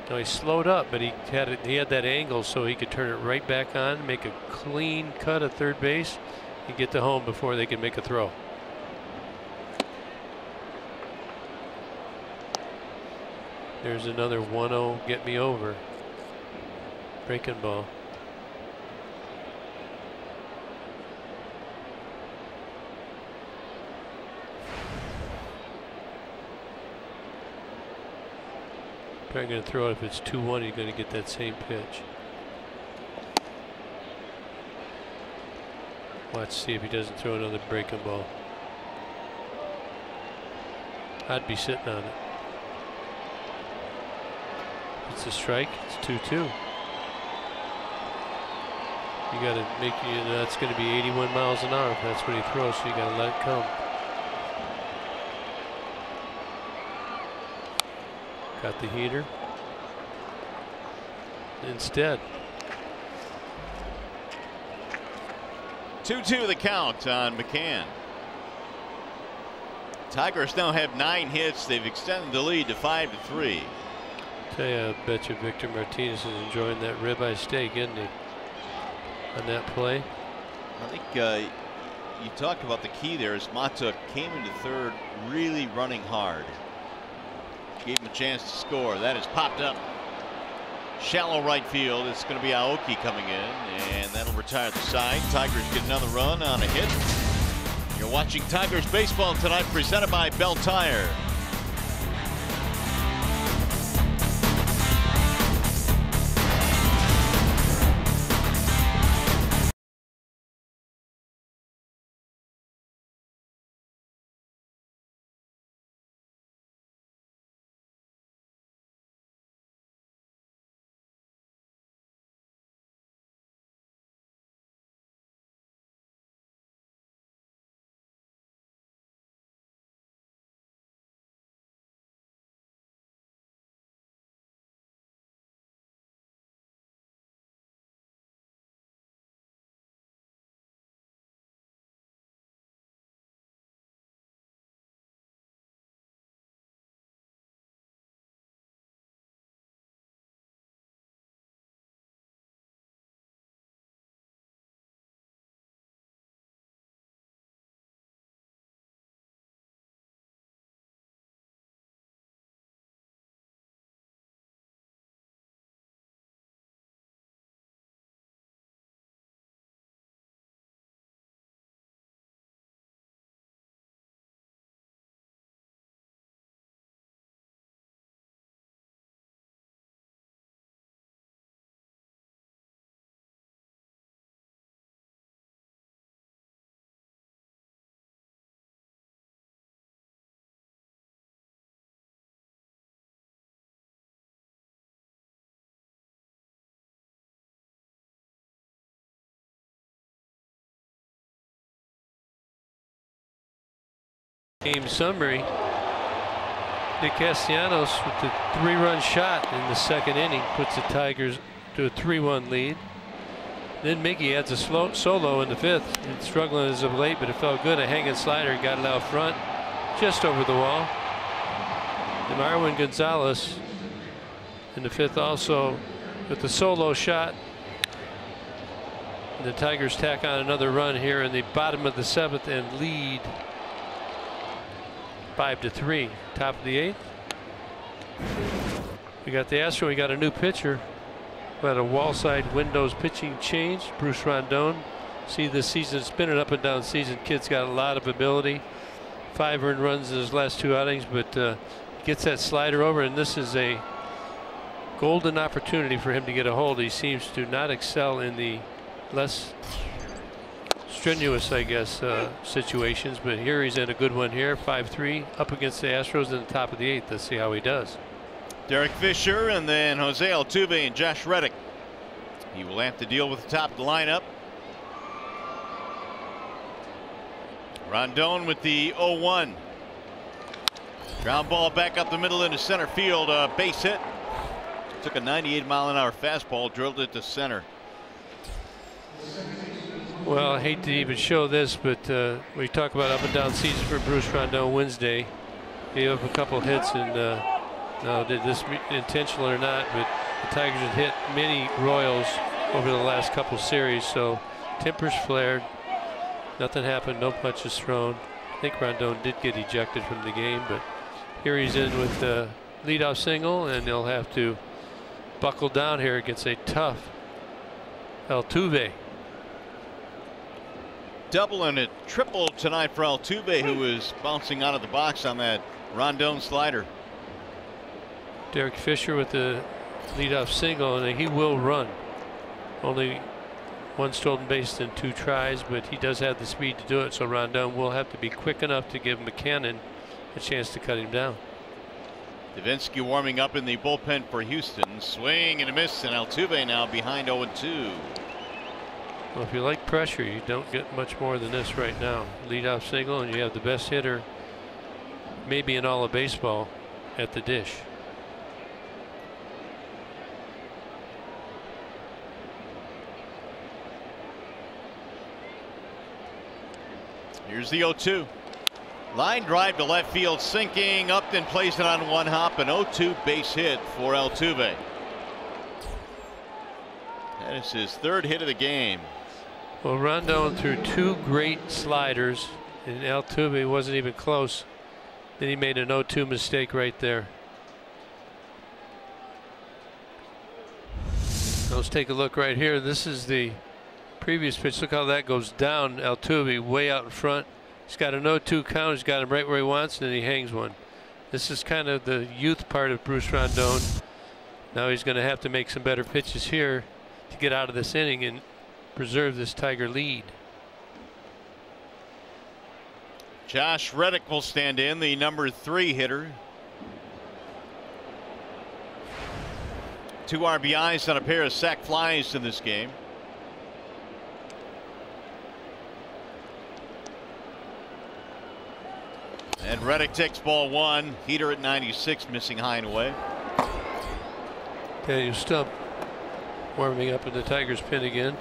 [SPEAKER 3] Now he slowed up, but he had that angle so he could turn it right back on, make a clean cut at third base, and get to home before they could make a throw. There's another 1-0 get me over. Breaking ball. Probably going to throw it. If it's 2-1, he's going to get that same pitch. Watch, see if he doesn't throw another breaking ball. I'd be sitting on it. It's a strike. It's 2-2. You got to make, that's going to be 81 miles an hour if that's what he throws, so you got to let it come. Got the heater. Instead.
[SPEAKER 1] 2-2 the count on McCann. Tigers now have 9 hits. They've extended the lead to 5-3.
[SPEAKER 3] Tell you, I bet you Victor Martinez is enjoying that ribeye steak, isn't he? On that play.
[SPEAKER 1] I think you talked about the key there as Matuk came into third really running hard. Gave him a chance to score. That is popped up. Shallow right field. It's going to be Aoki coming in, and that'll retire the side. Tigers get another run on a hit. You're watching Tigers baseball tonight, presented by Bell Tire.
[SPEAKER 3] Game summary. Nick Castellanos with the 3-run shot in the second inning puts the Tigers to a 3-1 lead. Then Mickey adds a solo in the 5th. It's struggling as of late, but it felt good. A hanging slider, got it out front, just over the wall. And Marwin Gonzalez in the 5th also with the solo shot. And the Tigers tack on another run here in the bottom of the 7th and lead 5-3. Top of the 8th. We got the Astros. We got a new pitcher. We had a wall side windows pitching change. Bruce Rondon. See this season, it's been an up and down season. Kid's got a lot of ability. 5 earned runs in his last 2 outings, but gets that slider over, and this is a golden opportunity for him to get a hold. He seems to not excel in the less strenuous, I guess, situations, but here he's in a good one here. 5-3 up against the Astros in the top of the 8th. Let's see how he does.
[SPEAKER 1] Derek Fisher and then Jose Altuve and Josh Reddick. He will have to deal with the top of the lineup. Rondon with the 0-1. Ground ball back up the middle into center field. Base hit. Took a 98-mile-an-hour fastball, drilled it to center.
[SPEAKER 3] Well, I hate to even show this, but we talk about up and down season for Bruce Rondon Wednesday. Gave up a couple hits, and now did this intentional or not, but the Tigers had hit many Royals over the last couple series, so tempers flared. Nothing happened, no punches thrown. I think Rondon did get ejected from the game, but here he's in with the leadoff single, and they'll have to buckle down here against a tough Altuve.
[SPEAKER 1] Double and a triple tonight for Altuve, who is bouncing out of the box on that Rondon slider.
[SPEAKER 3] Derek Fisher with the leadoff single, and he will run. Only 1 stolen base in 2 tries, but he does have the speed to do it, so Rondon will have to be quick enough to give McCannon a chance to cut him down.
[SPEAKER 1] Davinsky warming up in the bullpen for Houston. Swing and a miss, and Altuve now behind 0-2.
[SPEAKER 3] Well, if you like pressure, you don't get much more than this right now. Leadoff single, and you have the best hitter maybe in all of baseball at the dish.
[SPEAKER 1] Here's the 0-2. Line drive to left field, sinking. Upton plays it on 1 hop, an 0-2 base hit for Altuve. That is his 3rd hit of the game.
[SPEAKER 3] Well, Rondon threw 2 great sliders, and Altuve wasn't even close. Then he made an 0-2 mistake right there. Let's take a look right here. This is the previous pitch. Look how that goes down. Altuve way out in front. He's got an 0-2 count. He's got him right where he wants, and then he hangs one. This is kind of the youth part of Bruce Rondon. Now he's going to have to make some better pitches here to get out of this inning and preserve this Tiger lead.
[SPEAKER 1] Josh Reddick will stand in, the number 3 hitter. 2 RBIs on a pair of sac flies in this game. And Reddick takes ball 1. Heater at 96, missing high and away.
[SPEAKER 3] Daniel Stump warming up in the Tigers pen again.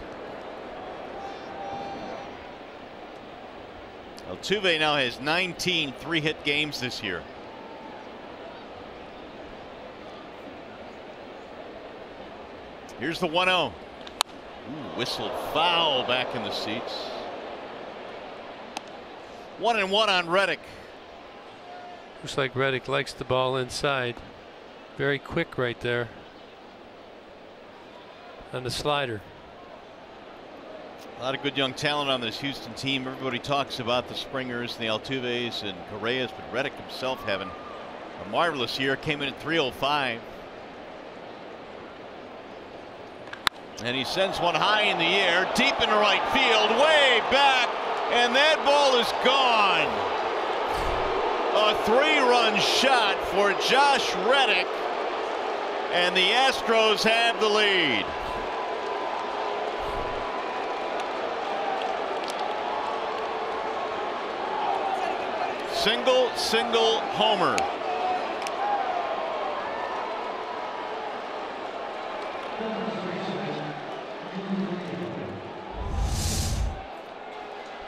[SPEAKER 1] Altuve now has 19 3-hit games this year. Here's the 1-0. Whistled foul back in the seats. 1-1 on Reddick.
[SPEAKER 3] Looks like Reddick likes the ball inside. Very quick right there on the slider.
[SPEAKER 1] A lot of good young talent on this Houston team. Everybody talks about the Springers and the Altuves and Correas, but Reddick himself having a marvelous year. Came in at 305. And he sends one high in the air, deep into right field, way back, and that ball is gone. A 3-run shot for Josh Reddick, and the Astros have the lead. Single homer.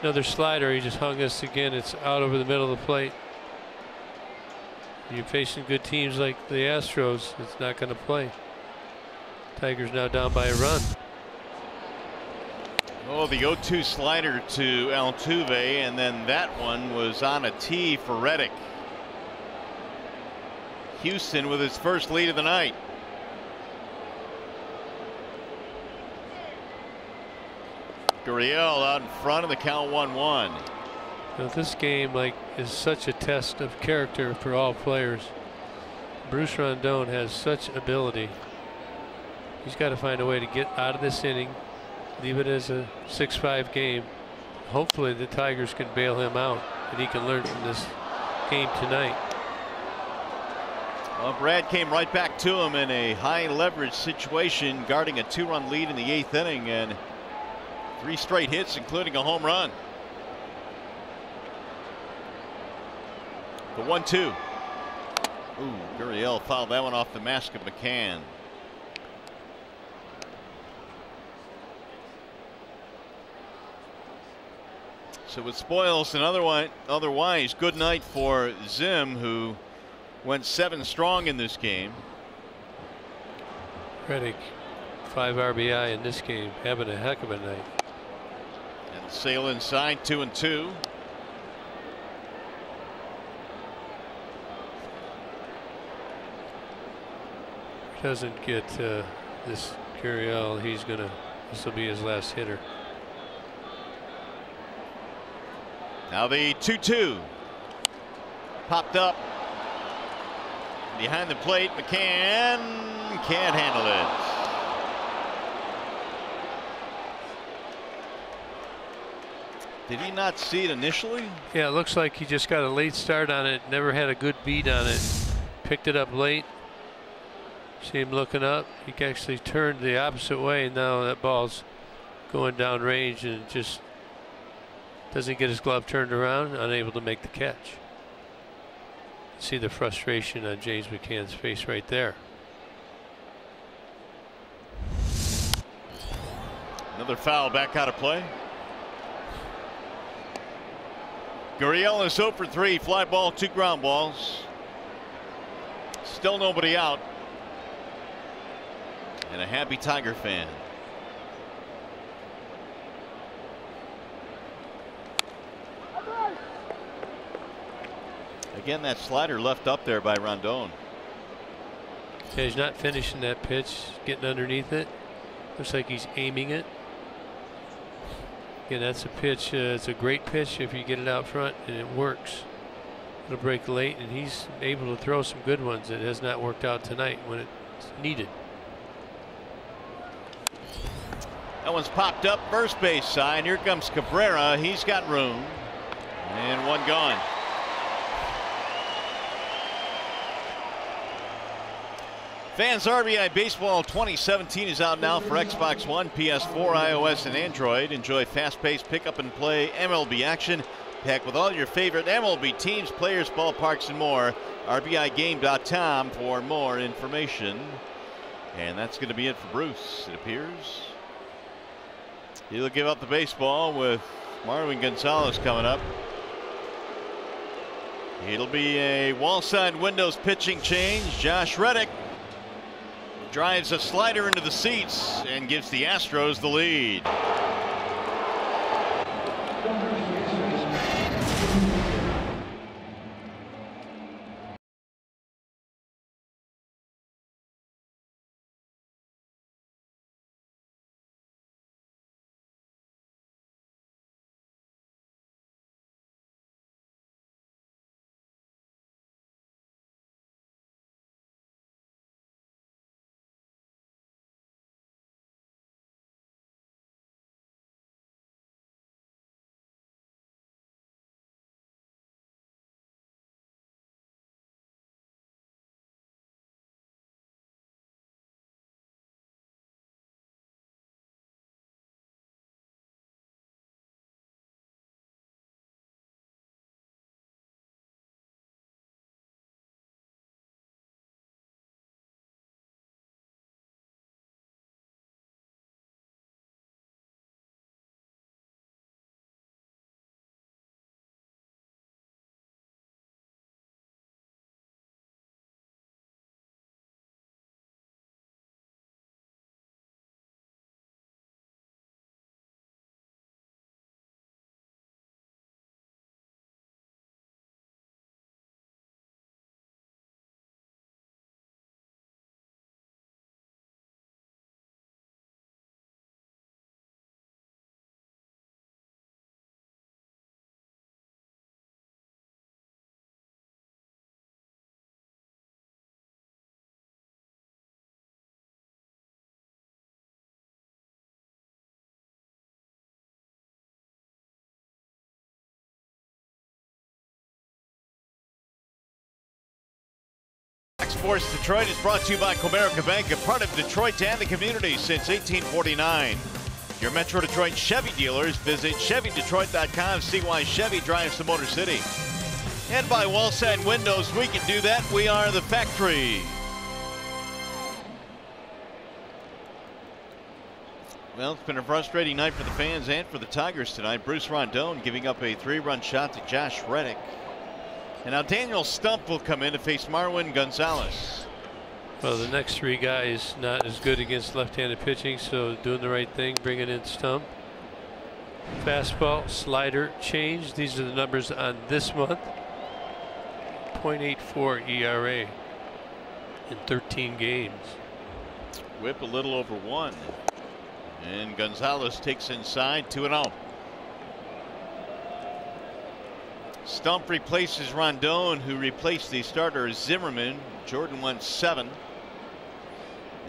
[SPEAKER 3] Another slider. He just hung us again. It's out over the middle of the plate. You're facing good teams like the Astros. It's not going to play. Tigers now down by a run.
[SPEAKER 1] Oh, the 0-2 slider to Altuve, and then that one was on a tee for Reddick. Houston with his first lead of the night. Gurriel out in front of the count 1-1.
[SPEAKER 3] Now, this game is such a test of character for all players. Bruce Rondon has such ability. He's got to find a way to get out of this inning, leave it as a 6-5 game. Hopefully the Tigers can bail him out and he can learn from this game tonight.
[SPEAKER 1] Well, Brad came right back to him in a high leverage situation, guarding a 2-run lead in the 8th inning, and 3 straight hits, including a home run. The 1-2. Ooh, Gurriel fouled that one off the mask of McCann. So it spoils an otherwise good night for Zim, who went 7 strong in this game.
[SPEAKER 3] Reddick, 5 RBI in this game, having a heck of a night.
[SPEAKER 1] And Sale inside, 2-2.
[SPEAKER 3] Doesn't get this Gurriel, this will be his last hitter.
[SPEAKER 1] Now the 2-2 popped up behind the plate. McCann can't handle it. Did he not see it initially?
[SPEAKER 3] Yeah, it looks like he just got a late start on it, never had a good beat on it, picked it up late. See him looking up. He actually turned the opposite way. Now that ball's going down range and just doesn't get his glove turned around, unable to make the catch. See the frustration on James McCann's face right there.
[SPEAKER 1] Another foul back out of play. Gurriel is 0 for 3, fly ball, 2 ground balls. Still nobody out. And a happy Tiger fan. Again, that slider left up there by Rondon.
[SPEAKER 3] Yeah, he's not finishing that pitch, getting underneath it. Looks like he's aiming it. Again, that's a pitch. It's a great pitch if you get it out front and it works. It'll break late, and he's able to throw some good ones. It has not worked out tonight when it's needed.
[SPEAKER 1] That one's popped up first base side. Here comes Cabrera. He's got room. And one gone. Fans, RBI Baseball 2017 is out now for Xbox One, PS4, iOS, and Android. Enjoy fast-paced pick-up-and-play MLB action, packed with all your favorite MLB teams, players, ballparks, and more. RBIGame.com for more information. And that's going to be it for Bruce, it appears. He'll give up the baseball with Marwin Gonzalez coming up. It'll be a wall-side windows pitching change. Josh Reddick drives a slider into the seats and gives the Astros the lead. Sports Detroit is brought to you by Comerica Bank, a part of Detroit and the community since 1849. Your Metro Detroit Chevy dealers, visit ChevyDetroit.com. See why Chevy drives the Motor City. And by Wallside Windows, we can do that. We are the factory. Well, it's been a frustrating night for the fans and for the Tigers tonight. Bruce Rondon giving up a 3-run shot to Josh Reddick. And now Daniel Stump will come in to face Marwin Gonzalez.
[SPEAKER 3] Well, the next three guys not as good against left-handed pitching, so doing the right thing, bringing in Stump. Fastball, slider, change. These are the numbers on this month. 0.84 ERA in 13 games.
[SPEAKER 1] Whip a little over 1. And Gonzalez takes inside, 2-0. Stump replaces Rondon, who replaced the starter Zimmerman. Jordan went 7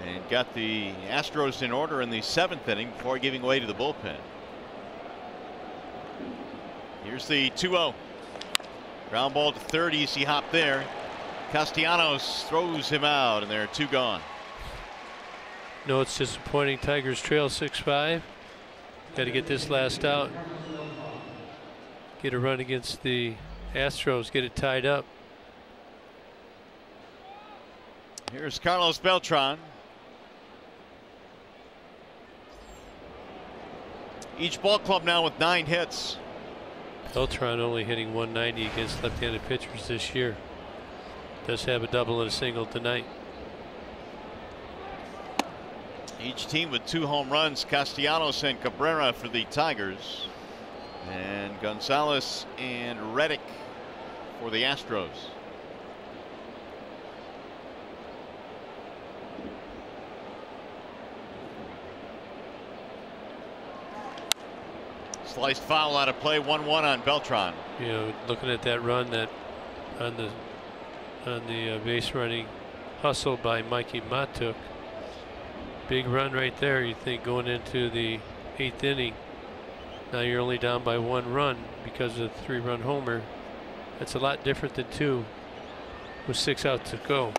[SPEAKER 1] and got the Astros in order in the 7th inning before giving way to the bullpen. Here's the 2-0. Ground ball to third, easy hop there. Castellanos throws him out, and there are 2 gone.
[SPEAKER 3] No, it's disappointing. Tigers trail 6-5. Got to get this last out. Get a run against the Astros, get it tied up.
[SPEAKER 1] Here's Carlos Beltran. Each ball club now with 9 hits.
[SPEAKER 3] Beltran only hitting 190 against left-handed pitchers this year. Does have a double and a single tonight.
[SPEAKER 1] Each team with 2 home runs, Castellanos and Cabrera for the Tigers, and Gonzalez and Reddick for the Astros. Sliced foul out of play, 1-1 on Beltran.
[SPEAKER 3] You know, looking at that run that on the base running hustle by Mikey Matuk. Big run right there. You think going into the 8th inning, now you're only down by 1 run because of the 3-run homer. That's a lot different than 2 with 6 outs to go.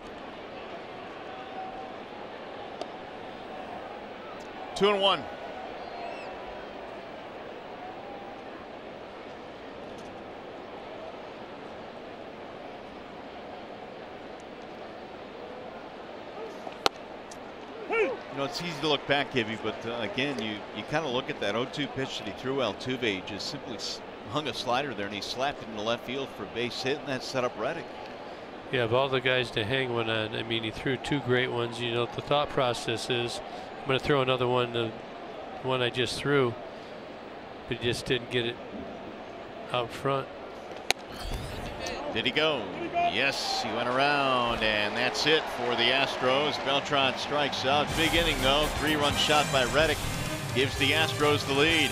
[SPEAKER 1] 2-1. You know, it's easy to look back, Gibby, but again, you kind of look at that 0-2 pitch that he threw Altuve. He just simply hung a slider there, and he slapped it in the left field for a base hit, and that set up Reddick.
[SPEAKER 3] Yeah, of all the guys to hang one on, I mean, he threw 2 great ones. You know, the thought process is, I'm going to throw another one, the one I just threw, but he just didn't get it out front.
[SPEAKER 1] Did he go? Yes, he went around, and that's it for the Astros. Beltran strikes out. Big inning, though. 3-run shot by Reddick gives the Astros the lead.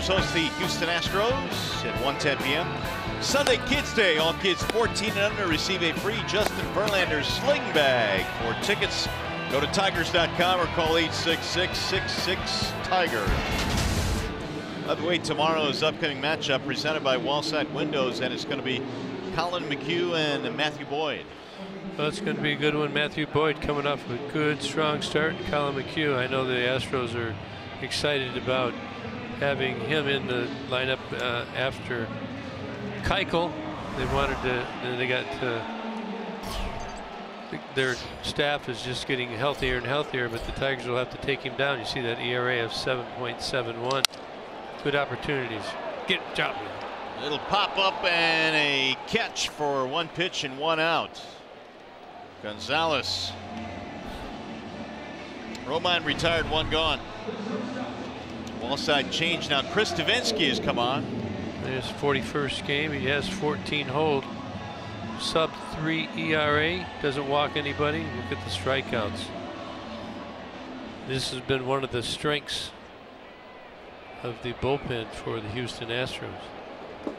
[SPEAKER 1] Host the Houston Astros at 1:10 p.m. Sunday Kids Day. All kids 14 and under receive a free Justin Verlander sling bag. For tickets, go to Tigers.com or call 866-66-TIGER. By the way, tomorrow's upcoming matchup presented by Wallside Windows, and it's going to be Colin McHugh and Matthew Boyd.
[SPEAKER 3] Well, it's going to be a good one. Matthew Boyd coming off a good, strong start. Colin McHugh, I know the Astros are excited about having him in the lineup after Keuchel. They wanted to, and they got their staff is just getting healthier and healthier, but the Tigers will have to take him down. You see that ERA of 7.71. Good opportunities. Get job.
[SPEAKER 1] Little pop up and a catch for 1 pitch and 1 out. Gonzalez. Romine retired, 1 gone. Wallside change now. Chris Davinsky has come on.
[SPEAKER 3] His 41st game. He has 14 hold. Sub 3 ERA. Doesn't walk anybody. Look at the strikeouts. This has been one of the strengths of the bullpen for the Houston Astros.
[SPEAKER 1] A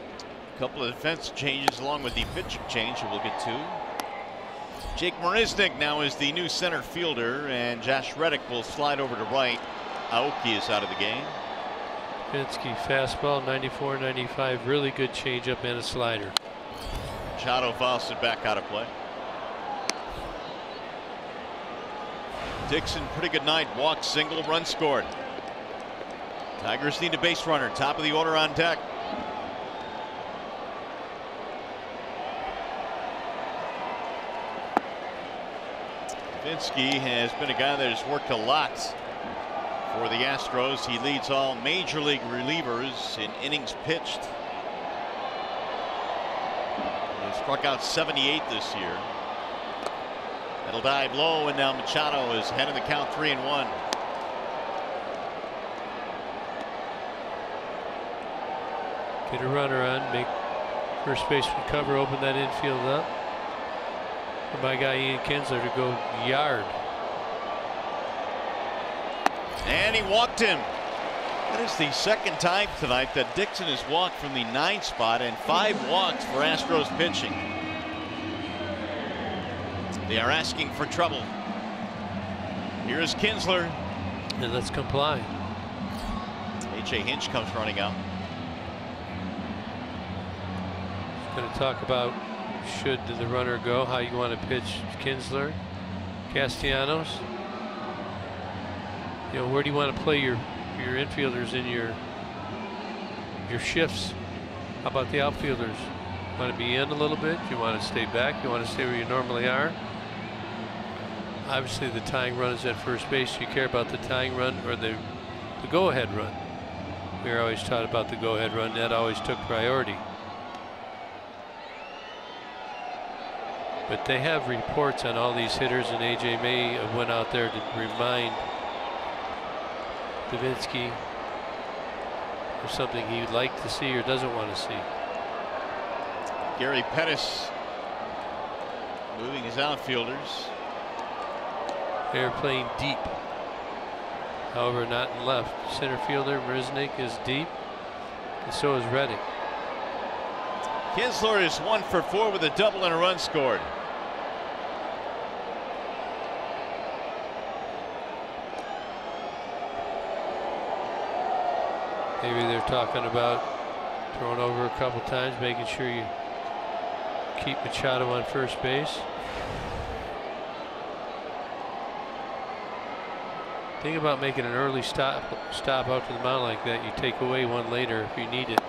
[SPEAKER 1] couple of defense changes along with the pitching change that we'll get to. Jake Marisnik now is the new center fielder, and Josh Reddick will slide over to right. Aoki is out of the game.
[SPEAKER 3] Davinsky fastball, 94-95, really good changeup and a slider.
[SPEAKER 1] Machado fouls it back out of play. Dixon, pretty good night. Walk, single, run scored. Tigers need a base runner. Top of the order on deck. Davinsky has been a guy that has worked a lot for the Astros. He leads all major league relievers in innings pitched. He struck out 78 this year. It'll dive low, and now Machado is ahead of the count, 3-1.
[SPEAKER 3] Get a runner on, make first baseman cover, open that infield up. For my guy Ian Kinsler to go yard.
[SPEAKER 1] And he walked him. That is the second time tonight that Dixon has walked from the 9th spot, and 5 walks for Astros pitching. They are asking for trouble. Here is Kinsler.
[SPEAKER 3] And let's comply.
[SPEAKER 1] A.J. Hinch comes running out.
[SPEAKER 3] Going to talk about should the runner go, how you want to pitch Kinsler. Castellanos. You know, where do you want to play your infielders in your shifts? How about the outfielders? Want to be in a little bit? You want to stay back? You want to stay where you normally are? Obviously, the tying run is at first base. You care about the tying run or the go-ahead run. We were always taught about the go-ahead run. That always took priority. But they have reports on all these hitters, and A.J. May went out there to remind Davinsky of something he'd like to see or doesn't want to see.
[SPEAKER 1] Gary Pettis moving his outfielders.
[SPEAKER 3] They're playing deep. However, not in left. Center fielder Marisnik is deep, and so is Reddick.
[SPEAKER 1] Kinsler is 1 for 4 with a double and a run scored.
[SPEAKER 3] Maybe they're talking about throwing over a couple times, making sure you keep Machado on first base. Think about making an early stop out to the mound like that. You take away one later if you need it.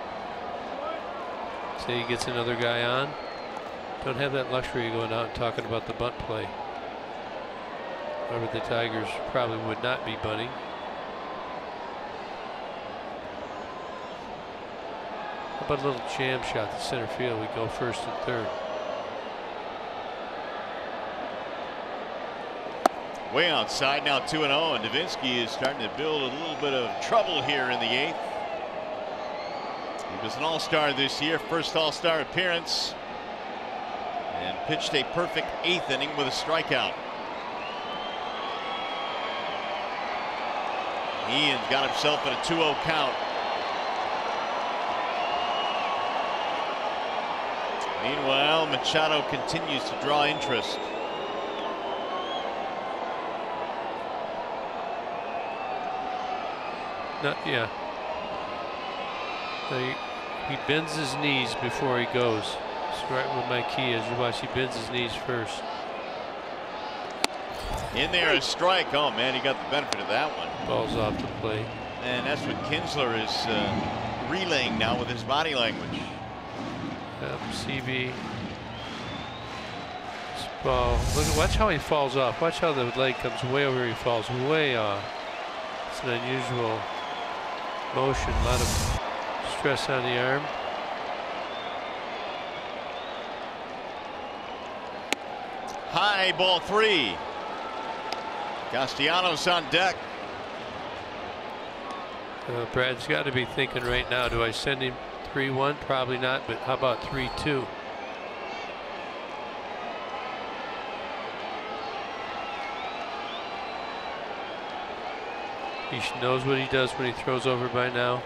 [SPEAKER 3] Say he gets another guy on. Don't have that luxury of going out and talking about the bunt play. However, the Tigers probably would not be bunting. How about a little jam shot to center field? We go first and third.
[SPEAKER 1] Way outside now, 2-0, and Davinsky is starting to build a little bit of trouble here in the 8th. He was an all-star this year, first all-star appearance, and pitched a perfect 8th inning with a strikeout. Ian got himself in a 2-0 count. Meanwhile, Machado continues to draw interest.
[SPEAKER 3] Yeah. He bends his knees before he goes. That's right what my key is. You watch, he bends his knees first.
[SPEAKER 1] In there, a strike. Oh man, he got the benefit of that one.
[SPEAKER 3] Ball's off the plate. And
[SPEAKER 1] that's what Kinsler is relaying now with his body language.
[SPEAKER 3] CB. Ball. Look, watch how he falls off. Watch how the leg comes way over. He falls way off. It's an unusual motion. A lot of stress on the arm.
[SPEAKER 1] High, ball 3. Castellanos on deck.
[SPEAKER 3] Brad's got to be thinking right now, do I send him 3-1? Probably not, but how about 3-2? He knows what he does when he throws over by now.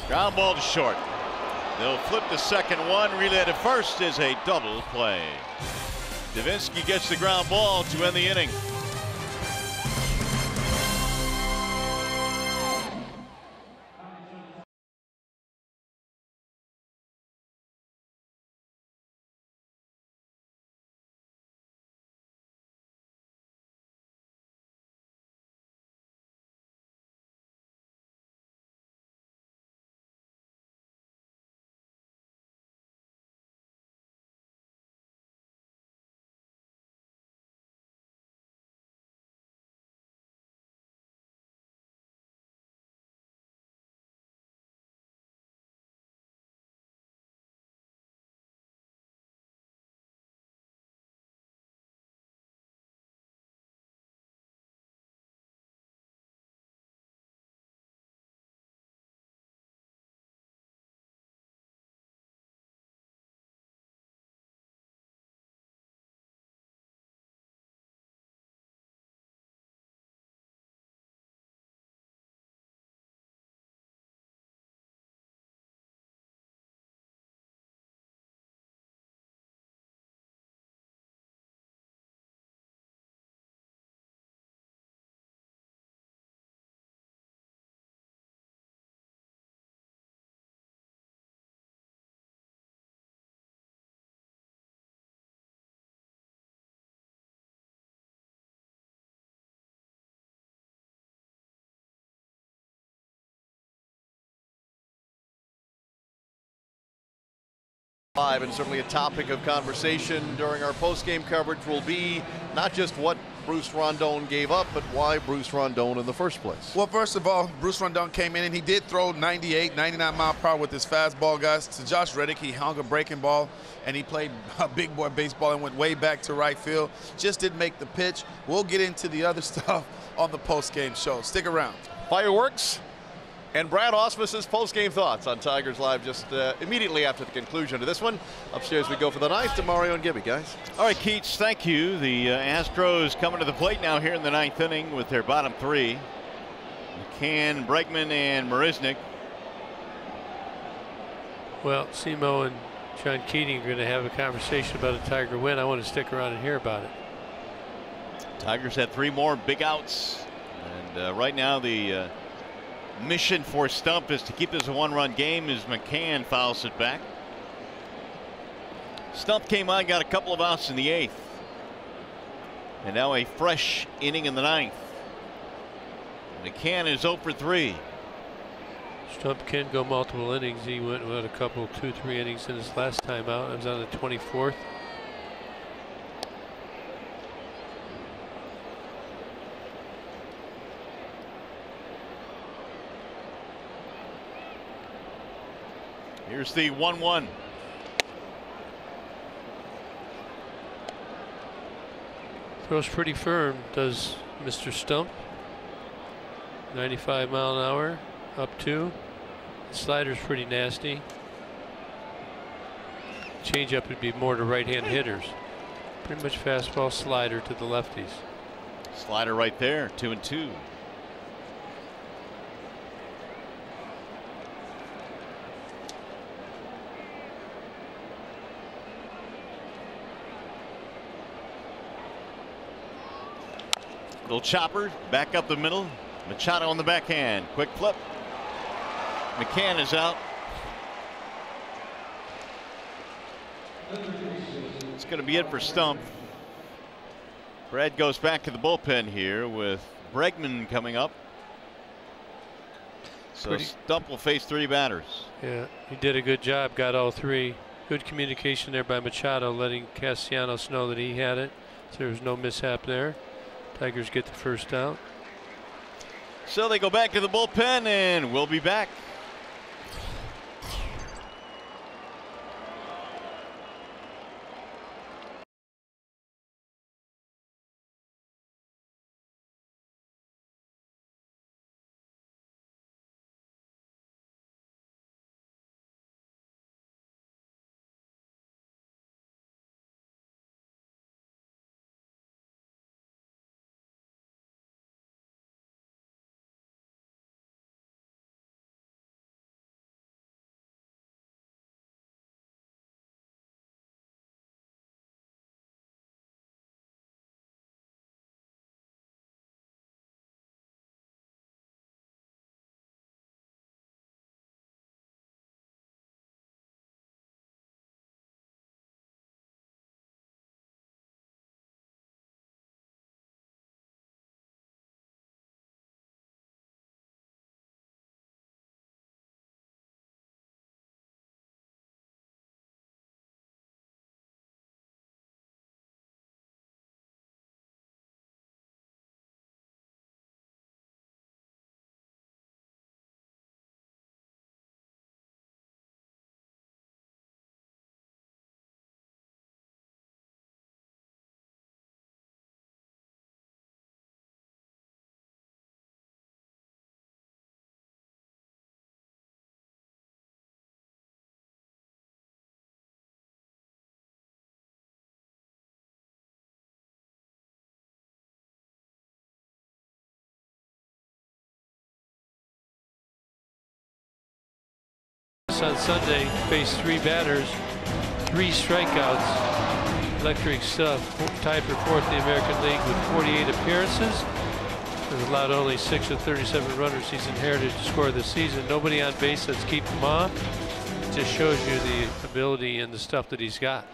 [SPEAKER 1] Ground ball to short. They'll flip the second one. Relay to first is a double play. Davinsky gets the ground ball to end the inning.
[SPEAKER 2] And certainly a topic of conversation during our post-game coverage will be not just what Bruce Rondon gave up, but why Bruce Rondon in the first place.
[SPEAKER 5] Well, first of all, Bruce Rondon came in and he did throw 98, 99 mile per hour with his fastball, guys. To Josh Reddick, he hung a breaking ball and he played a big boy baseball and went way back to right field. Just didn't make the pitch. We'll get into the other stuff on the post-game show. Stick around.
[SPEAKER 2] Fireworks. And Brad Ausmus's post-game thoughts on Tigers Live just immediately after the conclusion of this one. Upstairs we go for the ninth to Mario and Gibby, guys.
[SPEAKER 1] All right, Keats, thank you. The Astros coming to the plate now here in the ninth inning with their bottom 3. McCann, Bregman, and Marisnik.
[SPEAKER 3] Well, Simo and John Keating are going to have a conversation about a Tiger win. I want to stick around and hear about it.
[SPEAKER 1] Tigers had 3 more big outs. And right now the mission for Stump is to keep this a 1-run game as McCann fouls it back. Stump came on, got a couple of outs in the 8th. And now a fresh inning in the 9th. McCann is 0 for 3.
[SPEAKER 3] Stump can go multiple innings. He went with a couple, 2-3 innings in his last time out. I was on the 24th.
[SPEAKER 1] Here's the 1-1.
[SPEAKER 3] Throws pretty firm, does Mr. Stump. 95 mile an hour, up 2. The slider's pretty nasty. Changeup would be more to right-hand hitters. Pretty much fastball, slider to the lefties.
[SPEAKER 1] Slider right there, 2-2. Little chopper back up the middle. Machado on the backhand. Quick flip. McCann is out. It's going to be it for Stump. Brad goes back to the bullpen here with Bregman coming up. So Stump will face 3 batters.
[SPEAKER 3] Yeah, he did a good job. Got all 3. Good communication there by Machado, letting Castellanos know that he had it. So there was no mishap there. Tigers get the first out.
[SPEAKER 1] So they go back to the bullpen, and we'll be back.
[SPEAKER 3] On Sunday, faced 3 batters, 3 strikeouts. Electric stuff. Tied for 4th in the American League with 48 appearances. Has allowed only 6 of 37 runners he's inherited to score this season. Nobody on base that's keep him off. It just shows you the ability and the stuff that he's got.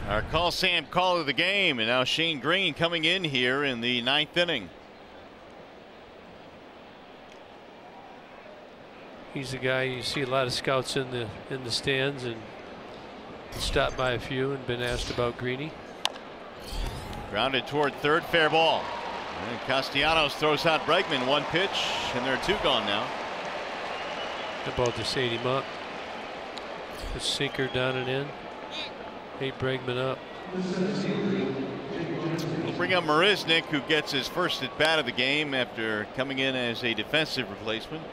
[SPEAKER 1] Our call Sam call of the game, and now Shane Green coming in here in the 9th inning.
[SPEAKER 3] He's the guy you see a lot of scouts in the stands, and stopped by a few and been asked about Greeny.
[SPEAKER 1] Grounded toward third, fair ball. And Castellanos throws out Bregman, 1 pitch, and there are 2 gone now.
[SPEAKER 3] The ball just ate him up. The sinker down and in. Ate Bregman up.
[SPEAKER 1] We'll bring up Marisnik, who gets his first at bat of the game after coming in as a defensive replacement.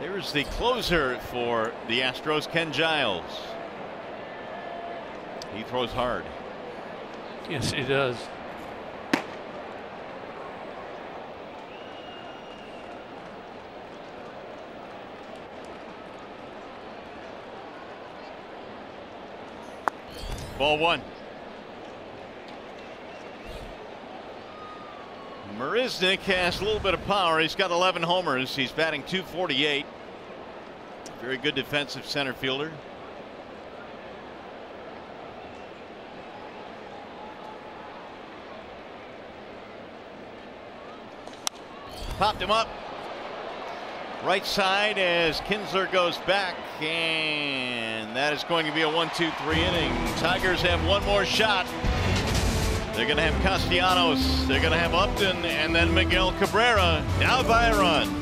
[SPEAKER 1] There's the closer for the Astros, Ken Giles. He throws hard.
[SPEAKER 3] Yes, he does.
[SPEAKER 1] Ball 1. Marisnik has a little bit of power. He's got 11 homers. He's batting .248. Very good defensive center fielder. Popped him up. Right side as Kinsler goes back, and that is going to be a 1-2-3 inning. Tigers have 1 more shot. They're going to have Castellanos, they're going to have Upton, and then Miguel Cabrera down by a run.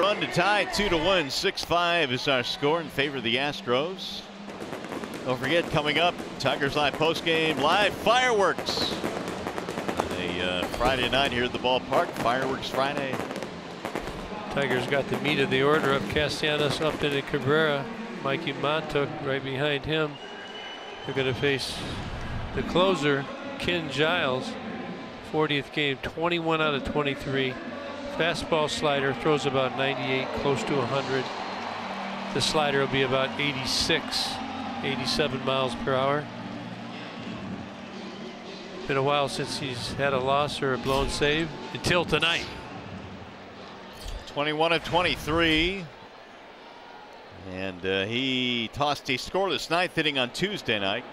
[SPEAKER 1] Run to tie 2-1. 6-5 is our score in favor of the Astros. Don't forget, coming up, Tigers Live postgame live fireworks on a Friday night here at the ballpark. Fireworks Friday.
[SPEAKER 3] Tigers got the meat of the order up. Castellanos, Upton, and Cabrera. Mikey Montauk right behind him. They're going to face the closer, Ken Giles. 40th game, 21 out of 23. Fastball slider, throws about 98, close to 100. The slider will be about 86, 87 miles per hour. Been a while since he's had a loss or a blown save until tonight.
[SPEAKER 1] 21 of 23. And he tossed a scoreless ninth inning on Tuesday night.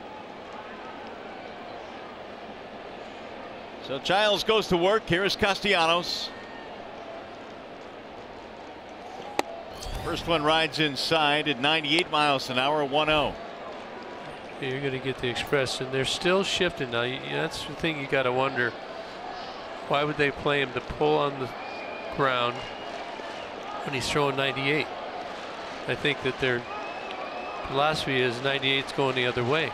[SPEAKER 1] So Giles goes to work. Here is Castellanos. First one rides inside at 98 miles an hour, 1-0.
[SPEAKER 3] You're going to get the express, and they're still shifting now. That's the thing you got to wonder. Why would they play him to pull on the ground when he's throwing 98? I think that their philosophy is 98's going the other way.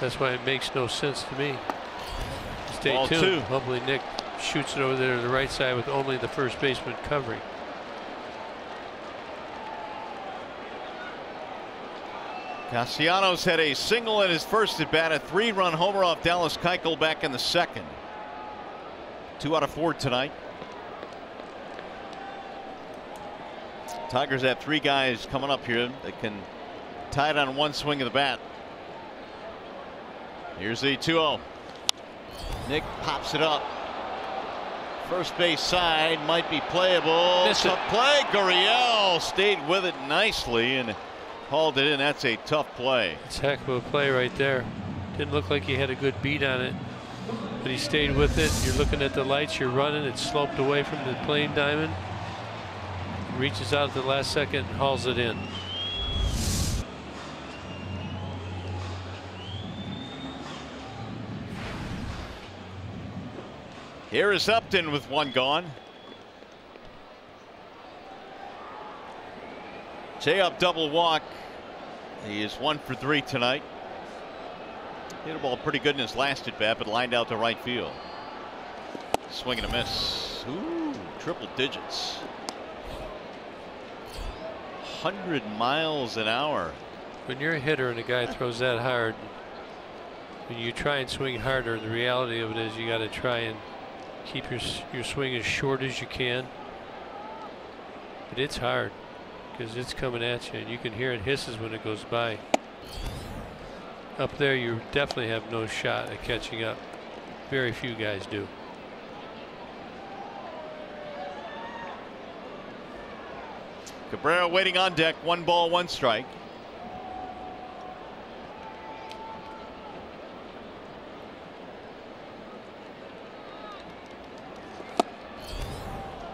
[SPEAKER 3] That's why it makes no sense to me. Stay
[SPEAKER 1] Ball
[SPEAKER 3] tuned.
[SPEAKER 1] two.
[SPEAKER 3] Hopefully Nick shoots it over there to the right side with only the first baseman covering.
[SPEAKER 1] Castellanos had a single in his first at bat, a 3-run homer off Dallas Keuchel back in the second. 2 out of 4 tonight. Tigers have 3 guys coming up here that can tie it on one swing of the bat. Here's the 2-0. Nick pops it up. First base side might be playable.
[SPEAKER 3] Missed it.
[SPEAKER 1] Tough play. Gurriel stayed with it nicely and hauled it in. That's a tough play.
[SPEAKER 3] It's a heck of a play right there. Didn't look like he had a good beat on it, but he stayed with it. You're looking at the lights. You're running. It's sloped away from the playing diamond. Reaches out at the last second and hauls it in.
[SPEAKER 1] Here is Upton with 1 gone. J-up double walk. He is 1 for 3 tonight. Hit a ball pretty good in his last at bat, but lined out to right field. Swing and a miss. Ooh, triple digits. 100 miles an hour.
[SPEAKER 3] When you're a hitter and a guy throws that hard, when you try and swing harder, the reality of it is you got to try and keep your swing as short as you can. But it's hard because it's coming at you, and you can hear it hisses when it goes by. Up there, you definitely have no shot at catching up. Very few guys do.
[SPEAKER 1] Cabrera waiting on deck. 1 ball, 1 strike.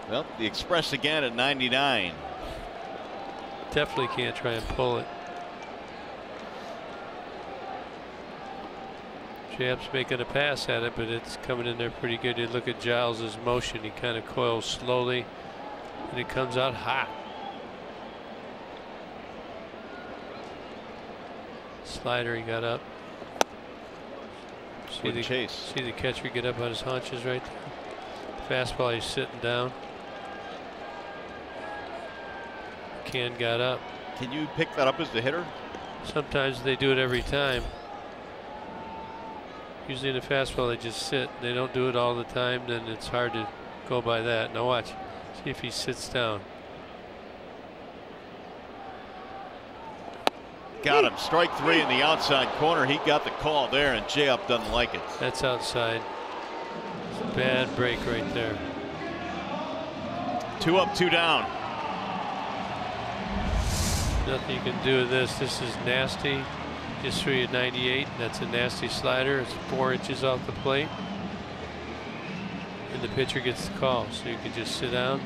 [SPEAKER 1] Well, the express again at 99.
[SPEAKER 3] Definitely can't try and pull it. Jab's making a pass at it, but it's coming in there pretty good. You look at Giles's motion. He kind of coils slowly, and it comes out hot. Slider, he got up. See the catcher get up on his haunches right there. Fastball, he's sitting down. Ken got up.
[SPEAKER 1] Can you pick that up as the hitter?
[SPEAKER 3] Sometimes they do it every time. Usually in the fastball they just sit. They don't do it all the time. Then it's hard to go by that. Now watch. See if he sits down.
[SPEAKER 1] Got him. Strike 3 in the outside corner. He got the call there, and J-up doesn't like it.
[SPEAKER 3] That's outside. It's a bad break right there.
[SPEAKER 1] 2 up, 2 down.
[SPEAKER 3] Nothing you can do with this. This is nasty. Just threw you 98. That's a nasty slider. It's 4 inches off the plate. And the pitcher gets the call. So you can just sit down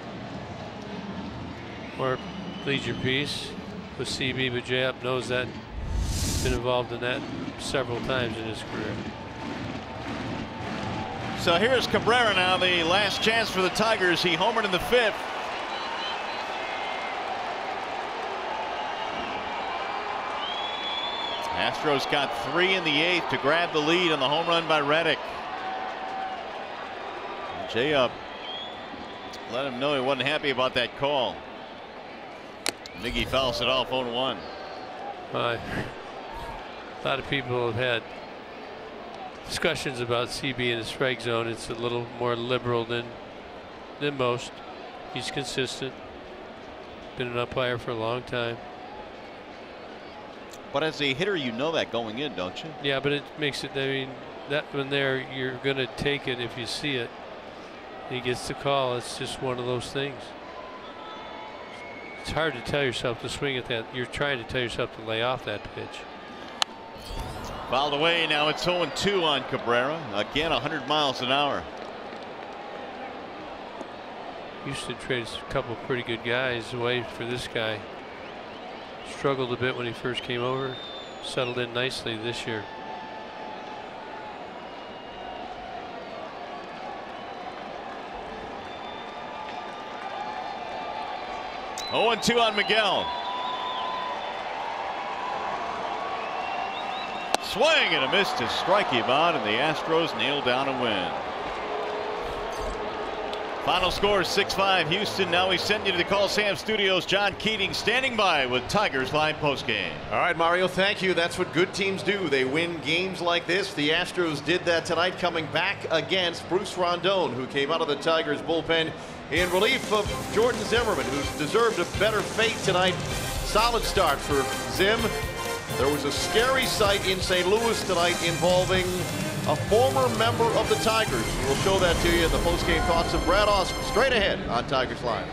[SPEAKER 3] or plead your piece with CB, but J-up knows that. He's been involved in that several times in his career.
[SPEAKER 1] So here's Cabrera now, the last chance for the Tigers. He homered in the 5th. Astros got 3 in the 8th to grab the lead on the home run by Reddick. Jay up. Let him know he wasn't happy about that call. Miggy fouls it off 0-1.
[SPEAKER 3] A lot of people have had discussions about CB in the strike zone. It's a little more liberal than most. He's consistent. Been an umpire for a long time.
[SPEAKER 1] But as a hitter, you know that going in, don't you?
[SPEAKER 3] Yeah, but it makes it, I mean, that one there, you're going to take it if you see it. He gets the call. It's just one of those things. It's hard to tell yourself to swing at that. You're trying to tell yourself to lay off that pitch.
[SPEAKER 1] Fouled away. Now it's 0-2 on Cabrera. Again, 100 miles an hour.
[SPEAKER 3] Houston trades a couple of pretty good guys away for this guy. Struggled a bit when he first came over. Settled in nicely this year.
[SPEAKER 1] Oh, 2 on Miguel. Swing and a miss to strike him out, and the Astros nail down a win. Final score is 6-5 Houston. Now we send you to the Coliseum Studios. John Keating standing by with Tigers Live postgame.
[SPEAKER 2] All right, Mario, thank you. That's what good teams do. They win games like this. The Astros did that tonight, coming back against Bruce Rondon, who came out of the Tigers bullpen in relief of Jordan Zimmerman, who's deserved a better fate tonight. Solid start for Zim. There was a scary sight in St. Louis tonight involving a former member of the Tigers. We'll show that to you in the postgame thoughts of Brad Austin straight ahead on Tigers Live.